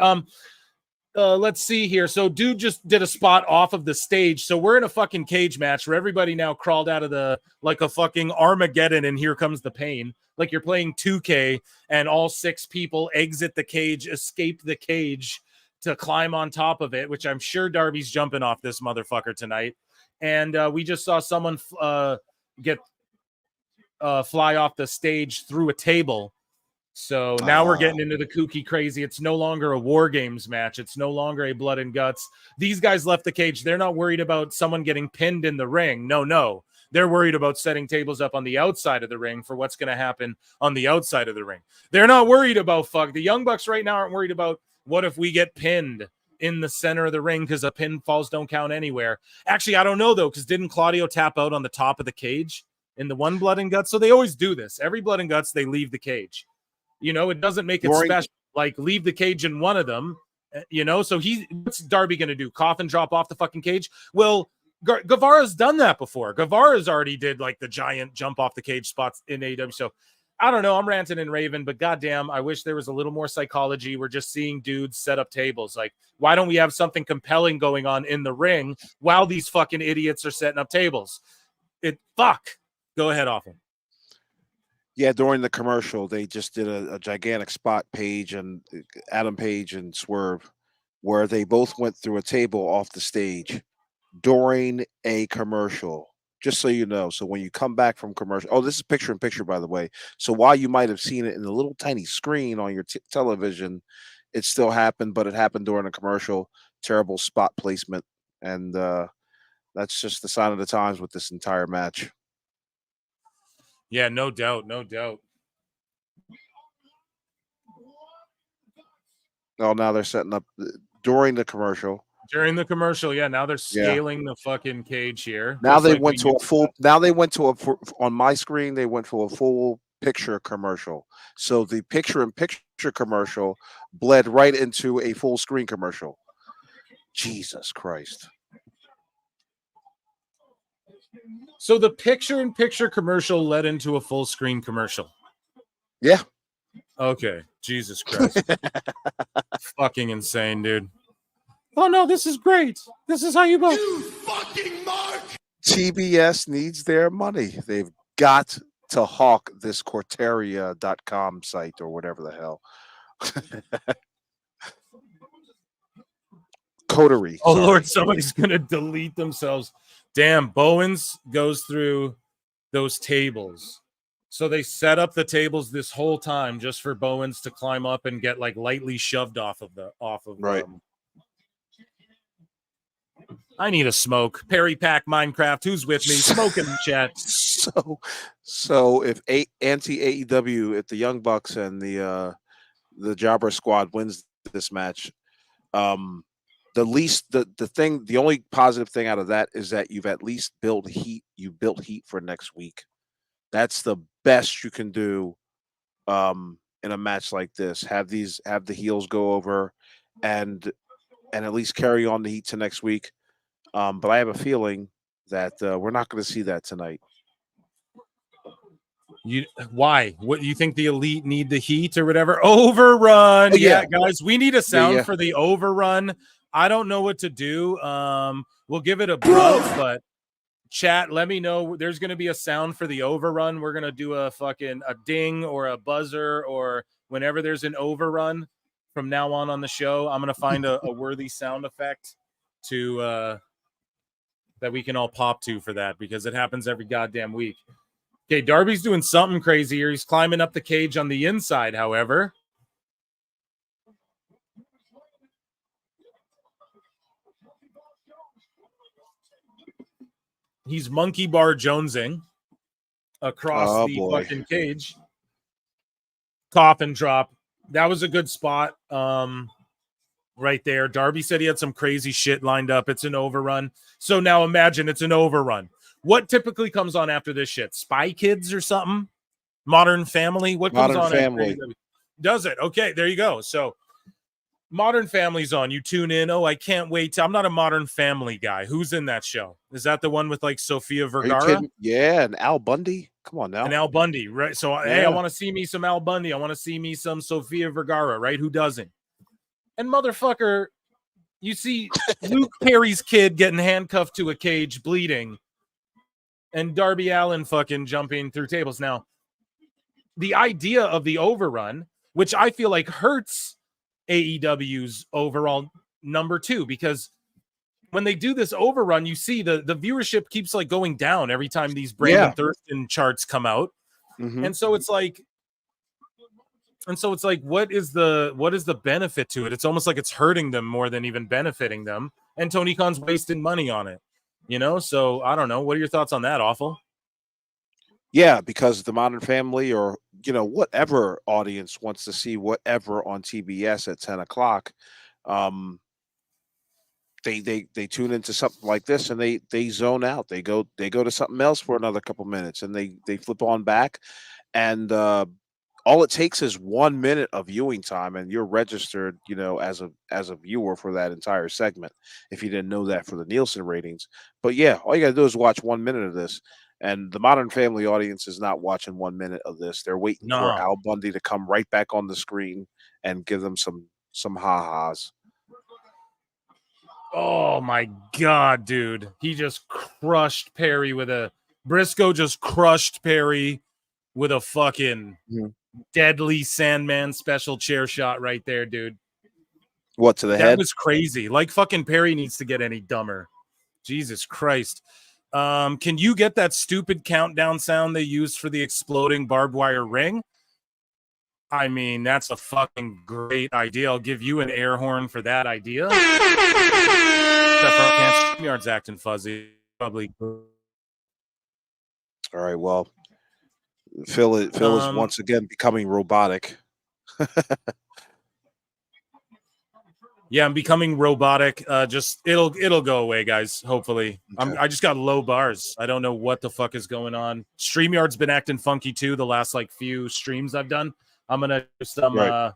let's see here. So dude just did a spot off of the stage. So we're in a fucking cage match where everybody now crawled out of the like a fucking Armageddon, and here comes the pain. Like you're playing 2K and all 6 people exit the cage, escape the cage to climb on top of it, which I'm sure Darby's jumping off this motherfucker tonight. And we just saw someone get fly off the stage through a table. So now we're getting into the kooky crazy. It's no longer a War Games match. It's no longer a blood and guts. These guys left the cage. They're not worried about someone getting pinned in the ring. No. They're worried about setting tables up on the outside of the ring for what's going to happen on the outside of the ring. They're not worried about the Young Bucks right now aren't worried about what if we get pinned in the center of the ring because the pinfalls don't count anywhere. Actually, I don't know though, because didn't Claudio tap out on the top of the cage in the one Blood and Guts? So they always do this. Every Blood and Guts, they leave the cage. You know, it doesn't make it special. Like leave the cage in one of them. You know, so what's Darby going to do? Cough and drop off the fucking cage? Well, Guevara's done that before. Guevara's already did like the giant jump off the cage spots in AEW. So I don't know. I'm ranting and raving, but goddamn, I wish there was a little more psychology. We're just seeing dudes set up tables. Like, why don't we have something compelling going on in the ring while these fucking idiots are setting up tables? Go ahead, Awful. Yeah, during the commercial, they just did a gigantic spot, Page and Adam Page and Swerve, where they both went through a table off the stage during a commercial. Just so you know. So when you come back from commercial, this is picture in picture, by the way. So while you might have seen it in a little tiny screen on your television, it still happened, but it happened during a commercial. Terrible spot placement. And that's just the sign of the times with this entire match. Yeah, no doubt. No doubt. Oh, now they're setting up during the commercial. During the commercial, yeah. Now they're scaling the fucking cage here. Now they went to a full. Now they went to on my screen. They went to a full picture commercial. So the picture-in-picture commercial bled right into a full screen commercial. Jesus Christ! So the picture-in-picture commercial led into a full screen commercial. Yeah. Okay. Jesus Christ! Fucking insane, dude. Oh no, this is great. This is how you vote. You fucking mark! TBS needs their money. They've got to hawk this Corteria.com site or whatever the hell. Coterie. Oh, sorry. Lord, somebody's going to delete themselves. Damn, Bowens goes through those tables. So they set up the tables this whole time just for Bowens to climb up and get like lightly shoved off of right. I need a smoke. Perry Pack Minecraft. Who's with me? Smoke in the chat. So if anti AEW, if the Young Bucks and the Jobber Squad wins this match, the only positive thing out of that is that you've at least built heat. You built heat for next week. That's the best you can do in a match like this. Have the heels go over and at least carry on the heat to next week. But I have a feeling that we're not going to see that tonight. Why? What do you think the Elite need the heat or whatever? Overrun. Yeah, guys, we need a sound for the overrun. I don't know what to do. We'll give it a bruv, but chat, let me know. There's going to be a sound for the overrun. We're going to do a ding or a buzzer or whenever there's an overrun from now on the show. I'm going to find a worthy sound effect to that we can all pop to for that because it happens every goddamn week. Okay, Darby's doing something crazy here. He's climbing up the cage on the inside, however. He's monkey bar jonesing across the fucking cage. Coffin drop. That was a good spot. Right there. Darby said he had some crazy shit lined up. It's an overrun. So now imagine it's an overrun. What typically comes on after this shit? Spy Kids or something? Modern Family? What comes on Family. after? Does it? Okay, there you go. So Modern Family's on. You tune in. Oh, I can't wait. I'm not a Modern Family guy. Who's in that show? Is that the one with like Sofia Vergara? Yeah, and Al Bundy. Come on now. And Al Bundy, right? So, hey, I want to see me some Al Bundy. I want to see me some Sofia Vergara, right? Who doesn't? And motherfucker, you see Luke Perry's kid getting handcuffed to a cage, bleeding, and Darby Allin fucking jumping through tables. Now, the idea of the overrun, which I feel like hurts AEW's overall number 2, because when they do this overrun, you see the viewership keeps like going down every time these Brandon Thurston charts come out. Mm-hmm. And so it's like, what is the benefit to it? It's almost like it's hurting them more than even benefiting them. And Tony Khan's wasting money on it, you know? So I don't know. What are your thoughts on that, Awful? Yeah, because the Modern Family or, whatever audience wants to see whatever on TBS at 10 o'clock, they tune into something like this and they zone out. They go to something else for another couple minutes and they flip on back, and all it takes is 1 minute of viewing time, and you're registered, as a viewer for that entire segment. If you didn't know that for the Nielsen ratings, but yeah, all you got to do is watch 1 minute of this, and the Modern Family audience is not watching 1 minute of this. They're waiting for No. Al Bundy to come right back on the screen and give them some ha-has. Oh my God, dude. He just crushed Perry Briscoe just crushed Perry with a fucking deadly Sandman special chair shot right there, dude. What, to the head? That was crazy. Like fucking Perry needs to get any dumber. Jesus Christ. Can you get that stupid countdown sound they used for the exploding barbed wire ring? I mean, that's a fucking great idea. I'll give you an air horn for that idea. StreamYard's acting fuzzy. Probably. All right, well, Phil is once again becoming robotic. Yeah, I'm becoming robotic. Just it'll go away, guys. Hopefully, Okay. I just got low bars. I don't know what the fuck is going on. StreamYard's been acting funky too. The last few streams I've done. I'm gonna do some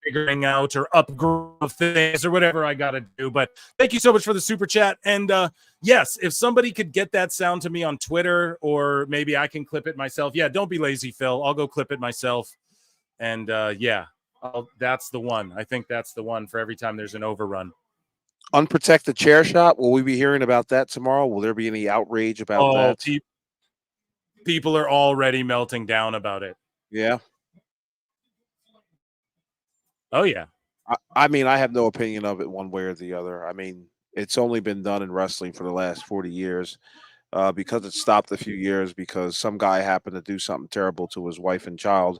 figuring out or upgrade things or whatever I gotta do. But thank you so much for the super chat. And yes, if somebody could get that sound to me on Twitter, or maybe I can clip it myself. Yeah, don't be lazy, Phil. I'll go clip it myself. And yeah. That's the one. I think that's the one for every time there's an overrun. Unprotected chair shot. Will we be hearing about that tomorrow? Will there be any outrage about that? People are already melting down about it. Yeah. Oh, yeah. I mean, I have no opinion of it one way or the other. I mean, it's only been done in wrestling for the last 40 years. Because it stopped a few years because some guy happened to do something terrible to his wife and child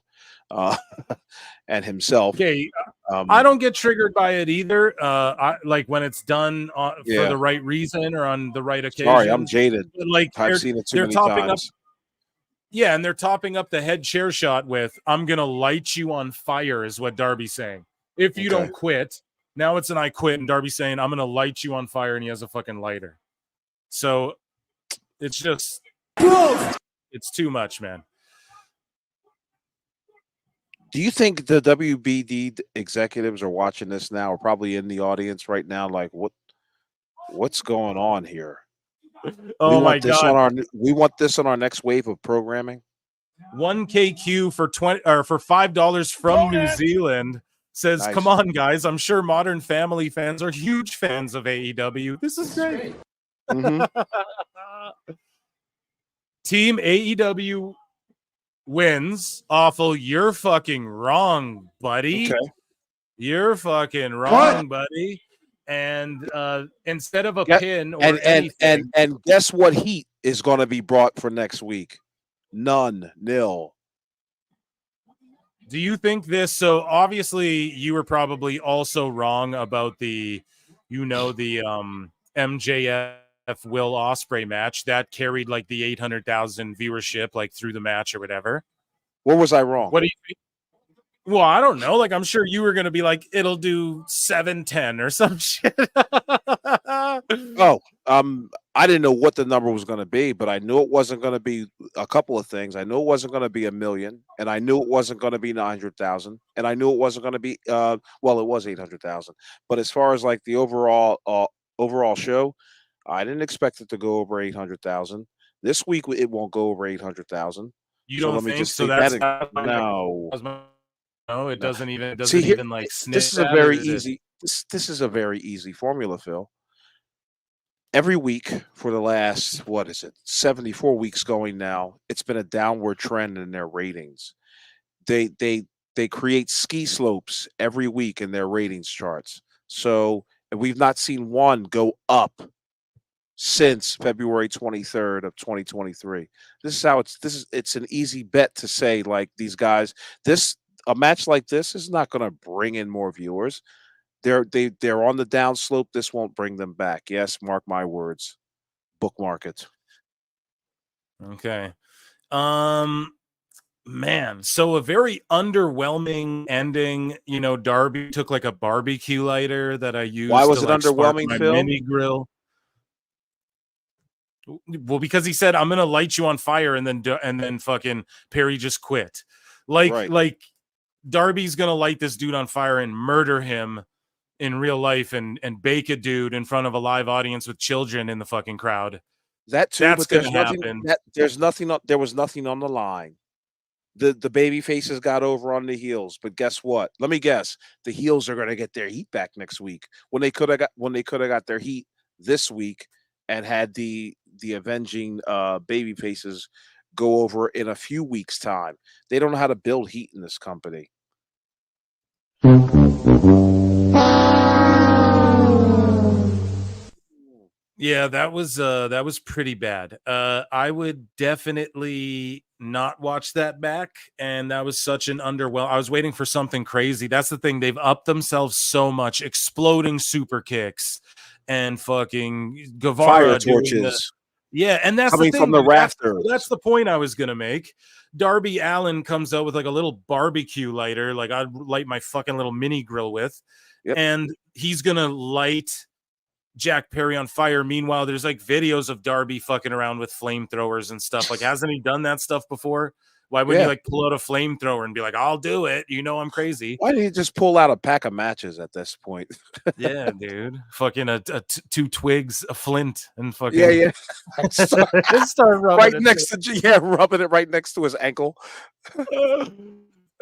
and himself. Okay, I don't get triggered by it either. I like when it's done for the right reason or on the right occasion. Sorry, I'm jaded. Like I've seen it too many times. Yeah, and they're topping up the head chair shot with "I'm gonna light you on fire" is what Darby's saying. If you don't quit, now it's an I quit, and Darby's saying I'm gonna light you on fire, and he has a fucking lighter. So it's just it's too much, man. Do you think the WBD executives are watching this now, or probably in the audience right now? Like, what's going on here? Oh my God! We want this on our next wave of programming. 1KQ for $5 from New Zealand says, Nice. "Come on, guys! I'm sure Modern Family fans are huge fans of AEW. This is great." Mm-hmm. Team AEW wins. Awful. You're fucking wrong, buddy. Okay. You're fucking wrong, buddy. And instead of a pin or anything, and guess what heat is going to be brought for next week? None. Nil. do you think this? So obviously, you were probably also wrong about the MJF Will Ospreay match that carried like the 800,000 viewership like through the match or whatever. Where was I wrong? What do you think? Well, I don't know. Like, I'm sure you were going to be like, it'll do 710 or some shit. I didn't know what the number was going to be, but I knew it wasn't going to be a couple of things. I knew it wasn't going to be 1 million, and I knew it wasn't going to be 900,000, and I knew it wasn't going to be it was 800,000. But as far as like the overall show, I didn't expect it to go over 800,000. This week it won't go over 800,000. You don't let me think just so? take That's that no. No, it doesn't even. Like sniff. This is a very easy. This is a very easy formula, Phil. Every week for the last 74 weeks going now, it's been a downward trend in their ratings. They create ski slopes every week in their ratings charts. So we've not seen one go up since February 23rd of 2023. It's an easy bet to say, like, these guys, a match like this is not going to bring in more viewers. They're on the down slope. This won't bring them back. Yes, mark my words. Bookmark it. Okay. Man, so a very underwhelming ending. You know, Darby took like a barbecue lighter that I used Why was to it like spark underwhelming, my Phil? mini grill. Well, because he said, "I'm gonna light you on fire," and then fucking Perry just quit. Right. Like Darby's gonna light this dude on fire and murder him in real life and bake a dude in front of a live audience with children in the fucking crowd. That too, That's but there's gonna nothing happen. there was nothing on the line. The baby faces got over on the heels, but guess what? Let me guess. The heels are gonna get their heat back next week when they could have got their heat this week and had the avenging baby faces go over in a few weeks' time. They don't know how to build heat in this company. Yeah, that was pretty bad. I would definitely not watch that back, and that was such an underwhelming. I was waiting for something crazy. That's the thing; they've upped themselves so much, exploding super kicks and fucking Guevara Fire doing the torches yeah, and that's the coming thing. from the Dude. rafters. That's the point I was gonna make. Darby Allin comes out with like a little barbecue lighter, like I'd light my fucking little mini grill with, Yep. and he's gonna light Jack Perry on fire. Meanwhile, there's like videos of Darby fucking around with flamethrowers and stuff. Like, hasn't he done that stuff before? Why wouldn't Yeah. you like pull out a flamethrower and be like, "I'll do it"? You know, I'm crazy. Why didn't he just pull out a pack of matches at this point? Yeah, dude. Fucking two twigs, a flint, and fucking Yeah. start rubbing Right it. next to rubbing it right next to his ankle.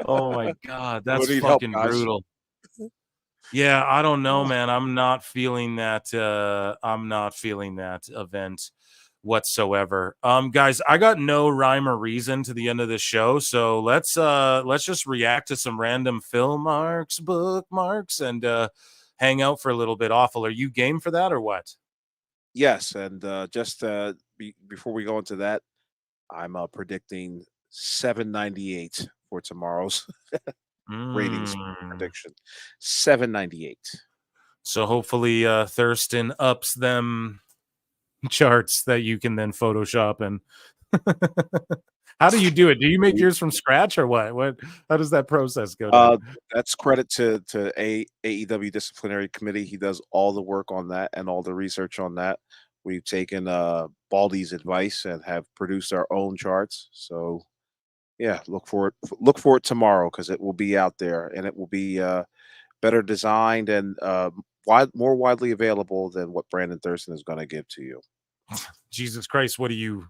Oh my god, that's need help, fucking guys. brutal. Yeah, I don't know, man. I'm not feeling that. I'm not feeling that event whatsoever. Guys, I got no rhyme or reason to the end of the show, so let's just react to some random film marks, bookmarks, and hang out for a little bit. Awful. Are you game for that or what? Yes, and just before we go into that, I'm predicting 798 for tomorrow's ratings prediction. 798. So hopefully Thurston ups them charts that you can then Photoshop and how do you do it? Do you make yours from scratch or what? How does that process go down? That's credit to AEW Disciplinary Committee. He does all the work on that and all the research on that. We've taken Baldy's advice and have produced our own charts. So yeah, look for it tomorrow because it will be out there and it will be better designed and more widely available than what Brandon Thurston is going to give to you. Jesus Christ, what are you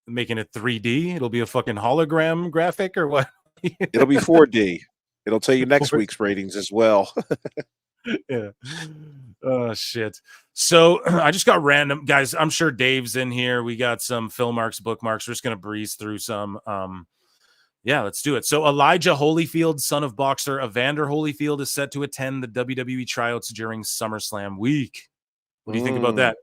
making it 3D? It'll be a fucking hologram graphic or what? It'll be 4D. It'll tell you next week's ratings as well. Yeah. Oh shit. So I just got random guys. I'm sure Dave's in here. We got some film marks, bookmarks. We're just gonna breeze through some. Yeah, let's do it. So Elijah Holyfield, son of boxer Evander Holyfield, is set to attend the WWE tryouts during SummerSlam week. What do you think about that?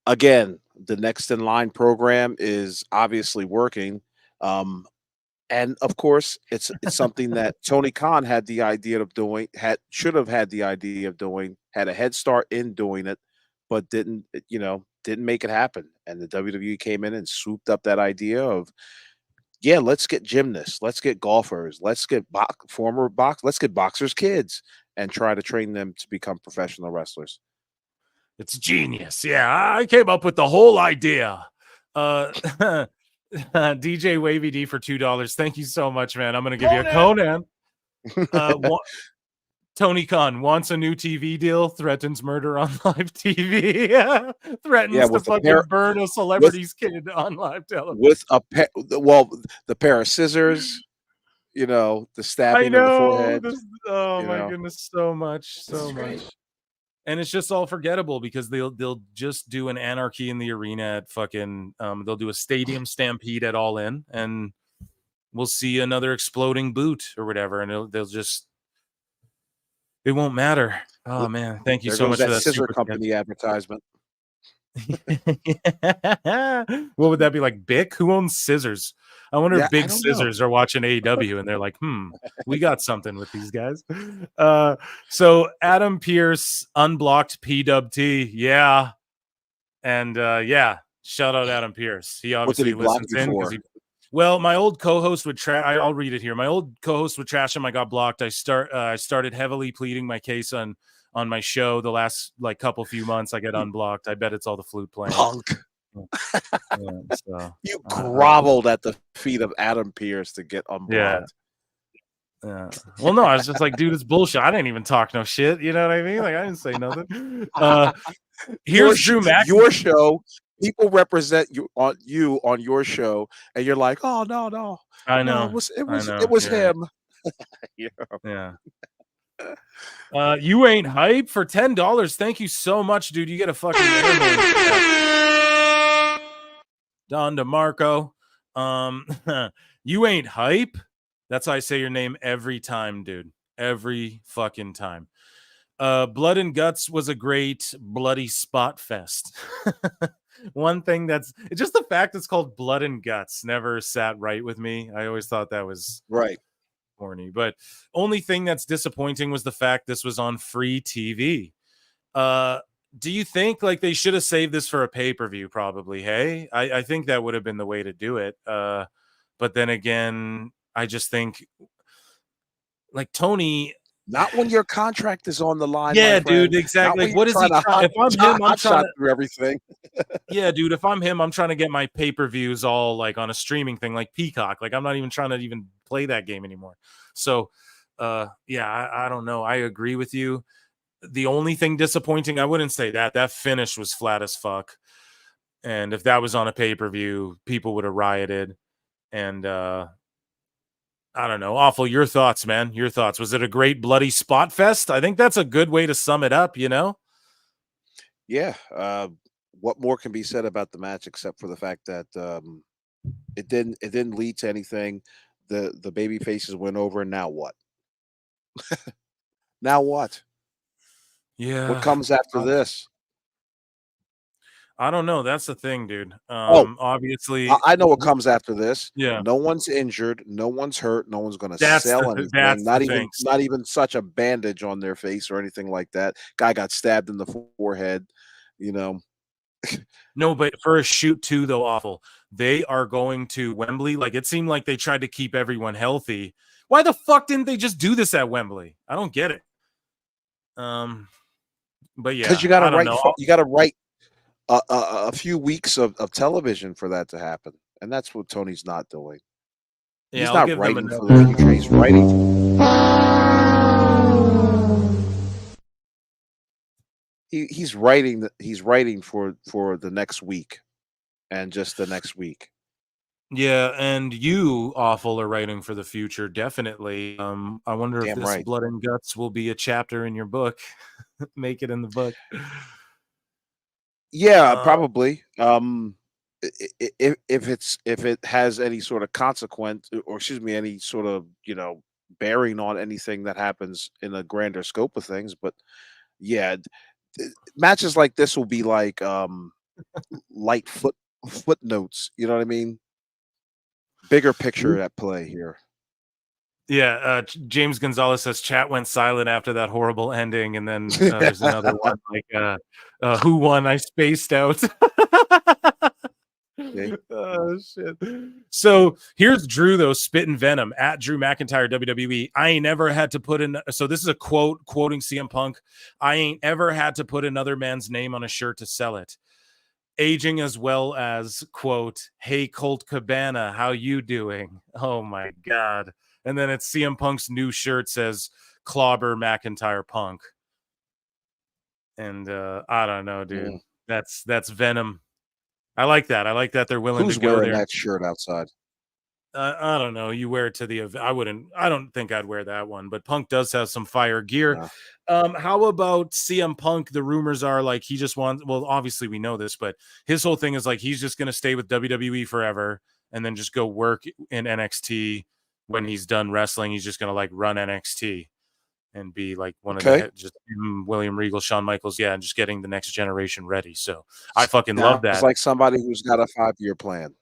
Again, the next in line program is obviously working. And of course, it's something that Tony Khan had the idea of doing, should have had the idea of doing, had a head start in doing it, but didn't make it happen. And the WWE came in and swooped up that idea of, yeah, let's get gymnasts, let's get golfers, let's get let's get boxers' kids and try to train them to become professional wrestlers. It's genius. Yeah, I came up with the whole idea. DJ Wavy D for $2. Thank you so much, man. I'm gonna give you a Conan. Tony Khan wants a new TV deal, threatens murder on live TV. Threatens to fucking burn a celebrity's kid on live television. With the pair of scissors, the stabbing of the forehead. Oh my goodness, so much. And it's just all forgettable because they'll just do an anarchy in the arena at fucking they'll do a stadium stampede at All In, and we'll see another exploding boot or whatever, and it won't matter. Oh man, thank you so much for that scissor company advertisement. What would that be like? Bic? Who owns scissors? I wonder if Big Scissors are watching AEW and they're like, we got something with these guys. So Adam Pearce unblocked PWT. Yeah. And shout out Adam Pearce. He obviously listens in because Well, my old co-host would I'll read it here. My old co-host would trash him. I got blocked. I started heavily pleading my case on my show the last few months. I get unblocked. I bet it's all the flute playing. Punk. Yeah, so, You groveled at the feet of Adam Pearce to get unblocked. Yeah. Well, no, I was just like, dude, it's bullshit. I didn't even talk no shit. You know what I mean? Like, I didn't say nothing. Here's Drew Mac. Your show. People represent you on your show, and you're like, oh no. I know. No, it was him. Yeah. You ain't hype for $10. Thank you so much, dude. You get a fucking Don DeMarco. You ain't hype. That's how I say your name every time, dude. Every fucking time. Blood and Guts was a great bloody spot fest. One thing it's just the fact it's called Blood and Guts never sat right with me. I always thought that was right. Corny, but only thing that's disappointing was the fact this was on free TV. Do you think like they should have saved this for a pay-per-view? Probably. Hey, I think that would have been the way to do it. But then again, I just think like Tony. Not when your contract is on the line. Yeah, dude, exactly. Like, what is he trying? If I'm him, I'm trying to through everything. Yeah, dude. If I'm him, I'm trying to get my pay-per-views all like on a streaming thing, like Peacock. Like I'm not even trying to even play that game anymore. So, yeah, I don't know. I agree with you. The only thing disappointing, I wouldn't say that finish was flat as fuck. And if that was on a pay-per-view, people would have rioted. And I don't know. Awful. Your thoughts, man. Your thoughts. Was it a great bloody spot fest? I think that's a good way to sum it up, you know? Yeah. What more can be said about the match except for the fact that it didn't lead to anything. The baby faces went over, and now what? Now what? Yeah. What comes after this? I don't know. That's the thing, dude. Obviously, I know what comes after this. Yeah. No one's injured. No one's hurt. No one's going to sell anything. Not even such a bandage on their face or anything like that. Guy got stabbed in the forehead. You know. No, but for a shoot too, though, awful. They are going to Wembley. Like it seemed like they tried to keep everyone healthy. Why the fuck didn't they just do this at Wembley? I don't get it. But yeah, because you got to write a few weeks of television for that to happen, and that's what Tony's not doing. Yeah, he's not writing for the future. He's writing. He's writing. He's writing for the next week, and just the next week. Yeah, and you, awful, are writing for the future, definitely. I wonder if this Blood and Guts will be a chapter in your book. Make it in the book. Yeah, probably. If it has any sort of consequence, or excuse me, any sort of bearing on anything that happens in a grander scope of things, but yeah, matches like this will be like light footnotes. You know what I mean? Bigger picture at play here. Yeah, James Gonzalez says chat went silent after that horrible ending, and then there's another one like who won? I spaced out. Okay. Oh shit. So here's Drew though, spitting venom at Drew McIntyre WWE. I ain't ever had to put in. So this is a quote quoting CM Punk. I ain't ever had to put another man's name on a shirt to sell it. Aging as well as quote, hey Colt Cabana, how you doing? Oh my god. And then it's CM Punk's new shirt says Clobber McIntyre Punk. And I don't know, dude. That's venom. I like that. I like that they're willing to go there. Who's wearing that shirt outside? I don't know. You wear it to the event. I don't think I'd wear that one, but Punk does have some fire gear. Yeah. How about CM Punk? The rumors are like he just wants, well, obviously we know this, but his whole thing is like he's just going to stay with WWE forever and then just go work in NXT. When he's done wrestling, he's just going to like run NXT and be like one of the just William Regal, Shawn Michaels. Yeah. And just getting the next generation ready. So I fucking love that. It's like somebody who's got a 5-year plan.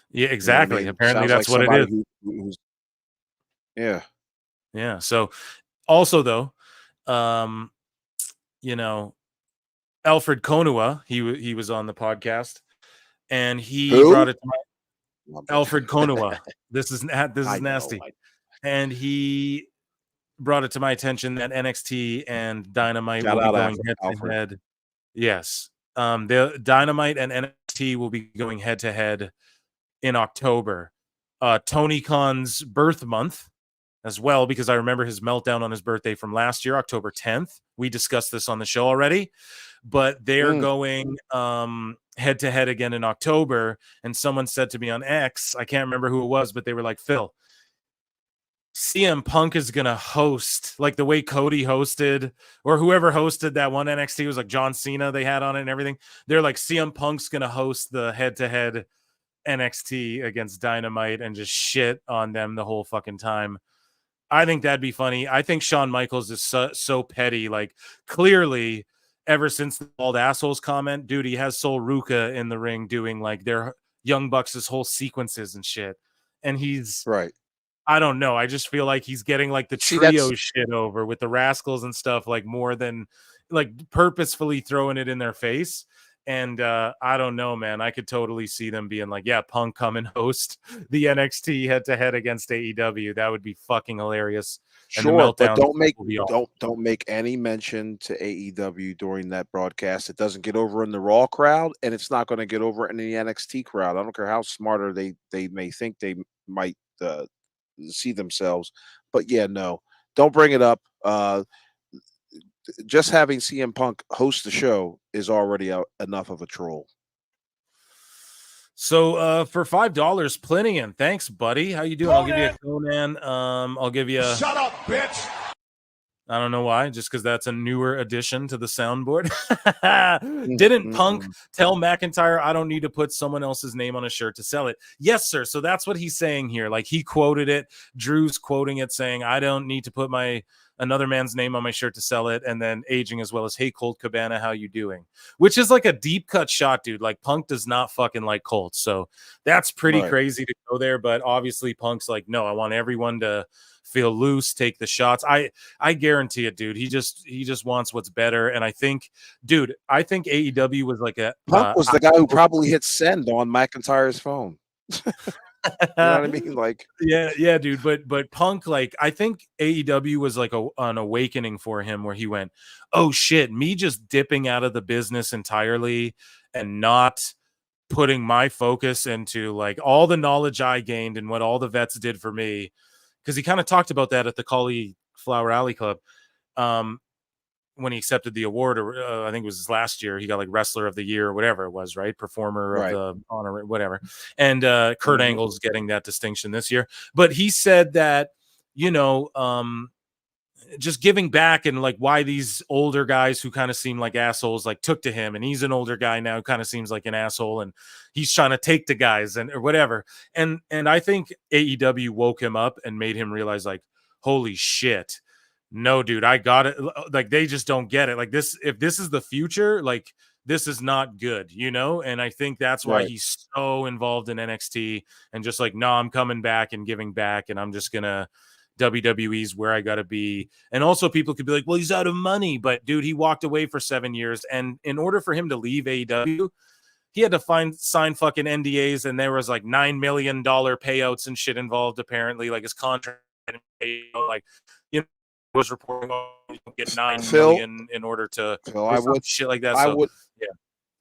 Yeah, exactly. You know what I mean? Apparently that's like what it is. Yeah. Yeah. So also though, Alfred Konua, he was on the podcast and he brought it to Alfred Konuwa. This is I know, nasty. And he brought it to my attention that NXT and Dynamite will be going head to head. Yes. The Dynamite and NXT will be going head to head in October. Tony Khan's birth month as well, because I remember his meltdown on his birthday from last year, October 10th. We discussed this on the show already, but they're going head to head again in October. And someone said to me on X, I can't remember who it was, but they were like, Phil, CM Punk is going to host like the way Cody hosted, or whoever hosted that one NXT was like John Cena they had on it and everything. They're like, CM Punk's going to host the head-to-head NXT against Dynamite and just shit on them the whole fucking time. I think that'd be funny. I think Shawn Michaels is so petty. Like, clearly, ever since the bald assholes comment, dude, he has Sol Ruca in the ring doing like their Young Bucks' whole sequences and shit. And he's right. I don't know. I just feel like he's getting like the trio shit over with the Rascals and stuff, like more than like purposefully throwing it in their face. And I don't know, man. I could totally see them being like, yeah, Punk come and host the NXT head to head against AEW. That would be fucking hilarious. Sure, but don't make any mention to AEW during that broadcast. It doesn't get over in the Raw crowd, and it's not going to get over in the NXT crowd. I don't care how smarter they may think they might see themselves, but yeah, no, don't bring it up. Just having CM Punk host the show is already enough of a troll. So for $5, Plinian, thanks, buddy. How you doing? I'll give you a Conan. I'll give you a shut up, bitch. I don't know why, just because that's a newer addition to the soundboard. Didn't Punk tell McIntyre, I don't need to put someone else's name on a shirt to sell it? Yes, sir. So that's what he's saying here. Like, he quoted it. Drew's quoting it, saying, I don't need to put another man's name on my shirt to sell it. And then aging as well as, hey, Colt Cabana, how you doing? Which is like a deep cut shot, dude. Like, Punk does not fucking like Colt. So that's pretty crazy to go there. But obviously Punk's like, no, I want everyone to feel loose, take the shots. I guarantee it, dude. He just wants what's better. And I think AEW was like Punk was the guy who probably hit send on McIntyre's phone. You know what I mean? Like, yeah, dude. But Punk, like, I think AEW was like an awakening for him, where he went, oh shit, me just dipping out of the business entirely and not putting my focus into like all the knowledge I gained and what all the vets did for me. Because he kind of talked about that at the Cauliflower Alley Club when he accepted the award, or I think it was last year. He got like Wrestler of the Year or whatever it was, right? Performer of the honor, whatever. And Kurt Angle's getting that distinction this year. But he said that, just giving back and like why these older guys who kind of seem like assholes like took to him, and he's an older guy now who kind of seems like an asshole, and he's trying to take the guys or whatever. And I think AEW woke him up and made him realize like, holy shit, no, dude, I got it. Like, they just don't get it. Like, this, if this is the future, like, this is not good, And I think that's why he's so involved in NXT and just like, no, I'm coming back and giving back, and I'm just gonna WWE's where I got to be. And also people could be like, well, he's out of money, but dude, he walked away for 7 years. And in order for him to leave AEW, he had to sign fucking NDAs. And there was like $9 million payouts and shit involved. Apparently, like his contract, like, was reporting you get $9 million in order to shit like that.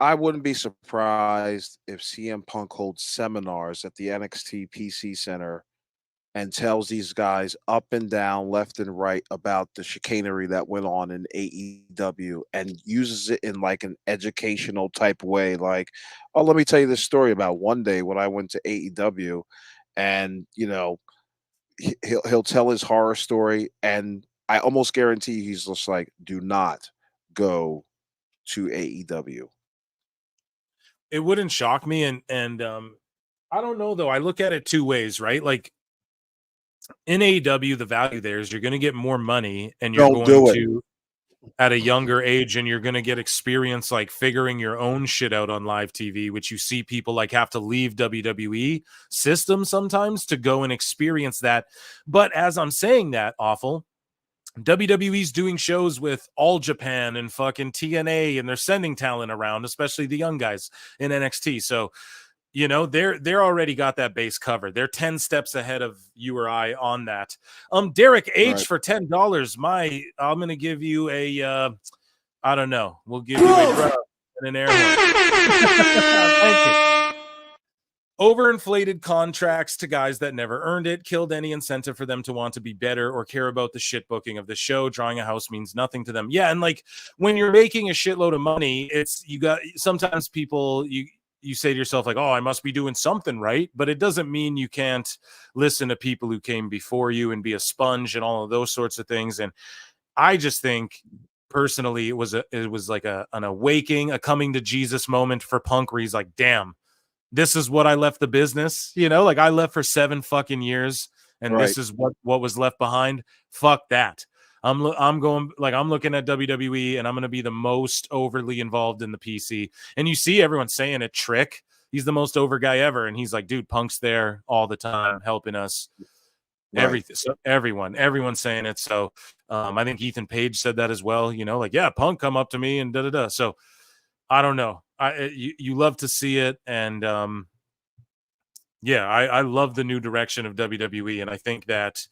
I wouldn't be surprised if CM Punk holds seminars at the NXT PC Center and tells these guys up and down, left and right about the chicanery that went on in AEW, and uses it in like an educational type way. Like, oh, let me tell you this story about one day when I went to AEW, and he'll tell his horror story, and I almost guarantee he's just like, do not go to AEW. It wouldn't shock me, and I don't know though. I look at it two ways, right? Like, in AEW, the value there is you're going to get more money, and you're going to at a younger age, and you're going to get experience like figuring your own shit out on live TV, which you see people like have to leave WWE system sometimes to go and experience that. But as I'm saying that, WWE's doing shows with All Japan and fucking TNA, and they're sending talent around, especially the young guys in NXT. So, You know, they're already got that base covered. They're 10 steps ahead of you or I on that. Derek H Right. for $10. I'm gonna give you a I don't know. We'll give you a bro and an air horn. Thank you. Overinflated contracts to guys that never earned it killed any incentive for them to want to be better or care about the shit booking of the show. Drawing a house means nothing to them. Yeah, and like when you're making a shitload of money, sometimes people you say to yourself like, oh, I must be doing something right, but it doesn't mean you can't listen to people who came before you and be a sponge and all of those sorts of things. And I just think personally it was like an awakening, a coming to Jesus moment for Punk where he's like, damn, this is what I left the business, you know, like I left for 7 fucking years and this is what was left behind. Fuck that. I'm looking at WWE and I'm going to be the most overly involved in the PC. And you see everyone saying it, Trick. He's the most over guy ever. And he's like, dude, Punk's there all the time helping us. Right. Everything. So everyone's saying it. So I think Ethan Page said that as well, you know, like, yeah, Punk come up to me and da-da-da. So I don't know. You love to see it. And I love the new direction of WWE. And I think that,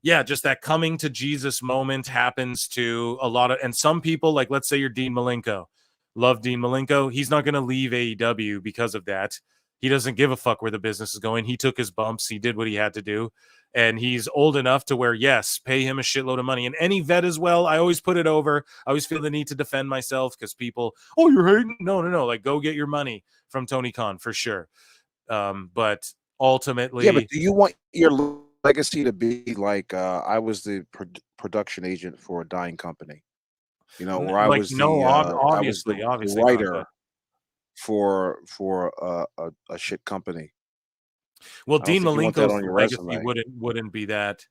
just that coming to Jesus moment happens to a lot of, and some people, like, let's say you're Dean Malenko. Love Dean Malenko. He's not going to leave AEW because of that. He doesn't give a fuck where the business is going. He took his bumps. He did what he had to do. And he's old enough to where, yes, pay him a shitload of money. And any vet as well, I always put it over. I always feel the need to defend myself because people, oh, you're hating? No. Like, go get your money from Tony Khan for sure. But ultimately... Yeah, but do you want your legacy to be like I was the production agent for a dying company, you know, where I was the writer for a shit company. Well, Dean Malenko's legacy wouldn't be that,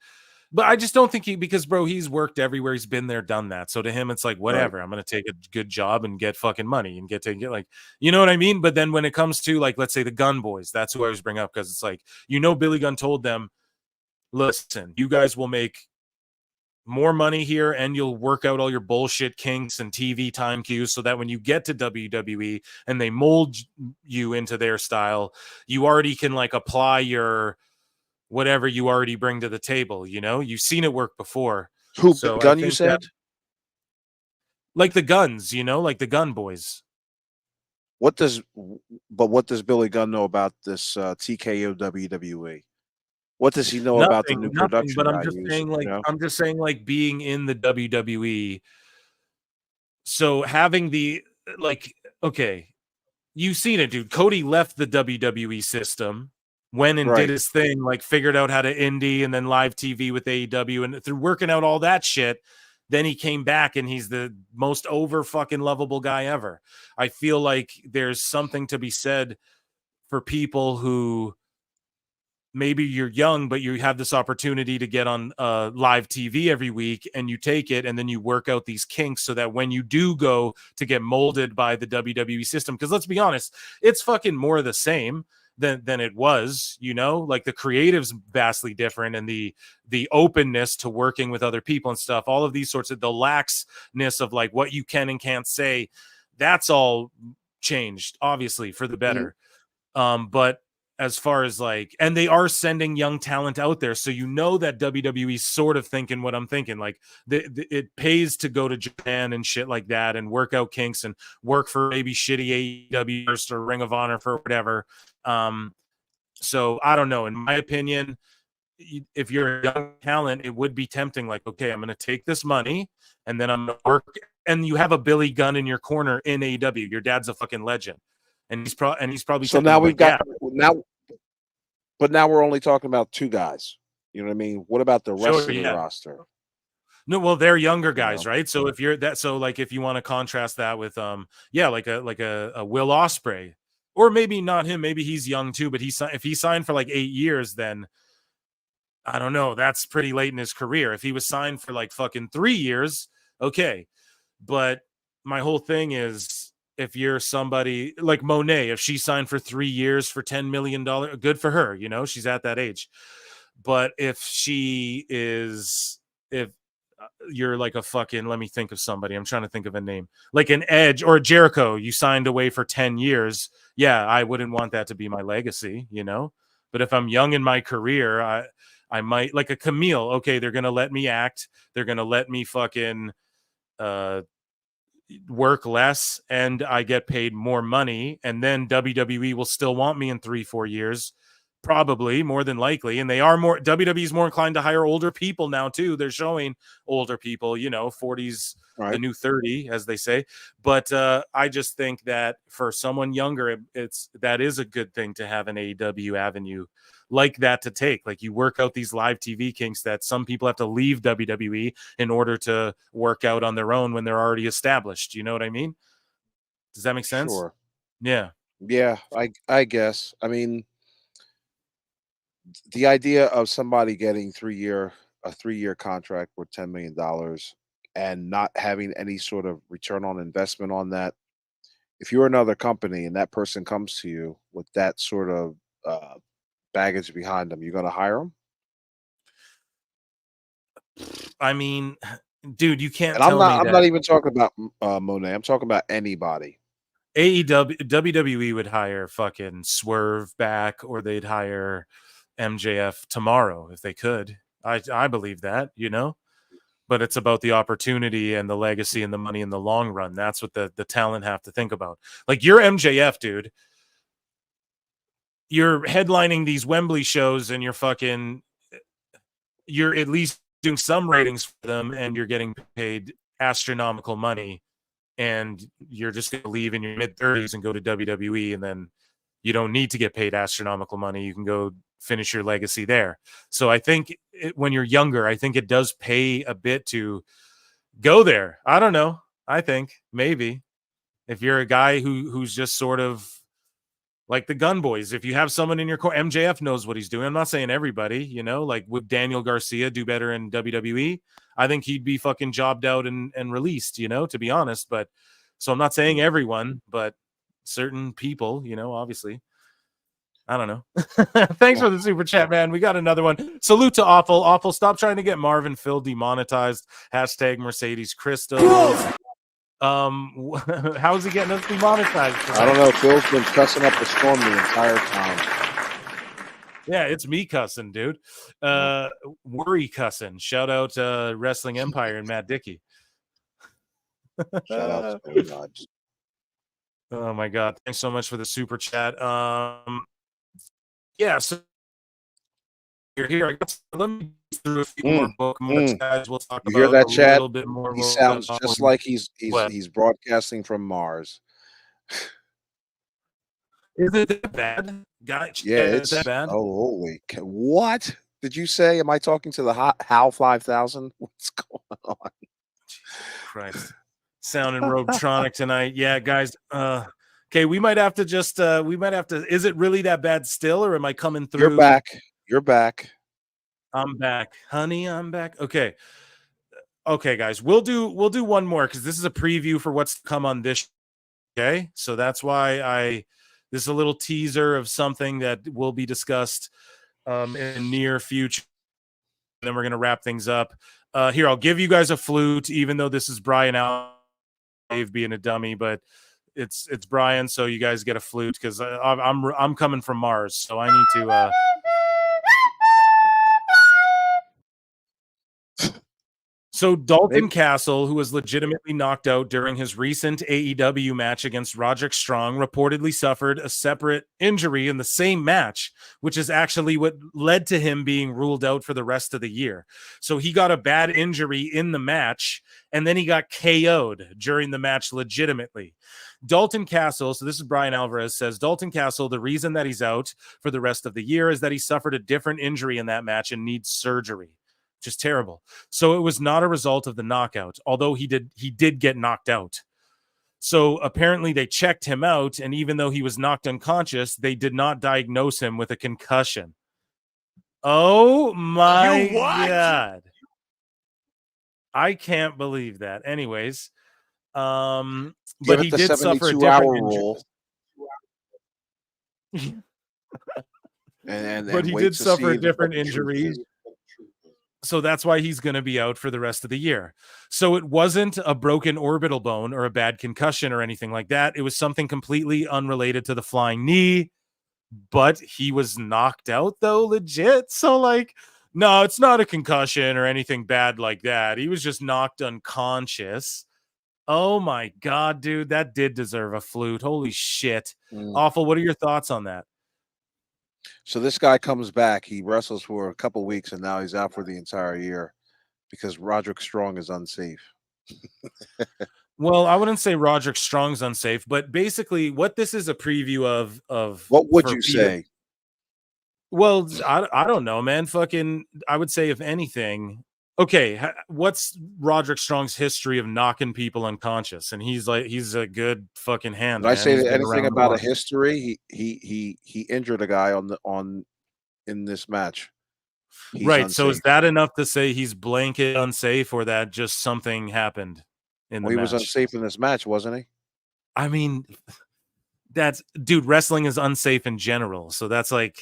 but I just don't think because bro, he's worked everywhere, he's been there, done that. So to him, it's like whatever. Right. I'm gonna take a good job and get fucking money and get like, you know what I mean. But then when it comes to like, let's say the Gunn boys, that's who I always bring up because it's like, you know, Billy Gunn told them, listen, you guys will make more money here and you'll work out all your bullshit kinks and TV time cues so that when you get to WWE and they mold you into their style, you already can like apply your whatever you already bring to the table. You know, you've seen it work before. Who, so Gunn, you said? Like the Guns, you know, like the Gunn boys. What does Billy Gunn know about this TKO WWE? What does he know about the new production? But I'm just saying, like being in the WWE. So having okay, you've seen it, dude. Cody left the WWE system, went and did his thing, like figured out how to indie and then live TV with AEW, and through working out all that shit, then he came back and he's the most over fucking lovable guy ever. I feel like there's something to be said for people who maybe you're young, but you have this opportunity to get on live TV every week and you take it and then you work out these kinks so that when you do go to get molded by the WWE system, because let's be honest, it's fucking more the same than it was, you know, like the creative's vastly different and the openness to working with other people and stuff, all of these sorts of the laxness of like what you can and can't say, that's all changed, obviously, for the better. But as far as like, and they are sending young talent out there. So you know that WWE's sort of thinking what I'm thinking. Like it pays to go to Japan and shit like that and work out kinks and work for maybe shitty AEW or Ring of Honor for whatever. So I don't know. In my opinion, if you're a young talent, it would be tempting. Like, okay, I'm going to take this money and then I'm going to work. And you have a Billy Gunn in your corner in AEW. Your dad's a fucking legend. And he's probably so now we've got but now we're only talking about 2 guys. You know what I mean? What about the rest of the roster? No, well, they're younger guys, right? So if you're that, so like if you want to contrast that with like a Will Ospreay, or maybe not him, maybe he's young too, but if he signed for like 8 years, then I don't know, that's pretty late in his career. If he was signed for like fucking 3 years, okay. But my whole thing is, if you're somebody like Monet, if she signed for 3 years for $10 million, good for her. You know, she's at that age. But if you're like a fucking, let me think of somebody. I'm trying to think of a name. Like an Edge or a Jericho, you signed away for 10 years. Yeah, I wouldn't want that to be my legacy, you know? But if I'm young in my career, I might, like a Camille. Okay, they're going to let me act. They're going to let me fucking work less and I get paid more money. And then WWE will still want me in 3-4 years. Probably, more than likely. And they are more, WWE's more inclined to hire older people now too. They're showing older people, 40s, Right. the new 30, as they say. But I just think that for someone younger, that is a good thing to have an AEW avenue like that to take. Like, you work out these live TV kinks that some people have to leave WWE in order to work out on their own when they're already established. You know what I mean? Does that make sense? Sure. Yeah. Yeah, I guess. I mean, the idea of somebody getting a 3-year contract worth $10 million and not having any sort of return on investment on that. If you're another company and that person comes to you with that sort of baggage behind them, you're going to hire them? I mean, dude, you can't And tell me I'm that not even talking about Monet. I'm talking about anybody. WWE would hire fucking Swerve back, or they'd hire MJF tomorrow if they could. I believe that, but it's about the opportunity and the legacy and the money in the long run. That's what the talent have to think about. Like, you're MJF, dude. You're headlining these Wembley shows and you're at least doing some ratings for them, and you're getting paid astronomical money. And you're just going to leave in your mid-30s and go to WWE, and then you don't need to get paid astronomical money. You can go finish your legacy there. So I think when you're younger, I think it does pay a bit to go there. I don't know. I think maybe if you're a guy who's just sort of like the Gun Boys, if you have someone in your core, MJF knows what he's doing. I'm not saying everybody, like would Daniel Garcia do better in WWE? I think he'd be fucking jobbed out and released, to be honest. But so I'm not saying everyone, but certain people, obviously. I don't know. Thanks for the super chat, man. We got another one. Salute to Awful. Stop trying to get Marvin Phil demonetized. # Mercedes Crystal. How's he getting us demonetized? I don't know. Phil's been cussing up the storm the entire time. Yeah, it's me cussing, dude. Worry cussing. Shout out Wrestling Empire and Matt Dickey. Shout out to Gods. Oh my god! Thanks so much for the super chat. Yeah, so you're here. Let me through a few more bookmarks, guys. We'll talk You about hear that, a Chad? little bit more. He sounds just like he's What? broadcasting from Mars. Is it that bad, guys? Yeah, it's that bad. Oh, holy! What did you say? Am I talking to the HAL 5000? What's going on? Christ. Sound and Robotronic tonight. Yeah, guys. Okay, we might have to is it really that bad still, or am I coming through? You're back. I'm back. Honey, I'm back. Okay, guys. We'll do one more because this is a preview for what's to come on this. Okay, so that's why this is a little teaser of something that will be discussed in the near future. And then we're gonna wrap things up. Here, I'll give you guys a flute, even though this is Brian out being a dummy, but it's Brian, so you guys get a flute because I'm coming from Mars, so I need to. So Dalton Castle, who was legitimately knocked out during his recent AEW match against Roderick Strong, reportedly suffered a separate injury in the same match, which is actually what led to him being ruled out for the rest of the year. So he got a bad injury in the match, and then he got KO'd during the match legitimately. Dalton Castle, so this is Brian Alvarez, says Dalton Castle, the reason that he's out for the rest of the year is that he suffered a different injury in that match and needs surgery. Just terrible. So it was not a result of the knockout, although he did get knocked out. So apparently they checked him out, and even though he was knocked unconscious, they did not diagnose him with a concussion. Oh my god. I can't believe that. Anyways, but he did suffer a different injury. and but he did suffer a different injury. So that's why he's going to be out for the rest of the year. So it wasn't a broken orbital bone or a bad concussion or anything like that. It was something completely unrelated to the flying knee, but he was knocked out though, legit. So like, no, it's not a concussion or anything bad like that. He was just knocked unconscious. Oh my God, dude, that did deserve a flute. Holy shit. Awful. What are your thoughts on that? So this guy comes back. He wrestles for a couple weeks, and now he's out for the entire year because Roderick Strong is unsafe. Well, I wouldn't say Roderick Strong's unsafe, but basically what this is a preview of What would you say? Well, I don't know, man. Fucking, I would say if anything, okay, what's Roderick Strong's history of knocking people unconscious? And he's a good fucking hand. Did I man. say He's been anything around the about a block. history? He injured a guy in this match. He's Right. So is unsafe. that enough to say he's blanket unsafe, or that just something happened in the Well, he match? was unsafe in this match, wasn't he? I mean, dude, wrestling is unsafe in general. So that's like,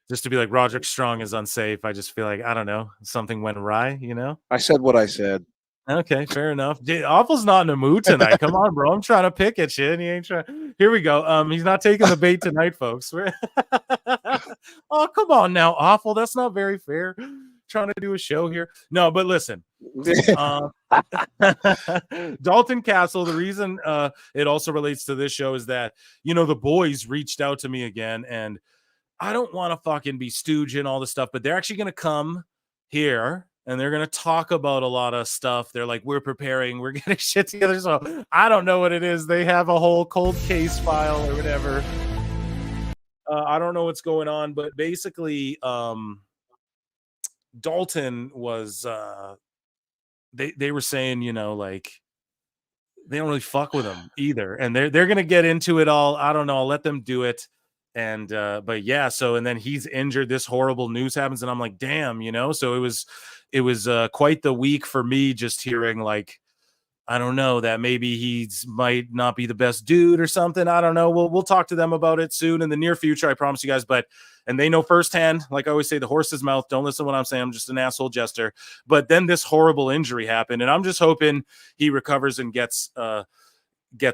just to be like Roderick Strong is unsafe. I just feel like, I don't know, something went awry, you know? I said what I said. Okay, fair enough. Dude, Awful's not in a mood tonight. Come on, bro. I'm trying to pick at shit. He ain't trying. Here we go. He's not taking the bait tonight, folks. Oh, come on now, Awful. That's not very fair. Trying to do a show here. No, but listen. Dalton Castle, the reason it also relates to this show is that, the boys reached out to me again, and I don't want to fucking be stooging all this stuff, but they're actually going to come here and they're going to talk about a lot of stuff. They're like, we're preparing, we're getting shit together. So I don't know what it is. They have a whole cold case file or whatever. I don't know what's going on, but basically, Dalton was, they were saying, like, they don't really fuck with him either. And they're going to get into it all. I don't know. I'll let them do it. And but yeah, so and then he's injured. This horrible news happens, and I'm like, damn, so it was quite the week for me, just hearing like, I don't know, that maybe he's might not be the best dude or something. I don't know. We'll talk to them about it soon in the near future, I promise you guys. But and they know firsthand, like I always say, the horse's mouth. Don't listen to what I'm saying. I'm just an asshole jester. But then this horrible injury happened, and I'm just hoping he recovers and gets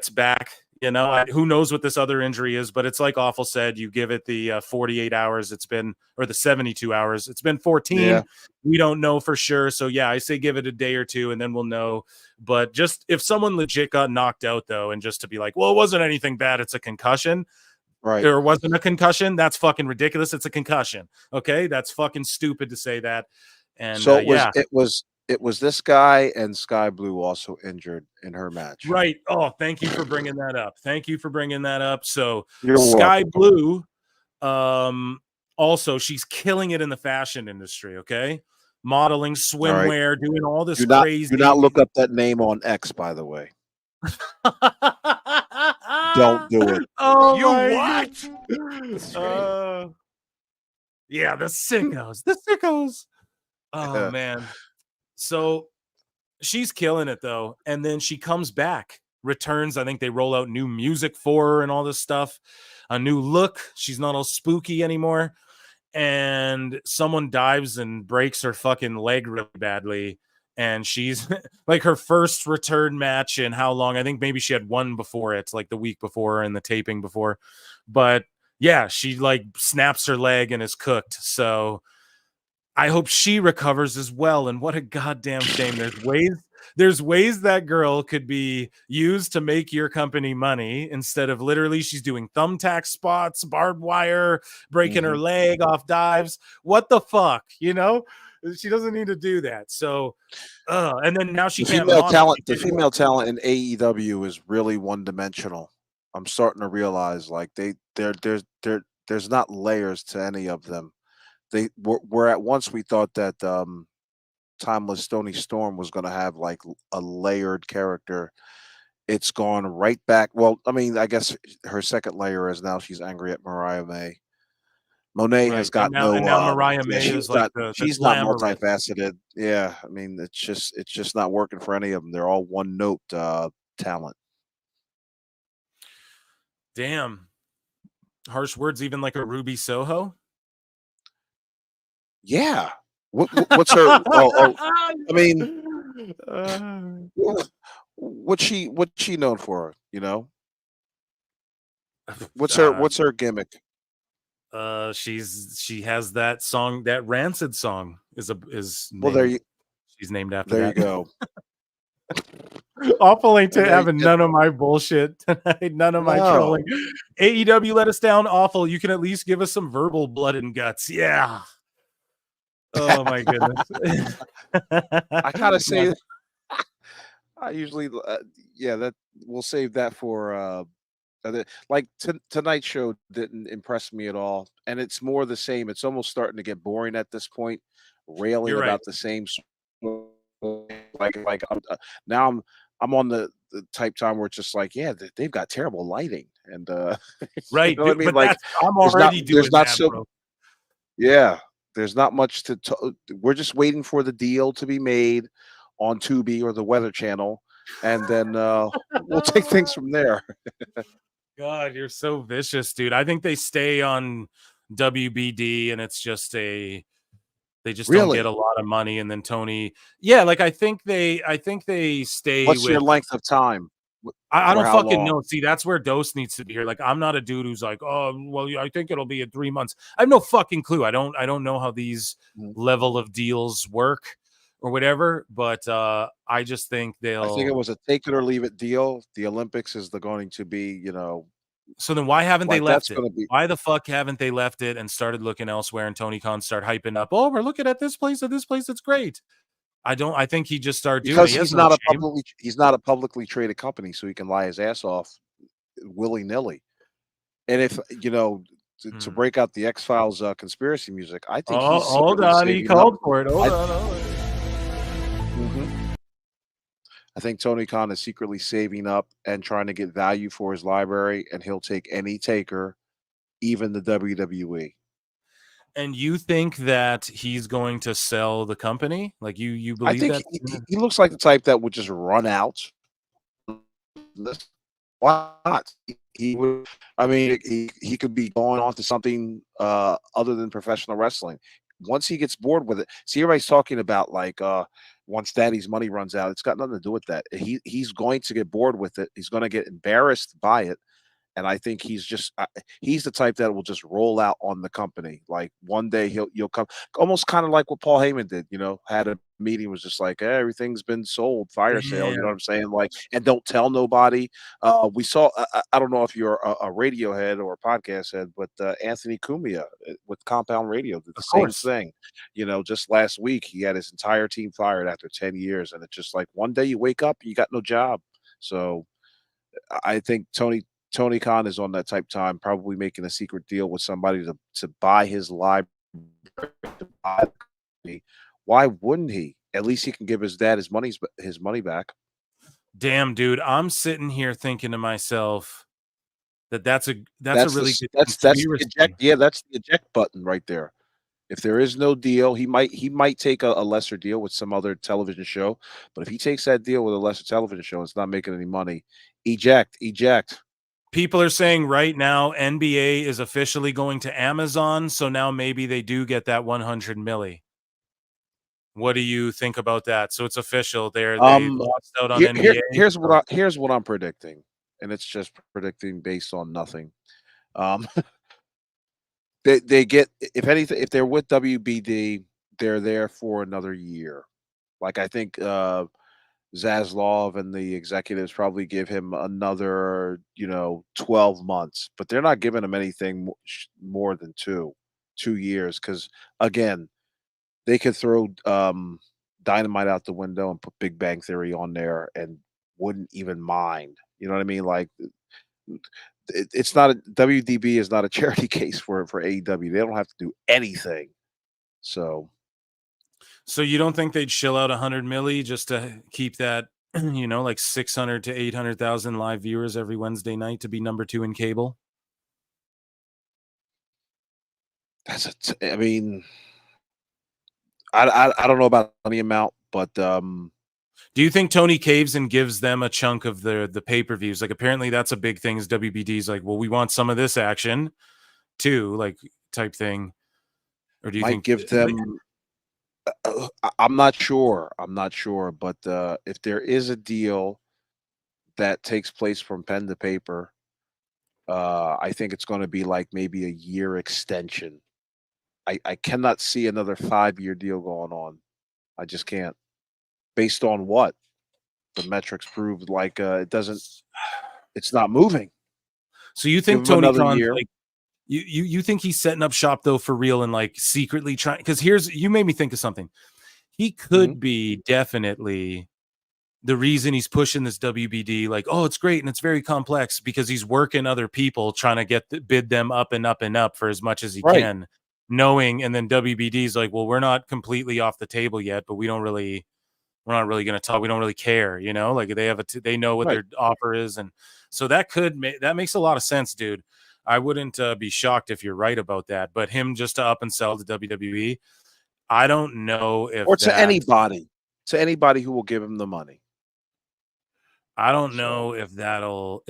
back. Who knows what this other injury is, but it's like Awful said, you give it the 48 hours it's been, or the 72 hours. It's been 14. Yeah. We don't know for sure. So yeah, I say give it a day or two and then we'll know. But just if someone legit got knocked out though, and just to be like, well, it wasn't anything bad, it's a concussion. Right. Or wasn't a concussion, that's fucking ridiculous. It's a concussion. Okay. That's fucking stupid to say that. And so it was this guy and Sky Blue also injured in her match. Right. Oh, thank you for bringing that up. So You're Sky welcome. Blue, also she's killing it in the fashion industry. Okay, modeling, swimwear, doing all this crazy. Do not look up that name on X, by the way. Don't do it. Oh, You what? Yeah, the sickos. Oh man. So she's killing it though, and then she comes back, returns. I think they roll out new music for her and all this stuff, a new look. She's not all spooky anymore, and someone dives and breaks her fucking leg really badly, and she's like her first return match in how long? I think maybe she had one before it, like the week before and the taping before, but yeah, she like snaps her leg and is cooked. So I hope she recovers as well. And what a goddamn shame. There's ways that girl could be used to make your company money, instead of literally she's doing thumbtack spots, barbed wire, breaking her leg off dives. What the fuck? She doesn't need to do that. So and then now she can't model. The female talent in AEW is really one-dimensional. I'm starting to realize like there's not layers to any of them. They were at once we thought that Timeless Stony Storm was going to have like a layered character. It's gone right back. Well, I mean, I guess her second layer is now she's angry at Mariah May. Monet has got and now Mariah May is like she's not multifaceted. Yeah, I mean, it's just not working for any of them. They're all one note talent. Damn, harsh words. Even like a Ruby Soho. Yeah, What's her? I mean, what's she known for? You know, what's her gimmick? She has that song, that Rancid song is Well, there she's named after you that. go. Awful ain't to Okay, having none of my bullshit tonight, none of my No. trolling. AEW let us down. Awful. You can at least give us some verbal blood and guts. Yeah. Oh my goodness. I gotta say, I usually, that we'll save that for like tonight's show didn't impress me at all, and it's more the same. It's almost starting to get boring at this point, railing You're right. about the same. Now I'm on the type time where it's just like, yeah, they've got terrible lighting, and Right. you know what I mean? But Like, I'm there's already doing not that, so bro. yeah, there's not much to. We're just waiting for the deal to be made on Tubi or the Weather Channel, and then we'll take things from there. God, you're so vicious, dude. I think they stay on WBD, and it's just they just don't Really? get a lot of money. And then Tony, yeah, like I think they stay What's with. your length of time? I For don't how fucking long? know. See, that's where Dose needs to be here. Like, I'm not a dude who's like, oh, well, I think it'll be in 3 months. I have no fucking clue. I don't know how these level of deals work or whatever. But I just think I think it they'll. was a take it or leave it deal. The Olympics is going to be, So then why haven't they like that's left it? going to be. Why the fuck haven't they left it and started looking elsewhere? And Tony Khan start hyping up. Oh, we're looking at this place. It's great. I think he just started doing it. Because He has he's no not shame. he's not a publicly traded company, so he can lie his ass off willy nilly. And if to break out the X-Files conspiracy music, I think Oh, he's hold secretly on. He saving up. called for it. Hold I- on. I think Tony Khan is secretly saving up and trying to get value for his library, and he'll take any taker, even the WWE. And you think that he's going to sell the company? Like you I believe think that? he looks like the type that would just run out. Why not? He would. I mean, he could be going on to something other than professional wrestling. Once he gets bored with it, see, everybody's talking about like once Daddy's money runs out. It's got nothing to do with that. He's going to get bored with it. He's going to get embarrassed by it. And I think he's the type that will just roll out on the company. Like one day you'll come, almost kind of like what Paul Heyman did, had a meeting, was just like, everything's been sold, fire sale, you know what I'm saying? Like, and don't tell nobody. We saw, I don't know if you're a radio head or a podcast head, but Anthony Cumia with Compound Radio did the same thing. Just last week, he had his entire team fired after 10 years. And it's just like one day you wake up, you got no job. So I think Tony Khan is on that type time, probably making a secret deal with somebody to buy his library. Why wouldn't he? At least he can give his dad his money back. Damn, dude, I'm sitting here thinking to myself that's a really good that's conspiracy. that's the eject button right there. If there is no deal, he might take a lesser deal with some other television show. But if he takes that deal with a lesser television show, it's not making any money. Eject. People are saying right now NBA is officially going to Amazon, so now maybe they do get that 100 milli. What do you think about that? So it's official. They lost out on NBA. Here's what I'm predicting, and it's just predicting based on nothing. They get, if anything, if they're with WBD, they're there for another year. Like, I think Zaslav and the executives probably give him another 12 months, but they're not giving him anything more than 2 years, because again, they could throw Dynamite out the window and put Big Bang Theory on there and wouldn't even mind. You know what I mean? Like, it's not WDB is not a charity case for AEW. They don't have to do anything. So you don't think they'd shill out 100 milli just to keep that, like 600 to 800,000 live viewers every Wednesday night to be number 2 in cable? I mean, I don't know about the amount, but do you think Tony caves and gives them a chunk of the pay-per-views? Like, apparently that's a big thing. Is WBD's like, well, we want some of this action too, like type thing. Or do you think give them? I'm not sure. But if there is a deal that takes place from pen to paper, I think it's going to be like maybe a year extension. I cannot see another 5-year deal going on. I just can't. Based on what? The metrics proved like it's not moving. So you Give think him Tony another Khan's year. like you think he's setting up shop though for real and like secretly trying? Because you made me think of something. He could be definitely the reason he's pushing this WBD, like, oh, it's great and it's very complex because he's working other people trying to bid them up and up and up for as much as he Right. can, knowing. And then WBD's like, well, we're not completely off the table yet, but we're not really going to talk. We don't really care, like they have they know what Right. their offer is. And so that that makes a lot of sense, dude. I wouldn't be shocked if you're right about that, but him just to up and sell to WWE, I don't know if Or to anybody who will give him the money. I don't know if that'll.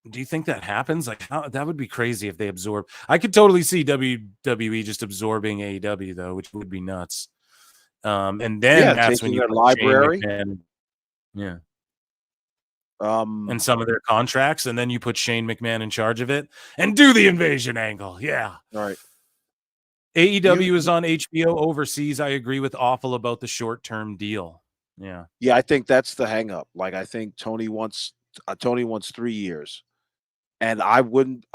Do you think that happens? Like, how that would be crazy if they absorb. I could totally see WWE just absorbing AEW though, which would be nuts. And then that's when taking you their put library. Shane McMahon, yeah, And some of their contracts, and then you put Shane McMahon in charge of it and do the invasion angle. Yeah, right. AEW is on HBO overseas. I agree with Awful about the short-term deal. Yeah. Yeah, I think that's the hang up. Like, I think Tony wants 3 years. And I wouldn't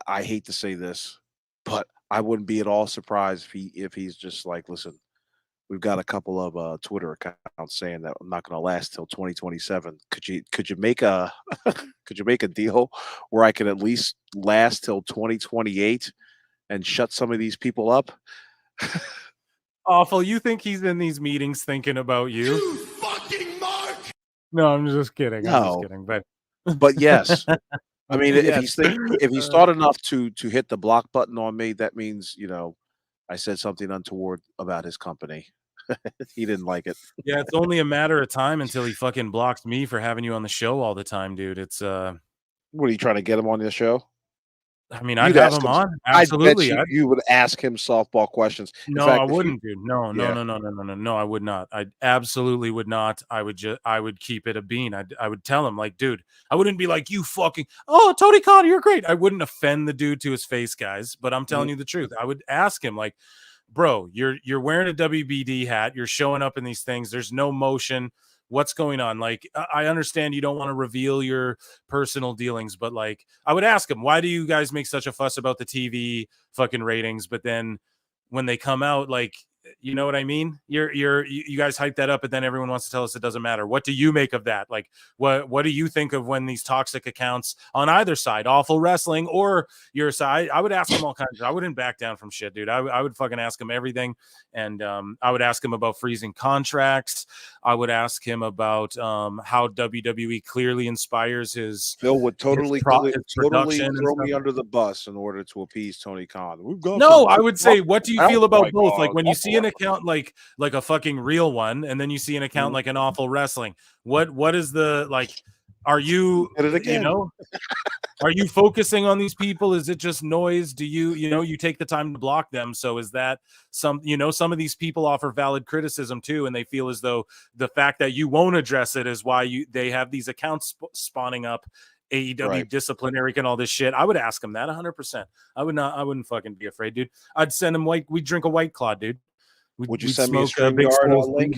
I hate to say this, but I wouldn't be at all surprised if he's just like, listen, we've got a couple of Twitter accounts saying that I'm not going to last till 2027. Could you make a could you make a deal where I could at least last till 2028 and shut some of these people up? Awful. You think he's in these meetings thinking about you? You fucking mark! No, I'm just kidding. No. But yes. I mean, Yes. if he's thought enough to hit the block button on me, that means, I said something untoward about his company. He didn't like it. Yeah, it's only a matter of time until he fucking blocks me for having you on the show all the time, dude. It's What are you trying to get him on your show? I mean, I'd have him on. Absolutely. I bet you would ask him softball questions. No, I wouldn't, dude. No, I would not. I absolutely would not. I would keep it a bean. I would tell him, like, dude, I wouldn't be like, you fucking, oh, Tony Khan, you're great. I wouldn't offend the dude to his face, guys, but I'm telling you the truth. I would ask him, like, bro, you're wearing a WBD hat. You're showing up in these things. There's no motion. What's going on? Like, I understand you don't want to reveal your personal dealings, but like, I would ask him, why do you guys make such a fuss about the TV fucking ratings? But then when they come out, like, you know what I mean? You guys hype that up, but then everyone wants to tell us it doesn't matter. What do you make of that? Like, what do you think of when these toxic accounts on either side, Awful Wrestling or your side? I would ask them all kinds of. I wouldn't back down from shit, dude. I would fucking ask him everything, and I would ask him about freezing contracts. I would ask him about how WWE clearly inspires his. Phil would totally his throw production me under the bus in order to appease Tony Khan. No, I would say, what do you feel about both? God. Like when you see an account like a fucking real one, and then you see an account like an Awful Wrestling. What is the like? Are you are you focusing on these people? Is it just noise? Do you take the time to block them? So is that some of these people offer valid criticism too, and they feel as though the fact that you won't address it is why they have these accounts spawning up. AEW disciplinary and all this shit. I would ask him that 100%. I wouldn't fucking be afraid, dude. I'd send him we'd drink a White Claw, dude. Would you send me a StreamYard link?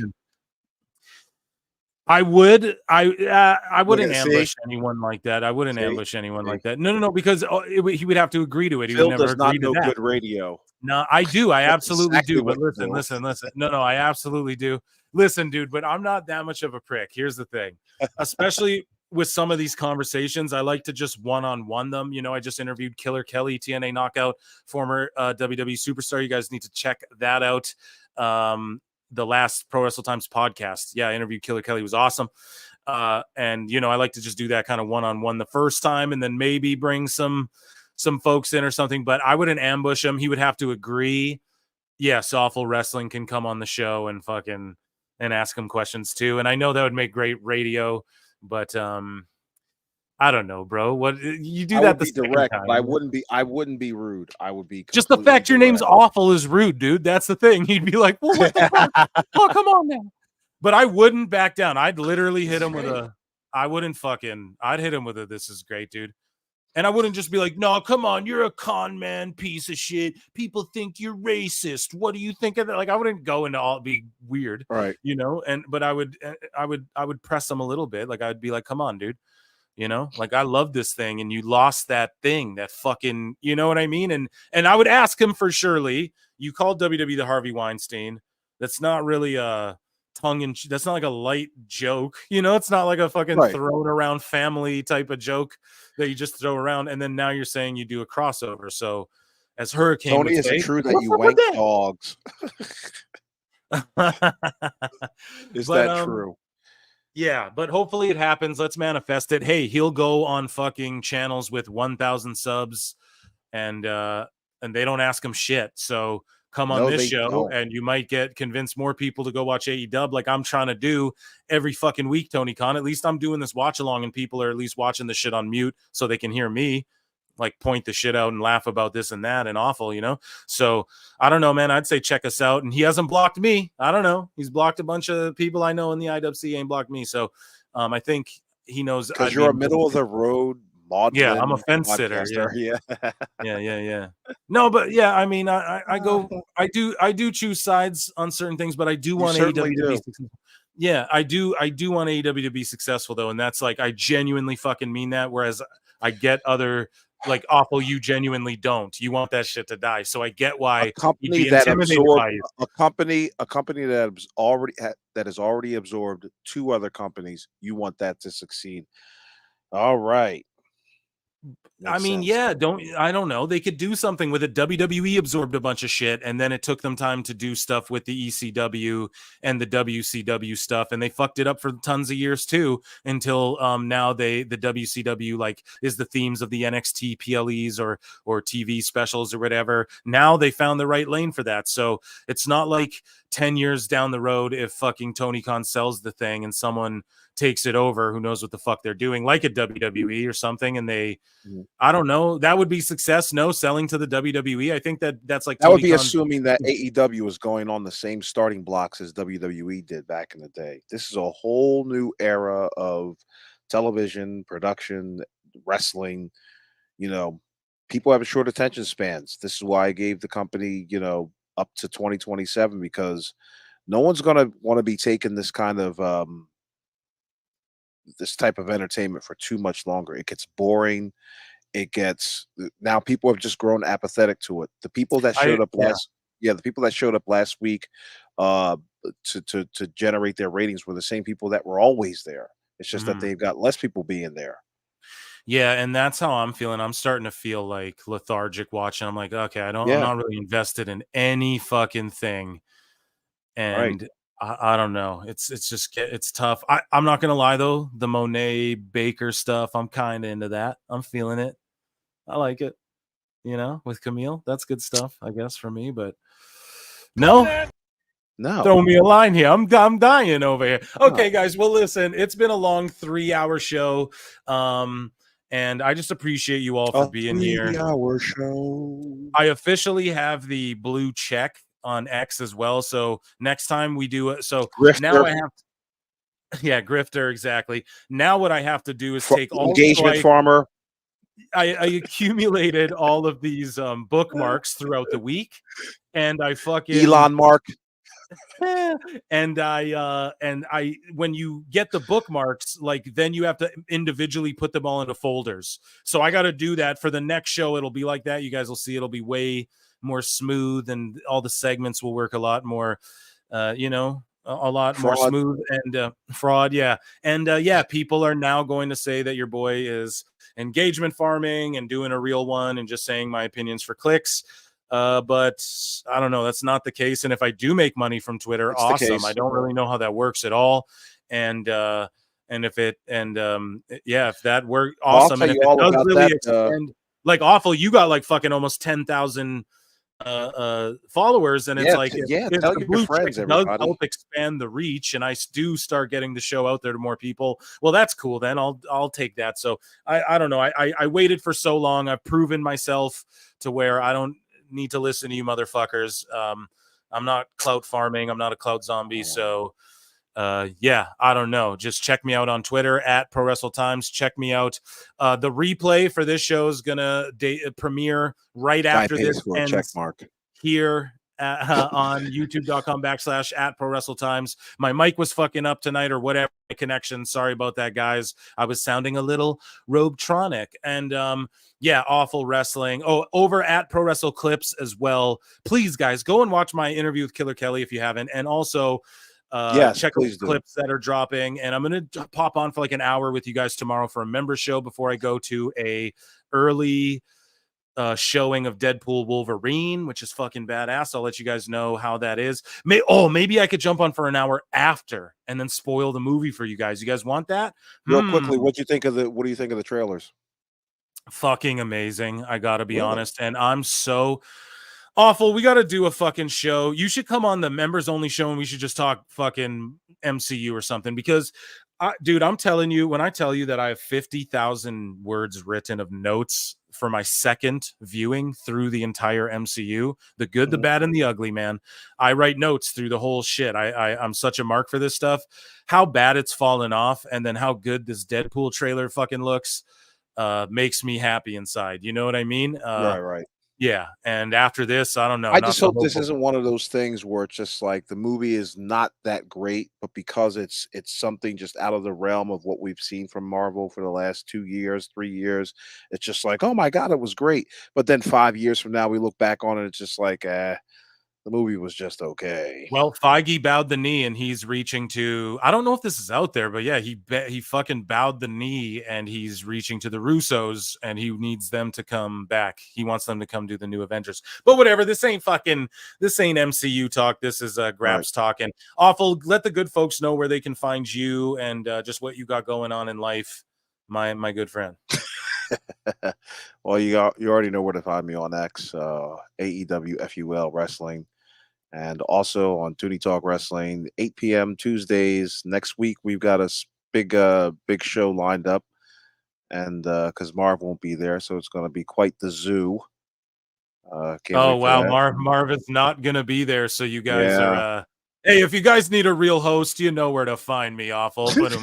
I would. I wouldn't ambush anyone like that. I wouldn't ambush anyone like that. No, because he would have to agree to it. He Phil would never does not agree to know that. good radio. No, I do. I absolutely exactly do. But what listen. No, I absolutely do. Listen, dude, but I'm not that much of a prick. Here's the thing. Especially with some of these conversations, I like to just one-on-one them. I just interviewed Killer Kelly, TNA Knockout, former WWE superstar. You guys need to check that out. The last Pro Wrestle Times podcast. Yeah, I interviewed Killer Kelly. It was awesome. And I like to just do that kind of one-on-one the first time, and then maybe bring some folks in or something, but I wouldn't ambush him. He would have to agree. Yes, Awful Wrestling can come on the show and ask him questions too. And I know that would make great radio, but I don't know, bro. What you do I that would the be second direct, time, but I you know? wouldn't be. I wouldn't be rude. I would be Just the completely fact your name's direct. awful is rude, dude. That's the thing. You'd be like, well, what the fuck? Oh, come on now. But I wouldn't back down. I'd literally hit him with a. I wouldn't fucking. I'd hit him with a. This is great, dude. And I wouldn't just be like, no, come on, you're a con man, piece of shit. People think you're racist. What do you think of that? Like, I wouldn't go into all be weird, Right. you know. But I would press them a little bit. Like, I'd be like, come on, dude. You know, like, I love this thing, and you lost that thing, that fucking, you know what I mean? And I would ask him for surely. You called WWE the Harvey Weinstein. That's not really a that's not like a light joke, you know. It's not like a fucking Right. thrown around family type of joke that you just throw around. And then now you're saying you do a crossover. So, as Hurricane Tony, would is say, it true that what's you up with wank dogs? that? Is But, that true? yeah, but hopefully it happens. Let's manifest it. Hey, he'll go on fucking channels with 1,000 subs, and they don't ask him shit. So come on No, this they show, don't. and you might convince more people to go watch AEW, like I'm trying to do every fucking week, Tony Khan. At least I'm doing this watch along, and people are at least watching the shit on mute so they can hear me like point the shit out and laugh about this and that and awful, you know? So I don't know, man. I'd say check us out. And he hasn't blocked me. I don't know. He's blocked a bunch of people I know in the IWC, ain't blocked me. So I think he knows Because you're a middle of the road maudlin. Yeah, I'm a fence sitter. Yeah. Yeah. No, but yeah, I mean, I do choose sides on certain things, but I do want certainly AEW to be do. successful. Yeah, I do want AEW to be successful though, and that's like I genuinely fucking mean that. Whereas I get other like awful, you genuinely don't. You want that shit to die. So I get why A company you'd be that intimidated absorbed by it. a company that has already absorbed two other companies. You want that to succeed. All right. I Makes mean, sense. yeah, I don't know. They could do something with it. WWE absorbed a bunch of shit, and then it took them time to do stuff with the ECW and the WCW stuff, and they fucked it up for tons of years too. Until now, the WCW like is the themes of the NXT PLEs or TV specials or whatever. Now they found the right lane for that. So it's not like 10 years down the road, if fucking Tony Khan sells the thing and someone takes it over, who knows what the fuck they're doing, like a WWE or something, and they, I don't know, that would be success. No, selling to the WWE. I think that's like That Tony would be Khan's, assuming that AEW was going on the same starting blocks as WWE did back in the day. This is a whole new era of television, production, wrestling. You know, people have short attention spans. This is why I gave the company, up to 2027, because no one's going to want to be taking this kind of this type of entertainment for too much longer. It gets boring. Now people have just grown apathetic to it. The people that showed up the people that showed up last week to generate their ratings were the same people that were always there. It's just that they've got less people being there. Yeah, and that's how I'm feeling. I'm starting to feel like lethargic watching. I'm like, okay, I'm not really invested in any fucking thing. And I don't know. It's tough. I'm not gonna lie though. The Monet Baker stuff, I'm kind of into that. I'm feeling it. I like it. With Camille, that's good stuff, I guess, for me. But no, throw me a line here. I'm dying over here. Okay, guys. Well, listen, it's been a long 3-hour show. And I just appreciate you all for being here. 3-hour show. I officially have the blue check on X as well. So next time we do it. So Grifter. Now I have Grifter, exactly. Now what I have to do is take all engagement farmer. I accumulated all of these bookmarks throughout the week, and I fucking Elon Mark. And I when you get the bookmarks, like then you have to individually put them all into folders. So I got to do that for the next show. It'll be like that. You guys will see it'll be way more smooth, and all the segments will work a lot more, a lot more smooth and fraud. Yeah. And people are now going to say that your boy is engagement farming and doing a real one and just saying my opinions for clicks. But I don't know. That's not the case. And if I do make money from Twitter, It's awesome. I don't really know how that works at all. And if that works, awesome. And if it does really extend, like awful, you got like fucking almost 10,000 followers, and it's like if tell the your blue friends, check does everybody. help expand the reach, and I do start getting the show out there to more people, well, that's cool. Then I'll take that. So I don't know. I waited for so long. I've proven myself to where I don't need to listen to you motherfuckers. I'm not clout farming. I'm not a clout zombie. So yeah, I don't know. Just check me out on Twitter at Pro Wrestle Times. Check me out. The replay for this show is gonna premiere right after this ends check mark here on youtube.com/ at Pro Wrestle Times. My mic was fucking up tonight or whatever connection. Sorry about that, guys. I was sounding a little Robetronic. And yeah, awful wrestling. Oh, over at Pro Wrestle Clips as well. Please, guys, go and watch my interview with Killer Kelly if you haven't. And also check out the clips that are dropping, and I'm gonna pop on for like an hour with you guys tomorrow for a member show before I go to a early showing of Deadpool Wolverine, which is fucking badass. I'll let you guys know how that is. Maybe I could jump on for an hour after and then spoil the movie for you guys. You guys want that? Real quickly, what do you think of the trailers? Fucking amazing, I gotta be honest. And I'm so awful. We got to do a fucking show. You should come on the members only show and we should just talk fucking MCU or something, because dude, I'm telling you, when I tell you that I have 50,000 words written of notes for my second viewing through the entire MCU, the good, the bad, and the ugly, man. I write notes through the whole shit. I'm such a mark for this stuff. How bad it's fallen off, and then how good this Deadpool trailer fucking looks makes me happy inside. You know what I mean? Right. Yeah, and after this, I don't know. I just hope this isn't one of those things where it's just like the movie is not that great, but because it's something just out of the realm of what we've seen from Marvel for the last 2 years, 3 years, it's just like, oh my God, it was great. But then 5 years from now, we look back on it, it's just like, the movie was just okay. Well, Feige bowed the knee, and he's reaching to, I don't know if this is out there, but yeah, he fucking bowed the knee, and he's reaching to the Russos, and he needs them to come back. He wants them to come do the new Avengers. But whatever, this ain't MCU talk. This is Grabs talk. And awful, let the good folks know where they can find you and just what you got going on in life, my good friend. Well, you already know where to find me on X, AEW FUL Wrestling. And also on Toonie Talk Wrestling, 8 p.m. Tuesdays. Next week, we've got a big show lined up. And because Marv won't be there, so it's going to be quite the zoo. Oh, wow. Marv is not going to be there. So you guys are, hey, if you guys need a real host, you know where to find me, awful. But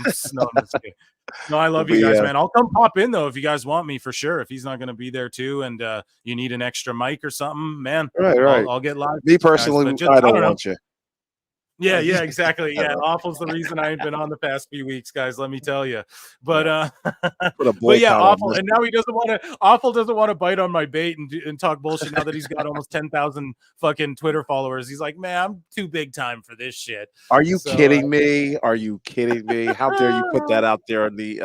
no, I love you guys, man. I'll come pop in, though, if you guys want me, for sure. If he's not going to be there, too, and you need an extra mic or something, man, right. I'll get live. Me personally, I don't want you. Yeah, exactly. Yeah, awful's the reason I ain't been on the past few weeks, guys. Let me tell you. But but yeah, awful. And now awful doesn't want to bite on my bait and talk bullshit now that he's got almost 10,000 fucking Twitter followers. He's like, man, I'm too big time for this shit. Are you kidding me? Are you kidding me? How dare you put that out there in the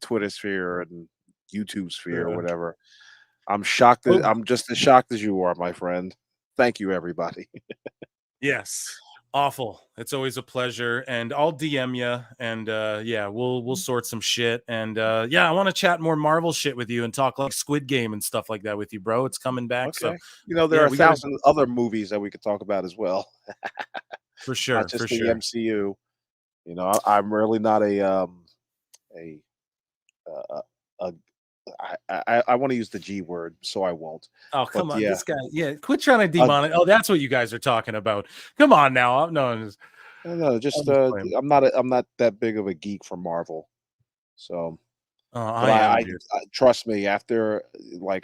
Twitter sphere and YouTube sphere or whatever? I'm shocked. I'm just as shocked as you are, my friend. Thank you, everybody. Yes, awful. It's always a pleasure, and I'll DM you, and yeah, we'll sort some shit, and yeah, I want to chat more Marvel shit with you and talk like Squid Game and stuff like that with you, bro. It's coming back. Okay. So there are 1,000 other movies that we could talk about as well. For sure, not just the MCU. I'm really not I want to use the G word, so I won't. Oh, come on, this guy. Yeah, quit trying to demonize. Oh, that's what you guys are talking about. Come on now. No, I'm not that big of a geek for Marvel, so. I trust me. After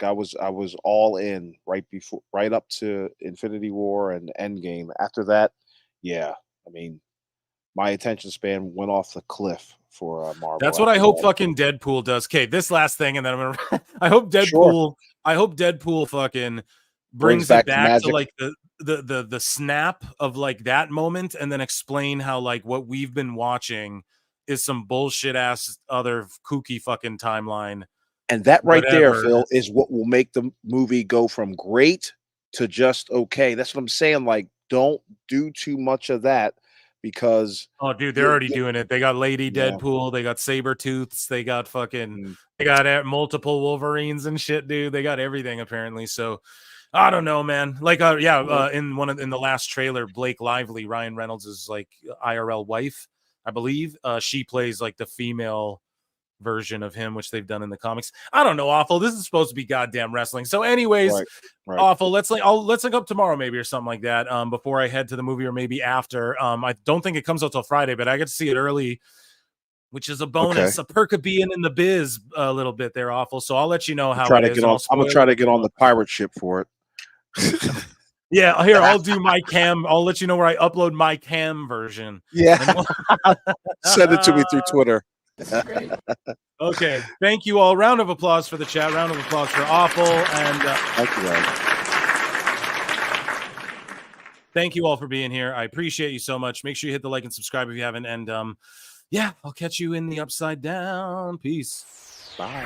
I was all in right up to Infinity War and Endgame. After that, yeah, I mean, my attention span went off the cliff for Marvel. That's what I hope fucking Deadpool does. Okay, this last thing, and then I'm gonna. I hope Deadpool fucking brings it back to like the snap of like that moment, and then explain how like what we've been watching is some bullshit ass other kooky fucking timeline. And that right there, Phil, is what will make the movie go from great to just okay. That's what I'm saying. Like, don't do too much of that, because Oh, dude, they're already doing it. They got Lady Yeah. Deadpool. They got Sabretooths. They got fucking. Mm. They got multiple Wolverines and shit, dude. They got everything apparently. So I don't know, man. Like, in the last trailer, Blake Lively, Ryan Reynolds' like IRL wife, I believe. She plays like the female version of him, which they've done in the comics. I don't know, Awful. This is supposed to be goddamn wrestling. So, anyways, Right. Awful. Let's link up tomorrow, maybe, or something like that. Before I head to the movie, or maybe after. I don't think it comes out till Friday, but I get to see it early, which is a bonus, a perk of being in the biz a little bit there, Awful. So I'll let you know how I'm it is. gonna try to get on the pirate ship for it. Yeah, here, I'll do my cam. I'll let you know where I upload my cam version. Yeah. Send it to me through Twitter. Great. Okay. Thank you all. Round of applause for the chat. Round of applause for Awful. And Thank you, guys. thank you all for being here. I appreciate you so much. Make sure you hit the like and subscribe if you haven't. And yeah, I'll catch you in the upside down. Peace. Bye.